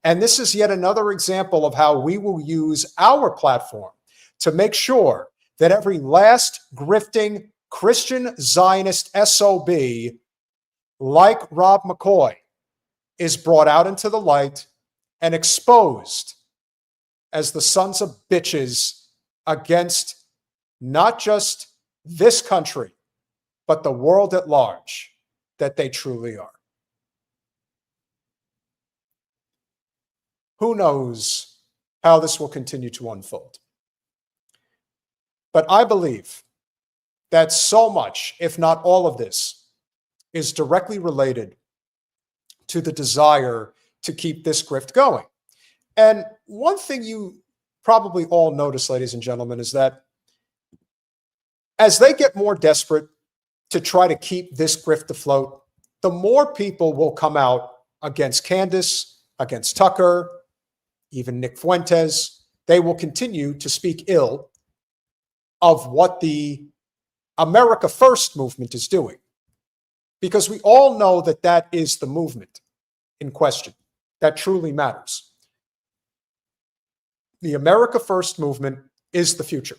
And this is yet another example of how we will use our platform to make sure that every last grifting, Christian Zionist SOB like Rob McCoy is brought out into the light and exposed as the sons of bitches against not just this country, but the world at large that they truly are. Who knows how this will continue to unfold? But I believe that so much, if not all of this, is directly related to the desire to keep this grift going. And one thing you probably all notice, ladies and gentlemen, is that as they get more desperate to try to keep this grift afloat, the more people will come out against Candace, against Tucker, even Nick Fuentes. They will continue to speak ill of what the America First movement is doing, because we all know that that is the movement in question that truly matters. The America First movement is the future.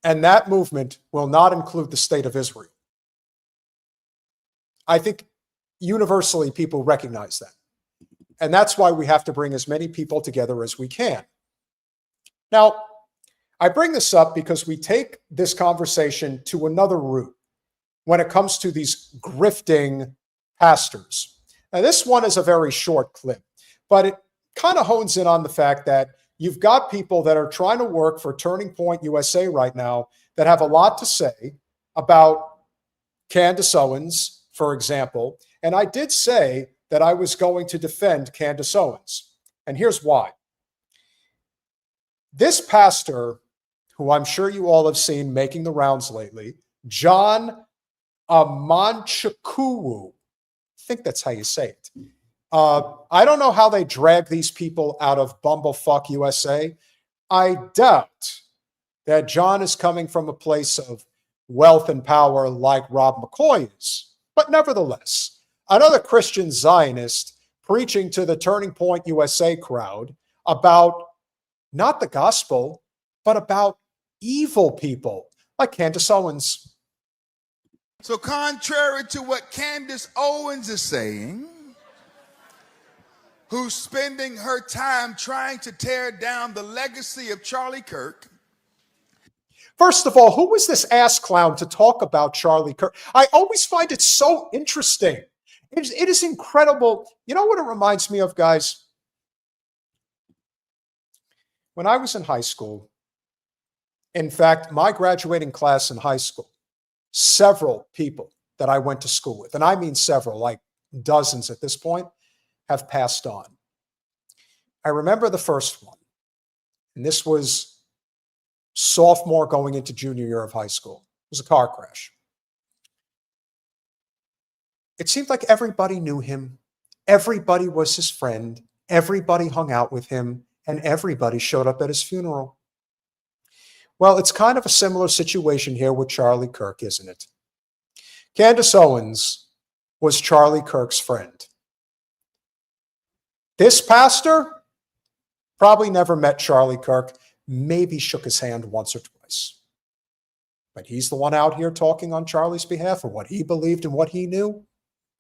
And that movement will not include the state of Israel. I think universally people recognize that. And that's why we have to bring as many people together as we can. Now, I bring this up because we take this conversation to another route when it comes to these grifting pastors. Now, this one is a very short clip, but it kind of hones in on the fact that you've got people that are trying to work for Turning Point USA right now that have a lot to say about Candace Owens, for example. And I did say that I was going to defend Candace Owens. And here's why. This pastor, who I'm sure you all have seen making the rounds lately, John Amanchukwu, I think that's how you say it. I don't know how they drag these people out of Bumblefuck USA. I doubt that John is coming from a place of wealth and power like Rob McCoy is. But nevertheless, another Christian Zionist preaching to the Turning Point USA crowd about not the gospel, but about evil people like Candace Owens.
So contrary to what Candace Owens is saying, who's spending her time trying to tear down the legacy of Charlie Kirk.
First of all, who was this ass clown to talk about Charlie Kirk? I always find it so interesting. It is incredible. You know what it reminds me of, guys? When I was in high school, in fact, my graduating class in high school, several people that I went to school with, and I mean several, like dozens at this point, have passed on. I remember the first one, and this was sophomore going into junior year of high school. It was a car crash. It seemed like everybody knew him. Everybody was his friend. Everybody hung out with him, and everybody showed up at his funeral. Well, it's kind of a similar situation here with Charlie Kirk, isn't it? Candace Owens was Charlie Kirk's friend. This pastor probably never met Charlie Kirk, maybe shook his hand once or twice. But he's the one out here talking on Charlie's behalf of what he believed and what he knew?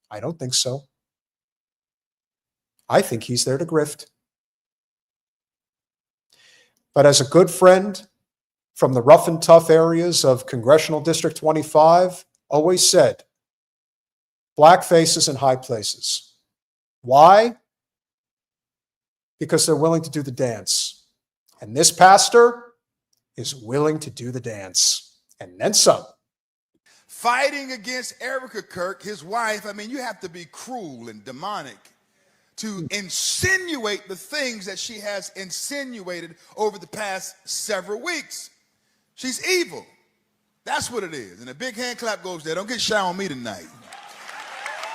I don't think so. I think he's there to grift. But as a good friend from the rough and tough areas of Congressional District 25 always said, black faces in high places. Why? Because they're willing to do the dance. And this pastor is willing to do the dance. And then some.
Fighting against Erica Kirk, his wife, I mean, you have to be cruel and demonic to insinuate the things that she has insinuated over the past several weeks. She's evil. That's what it is. And a big hand clap goes there. Don't get shy on me tonight.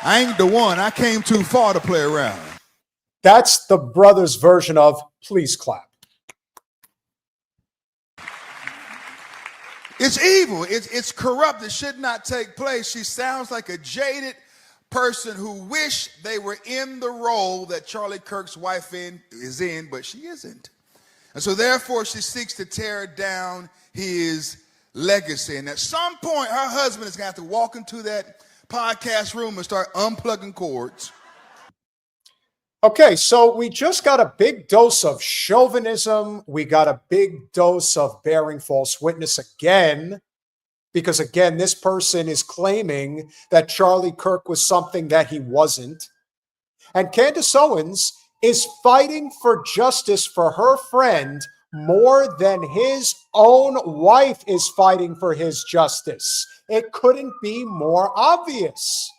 I ain't the one. I came too far to play around.
That's the brother's version of please clap.
It's evil. It's corrupt. It should not take place. She sounds like a jaded person who wish they were in the role that Charlie Kirk's wife is in, but she isn't. And so therefore she seeks to tear down his legacy. And at some point, her husband is going to have to walk into that podcast room and start unplugging cords.
Okay, so we just got a big dose of chauvinism. We got a big dose of bearing false witness again, because again, this person is claiming that Charlie Kirk was something that he wasn't. And Candace Owens is fighting for justice for her friend more than his own wife is fighting for his justice. It couldn't be more obvious.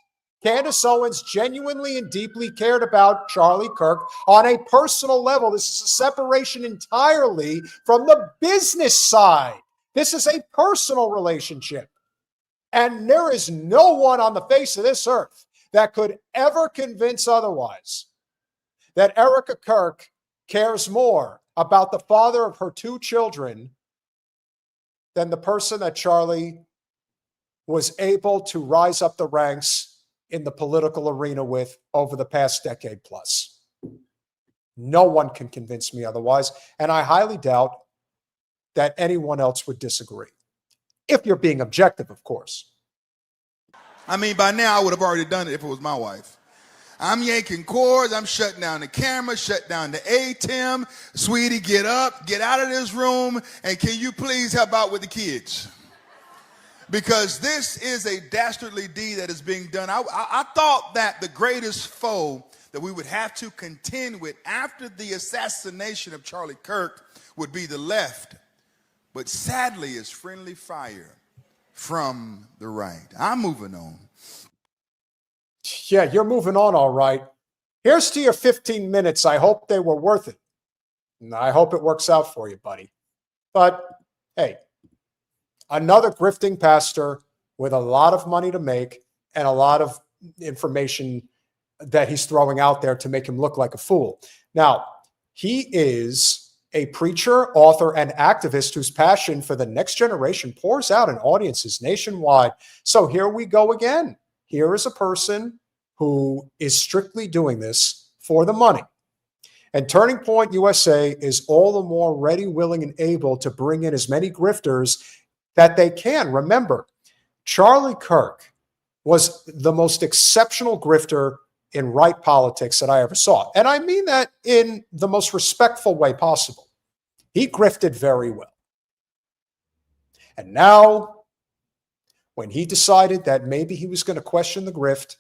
Candace Owens genuinely and deeply cared about Charlie Kirk on a personal level. This is a separation entirely from the business side. This is a personal relationship. And there is no one on the face of this earth that could ever convince otherwise that Erica Kirk cares more about the father of her two children than the person that Charlie was able to rise up the ranks in the political arena with over the past decade plus. No one can convince me otherwise, and I highly doubt that anyone else would disagree. If you're being objective, of course.
I mean, by now I would have already done it if it was my wife. I'm yanking cords, I'm shutting down the camera, shut down the ATEM. Sweetie, get up, get out of this room, and can you please help out with the kids? Because this is a dastardly deed that is being done. I thought that the greatest foe that we would have to contend with after the assassination of Charlie Kirk would be the left. But sadly, it's friendly fire from the right. I'm moving on.
Yeah, you're moving on all right. Here's to your 15 minutes. I hope they were worth it. And I hope it works out for you, buddy. But hey, another grifting pastor with a lot of money to make and a lot of information that he's throwing out there to make him look like a fool. Now, he is a preacher, author, and activist whose passion for the next generation pours out in audiences nationwide. So here we go again. Here is a person who is strictly doing this for the money. And Turning Point USA is all the more ready, willing, and able to bring in as many grifters that they can. Remember, Charlie Kirk was the most exceptional grifter in right politics that I ever saw. And I mean that in the most respectful way possible. He grifted very well. And now, when he decided that maybe he was going to question the grift,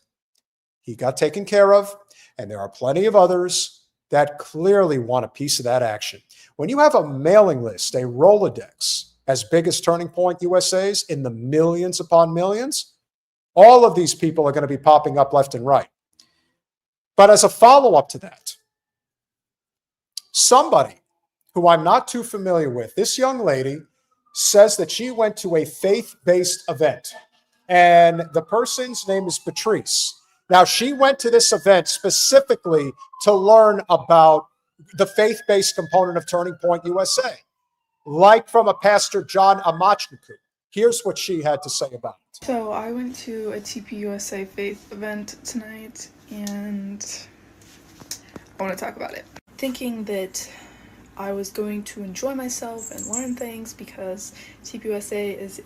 he got taken care of, and there are plenty of others that clearly want a piece of that action. When you have a mailing list, a Rolodex, as big as Turning Point USA's, in the millions upon millions, all of these people are going to be popping up left and right. But as a follow-up to that, somebody who I'm not too familiar with, this young lady says that she went to a faith-based event, and the person's name is Patrice. Now, she went to this event specifically to learn about the faith-based component of Turning Point USA, like from a Pastor John Amachniku. Here's what she had to say about it.
So I went to a TPUSA faith event tonight, and I want to talk about it. Thinking that I was going to enjoy myself and learn things because TPUSA is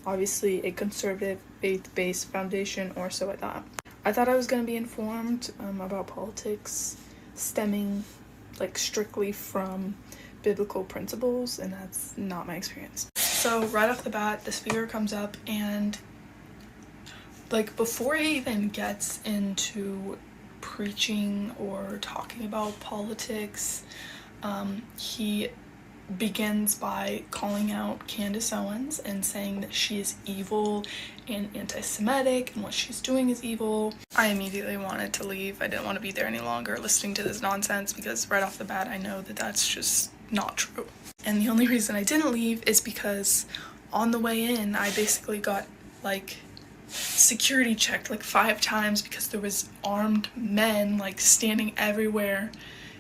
obviously a conservative faith-based foundation, or so I thought. I thought I was going to be informed about politics stemming strictly from biblical principles, and that's not my experience. So right off the bat, the speaker comes up and before he even gets into preaching or talking about politics, he begins by calling out Candace Owens and saying that she is evil and anti-Semitic and what she's doing is evil. I immediately wanted to leave. I didn't want to be there any longer listening to this nonsense because right off the bat I know that that's just not true. And the only reason I didn't leave is because on the way in I basically got security checked 5 times because there was armed men standing everywhere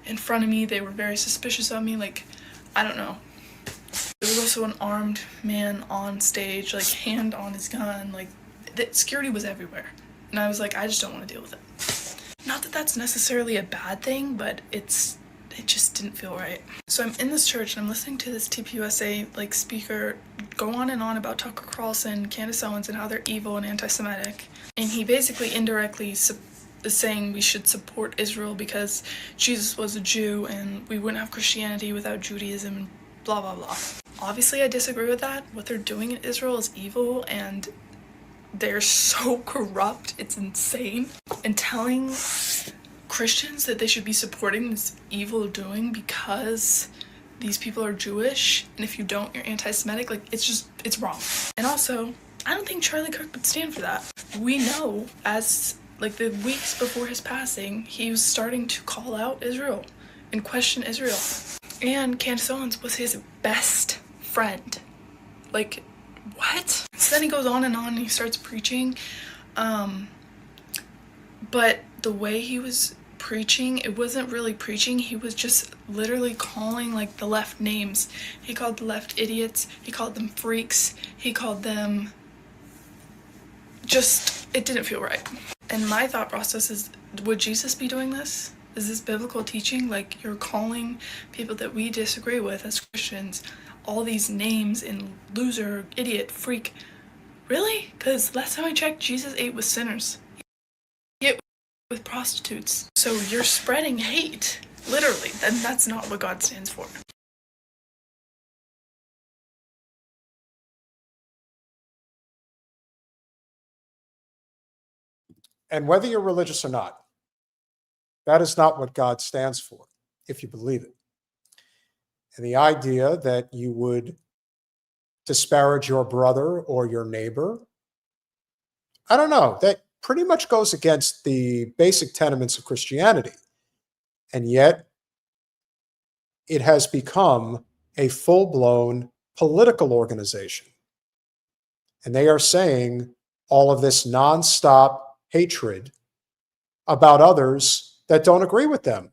in front of me. They were very suspicious of me. I don't know. There was also an armed man on stage, hand on his gun. The security was everywhere. And I was I just don't want to deal with it. Not that that's necessarily a bad thing, but it's it just didn't feel right. So I'm in this church and I'm listening to this TPUSA like speaker go on and on about Tucker Carlson, Candace Owens, and how they're evil and anti-Semitic. And he basically indirectly is saying we should support Israel because Jesus was a Jew and we wouldn't have Christianity without Judaism and blah, blah, blah. Obviously, I disagree with that. What they're doing in Israel is evil and they're so corrupt. It's insane. And telling Christians that they should be supporting this evil doing because these people are Jewish, and if you don't, you're anti-Semitic, like, it's wrong. And also, I don't think Charlie Kirk would stand for that. We know, as, like, the weeks before his passing, he was starting to call out Israel and question Israel. And Candace Owens was his best friend. Like, what? So then he goes on and he starts preaching. But the way he was preaching, it wasn't really preaching. He was just literally calling like the left names. He called the left idiots. He called them freaks. He called them it didn't feel right. And my thought process is, would Jesus be doing this? Is this biblical teaching? Like, you're calling people that we disagree with as Christians all these names and loser, idiot, freak. Really? Because last time I checked, Jesus ate with sinners. He ate with prostitutes. So you're spreading hate, literally, and that's not what God stands for.
And whether you're religious or not, that is not what God stands for, if you believe it. And the idea that you would disparage your brother or your neighbor, I don't know, that pretty much goes against the basic tenements of Christianity. And yet, it has become a full-blown political organization. And they are saying all of this nonstop hatred about others that don't agree with them.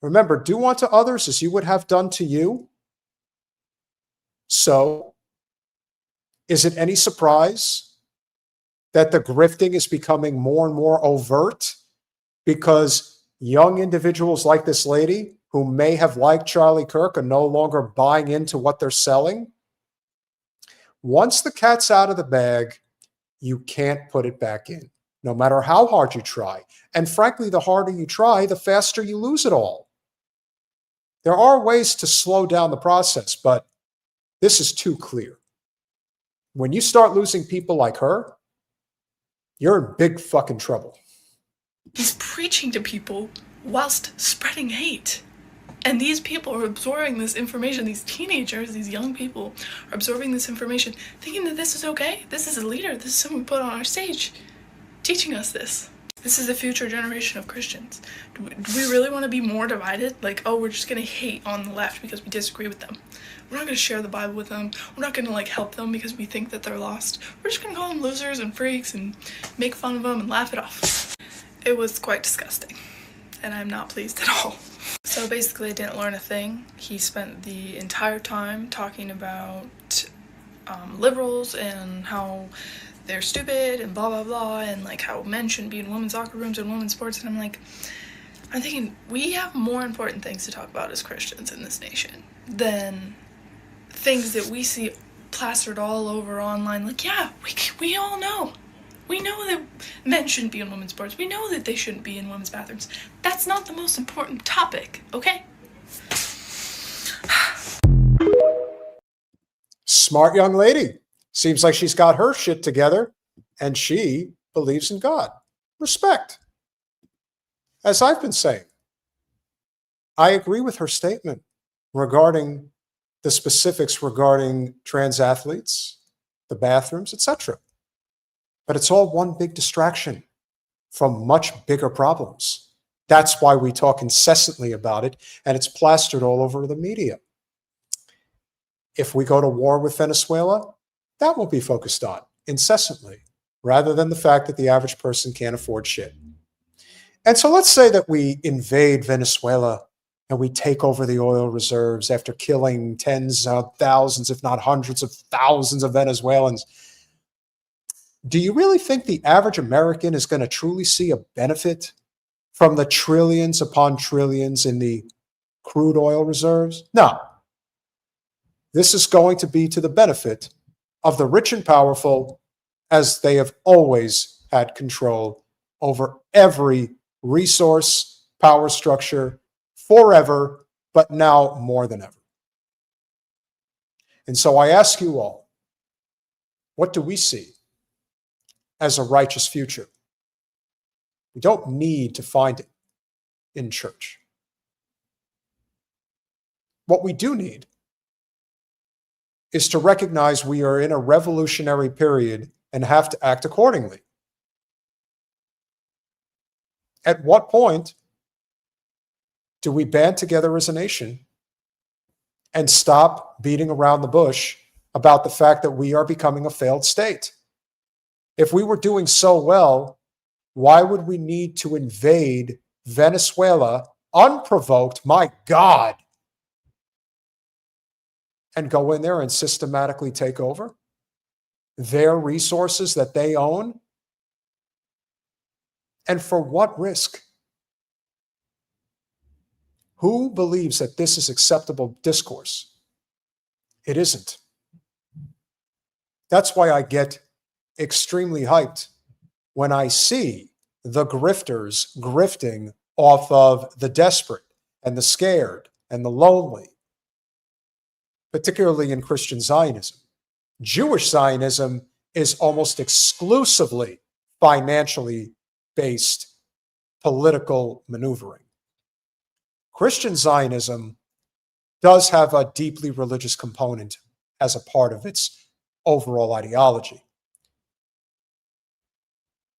Remember, do unto others as you would have done to you. So, is it any surprise that the grifting is becoming more and more overt because young individuals like this lady who may have liked Charlie Kirk are no longer buying into what they're selling? Once the cat's out of the bag, you can't put it back in, no matter how hard you try. And frankly, the harder you try, the faster you lose it all. There are ways to slow down the process, but this is too clear. When you start losing people like her, you're in big fucking trouble.
He's preaching to people whilst spreading hate. And these people are absorbing this information. These teenagers, these young people are absorbing this information, thinking that this is okay. This is a leader. This is someone we put on our stage teaching us this. This is the future generation of Christians. Do we really want to be more divided? Like, oh, we're just going to hate on the left because we disagree with them. We're not going to share the Bible with them. We're not going to, like, help them because we think that they're lost. We're just going to call them losers and freaks and make fun of them and laugh it off. It was quite disgusting, and I'm not pleased at all. So basically, I didn't learn a thing. He spent the entire time talking about liberals and how they're stupid and blah, blah, blah, and like how men shouldn't be in women's locker rooms and women's sports. And I'm thinking, we have more important things to talk about as Christians in this nation than things that we see plastered all over online. Like, yeah, we all know. We know that men shouldn't be in women's sports. We know that they shouldn't be in women's bathrooms. That's not the most important topic, okay?
Smart young lady. Seems like she's got her shit together, and she believes in God. Respect. As I've been saying, I agree with her statement regarding the specifics regarding trans athletes, the bathrooms, etc. But it's all one big distraction from much bigger problems. That's why we talk incessantly about it, and it's plastered all over the media. If we go to war with Venezuela, that will be focused on incessantly, rather than the fact that the average person can't afford shit. And so let's say that we invade Venezuela and we take over the oil reserves after killing tens of thousands, if not hundreds of thousands of Venezuelans. Do you really think the average American is going to truly see a benefit from the trillions upon trillions in the crude oil reserves. No. This is going to be to the benefit of the rich and powerful, as they have always had control over every resource, power structure forever, but now more than ever. And so I ask you all, what do we see as a righteous future? We don't need to find it in church. What we do need is to recognize we are in a revolutionary period and have to act accordingly. At what point do we band together as a nation and stop beating around the bush about the fact that we are becoming a failed state? If we were doing so well, why would we need to invade Venezuela unprovoked, my God, and go in there and systematically take over their resources that they own? And for what risk? Who believes that this is acceptable discourse? It isn't. That's why I get extremely hyped when I see the grifters grifting off of the desperate and the scared and the lonely, particularly in Christian Zionism. Jewish Zionism is almost exclusively financially based political maneuvering. Christian Zionism does have a deeply religious component as a part of its overall ideology.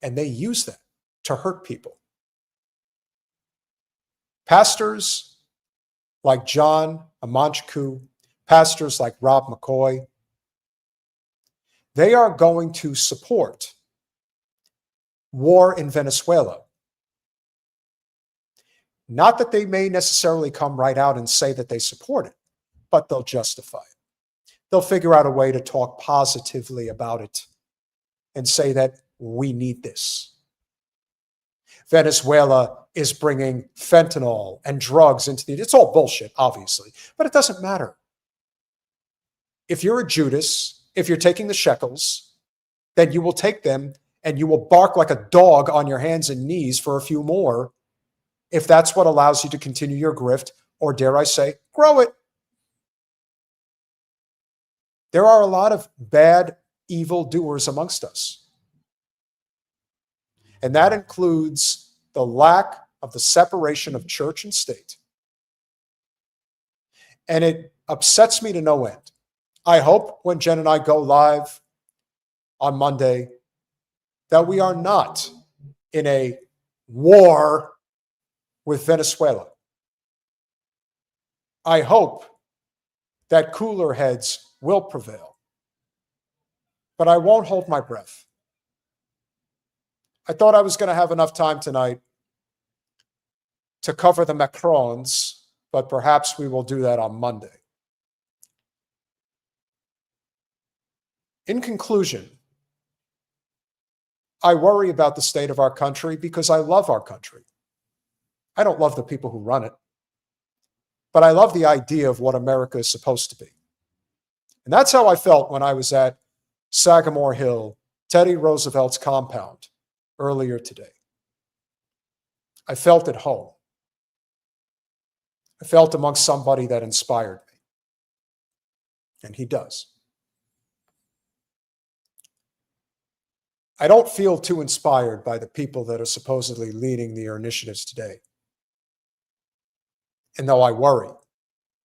And they use that to hurt people. Pastors like John Amanchku, pastors like Rob McCoy, they are going to support war in Venezuela. Not that they may necessarily come right out and say that they support it, but they'll justify it. They'll figure out a way to talk positively about it and say that we need this. Venezuela is bringing fentanyl and drugs into the... It's all bullshit, obviously, but it doesn't matter. If you're a Judas, if you're taking the shekels, then you will take them and you will bark like a dog on your hands and knees for a few more, if that's what allows you to continue your grift, or dare I say, grow it. There are a lot of bad, evil doers amongst us. And that includes the lack of the separation of church and state. And it upsets me to no end. I hope when Jen and I go live on Monday that we are not in a war with Venezuela. I hope that cooler heads will prevail. But I won't hold my breath. I thought I was going to have enough time tonight to cover the Macrons, but perhaps we will do that on Monday. In conclusion, I worry about the state of our country because I love our country. I don't love the people who run it, but I love the idea of what America is supposed to be. And that's how I felt when I was at Sagamore Hill, Teddy Roosevelt's compound, earlier today. I felt at home. I felt amongst somebody that inspired me. And he does. I don't feel too inspired by the people that are supposedly leading the initiatives today. And though I worry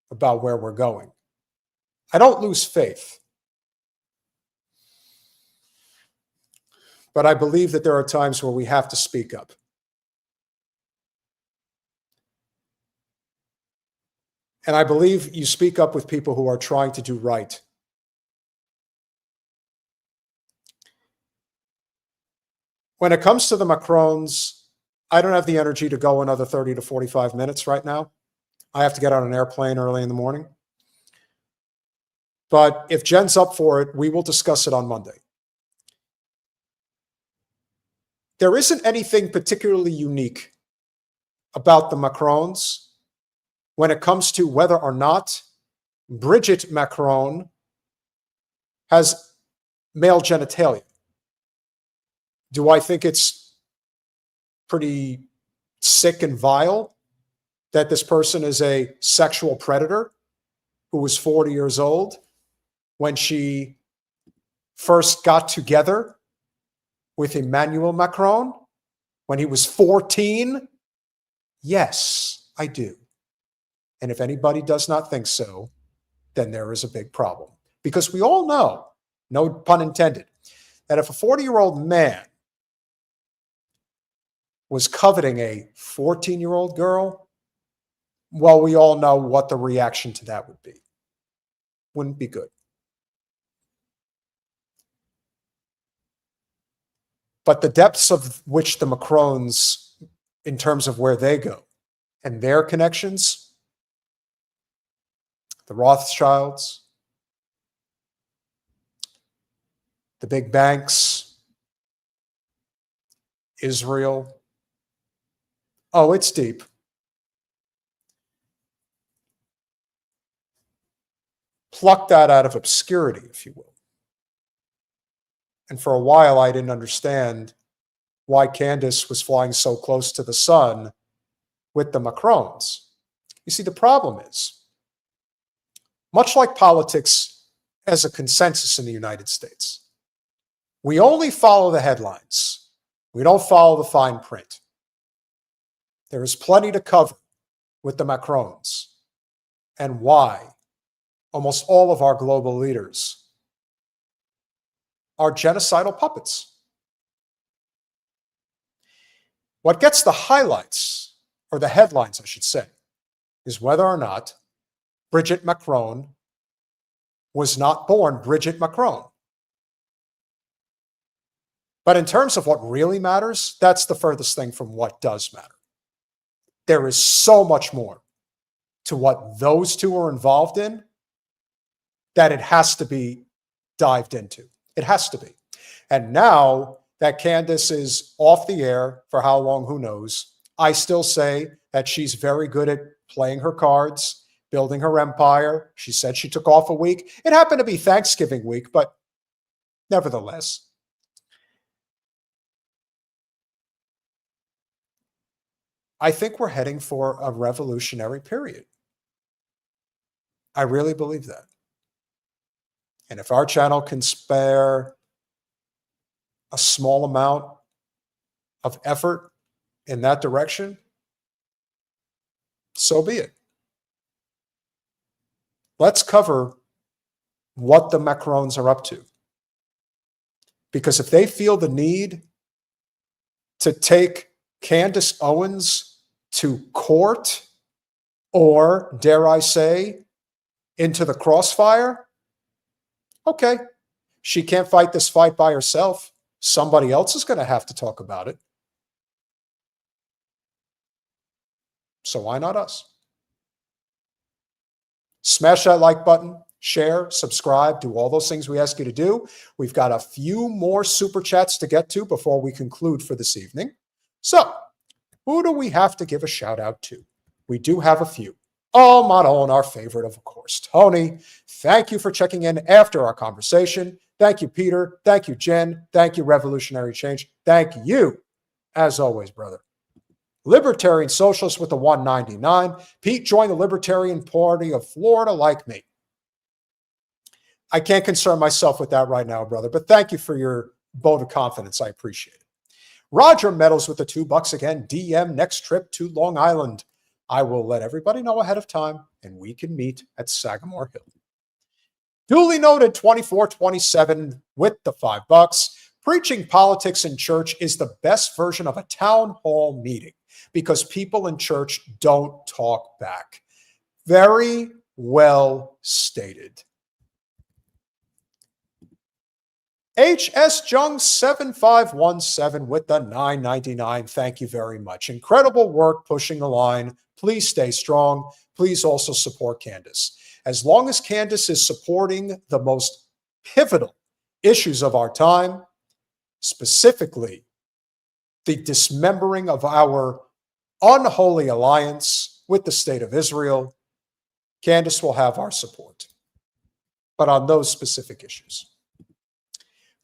about where we're going, I don't lose faith. But I believe that there are times where we have to speak up. And I believe you speak up with people who are trying to do right. When it comes to the Macrons, I don't have the energy to go another 30 to 45 minutes right now. I have to get on an airplane early in the morning. But if Jen's up for it, we will discuss it on Monday. There isn't anything particularly unique about the Macrons when it comes to whether or not Brigitte Macron has male genitalia. Do I think it's pretty sick and vile that this person is a sexual predator who was 40 years old when she first got together with Emmanuel Macron when he was 14? Yes, I do. And if anybody does not think so, then there is a big problem. Because we all know, no pun intended, that if a 40-year-old man was coveting a 14-year-old girl, well, we all know what the reaction to that would be. Wouldn't be good. But the depths of which the Macrons, in terms of where they go and their connections, the Rothschilds, the big banks, Israel. Oh, it's deep. Pluck that out of obscurity, if you will. And for a while, I didn't understand why Candace was flying so close to the sun with the Macrons. You see, the problem is, much like politics as a consensus in the United States, we only follow the headlines. We don't follow the fine print. There is plenty to cover with the Macrons and why almost all of our global leaders are genocidal puppets. What gets the highlights, or the headlines, I should say, is whether or not Brigitte Macron was not born Brigitte Macron. But in terms of what really matters, that's the furthest thing from what does matter. There is so much more to what those two are involved in that it has to be dived into. It has to be. And now that Candace is off the air for how long, who knows, I still say that she's very good at playing her cards, building her empire. She said she took off a week. It happened to be Thanksgiving week, but nevertheless. I think we're heading for a revolutionary period. I really believe that. And if our channel can spare a small amount of effort in that direction, so be it. Let's cover what the Macrons are up to. Because if they feel the need to take Candace Owens to court, or, dare I say, into the crossfire, okay, she can't fight this fight by herself. Somebody else is going to have to talk about it. So why not us? Smash that like button, share, subscribe, do all those things we ask you to do. We've got a few more super chats to get to before we conclude for this evening. So, who do we have to give a shout out to? We do have a few. Oh, Manon, our favorite, of course, Tony. Thank you for checking in after our conversation. Thank you, Peter. Thank you, Jen. Thank you, Revolutionary Change. Thank you, as always, brother. Libertarian Socialist with the 199. Pete joined the Libertarian Party of Florida like me. I can't concern myself with that right now, brother, but thank you for your vote of confidence. I appreciate it. Roger Meadows with the $2 again. DM next trip to Long Island. I will let everybody know ahead of time, and we can meet at Sagamore Hill. Duly noted 2427 with the $5. Preaching politics in church is the best version of a town hall meeting because people in church don't talk back. Very well stated. HS Jung 7517 with the $9.99. Thank you very much. Incredible work pushing the line. Please stay strong. Please also support Candace. As long as Candace is supporting the most pivotal issues of our time, specifically the dismembering of our unholy alliance with the state of Israel, Candace will have our support. But on those specific issues.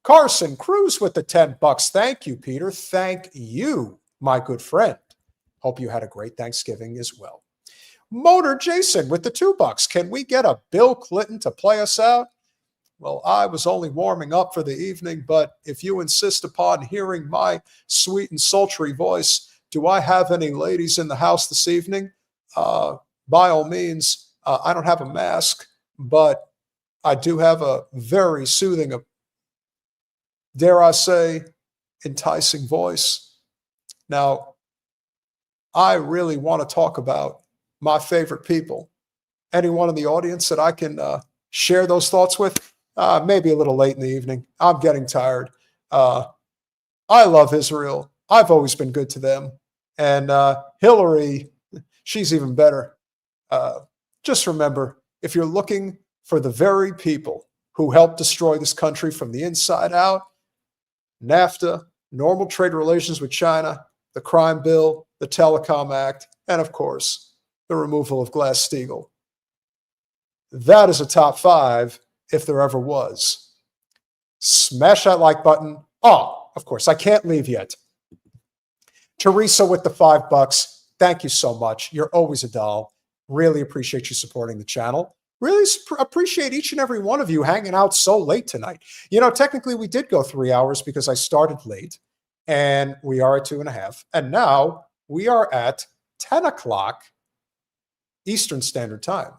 Carson Cruz with the $10. Thank you, Peter. Thank you, my good friend. Hope you had a great Thanksgiving as well. Motor Jason with the $2. Can we get a Bill Clinton to play us out? Well, I was only warming up for the evening, but if you insist upon hearing my sweet and sultry voice, do I have any ladies in the house this evening? By all means, I don't have a mask, but I do have a very soothing, dare I say, enticing voice. Now, I really want to talk about my favorite people. Anyone in the audience that I can share those thoughts with? Maybe a little late in the evening. I'm getting tired. I love Israel. I've always been good to them. And Hillary, she's even better. Just remember, if you're looking for the very people who helped destroy this country from the inside out, NAFTA, normal trade relations with China, the crime bill, the Telecom Act, and of course, the removal of Glass-Steagall. That is a top 5 if there ever was. Smash that like button. Oh, of course, I can't leave yet. Teresa with the $5. Thank you so much. You're always a doll. Really appreciate you supporting the channel. Really appreciate each and every one of you hanging out so late tonight. You know, technically we did go 3 hours because I started late, and we are at 2.5. And now we are at 10 o'clock Eastern Standard Time.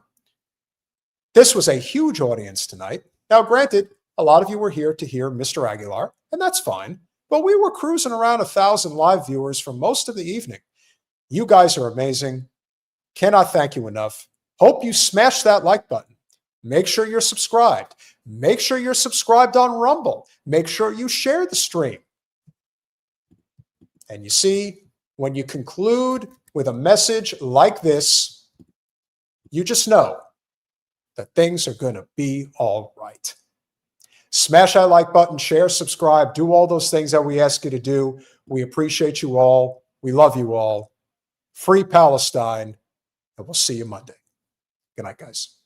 This was a huge audience tonight. Now, granted, a lot of you were here to hear Mr. Aguilar, and that's fine. But we were cruising around 1,000 live viewers for most of the evening. You guys are amazing. Cannot thank you enough. Hope you smash that like button. Make sure you're subscribed. Make sure you're subscribed on Rumble. Make sure you share the stream. And you see, when you conclude with a message like this, you just know that things are going to be all right. Smash that like button, share, subscribe, do all those things that we ask you to do. We appreciate you all. We love you all. Free Palestine, and we'll see you Monday. Good night, guys.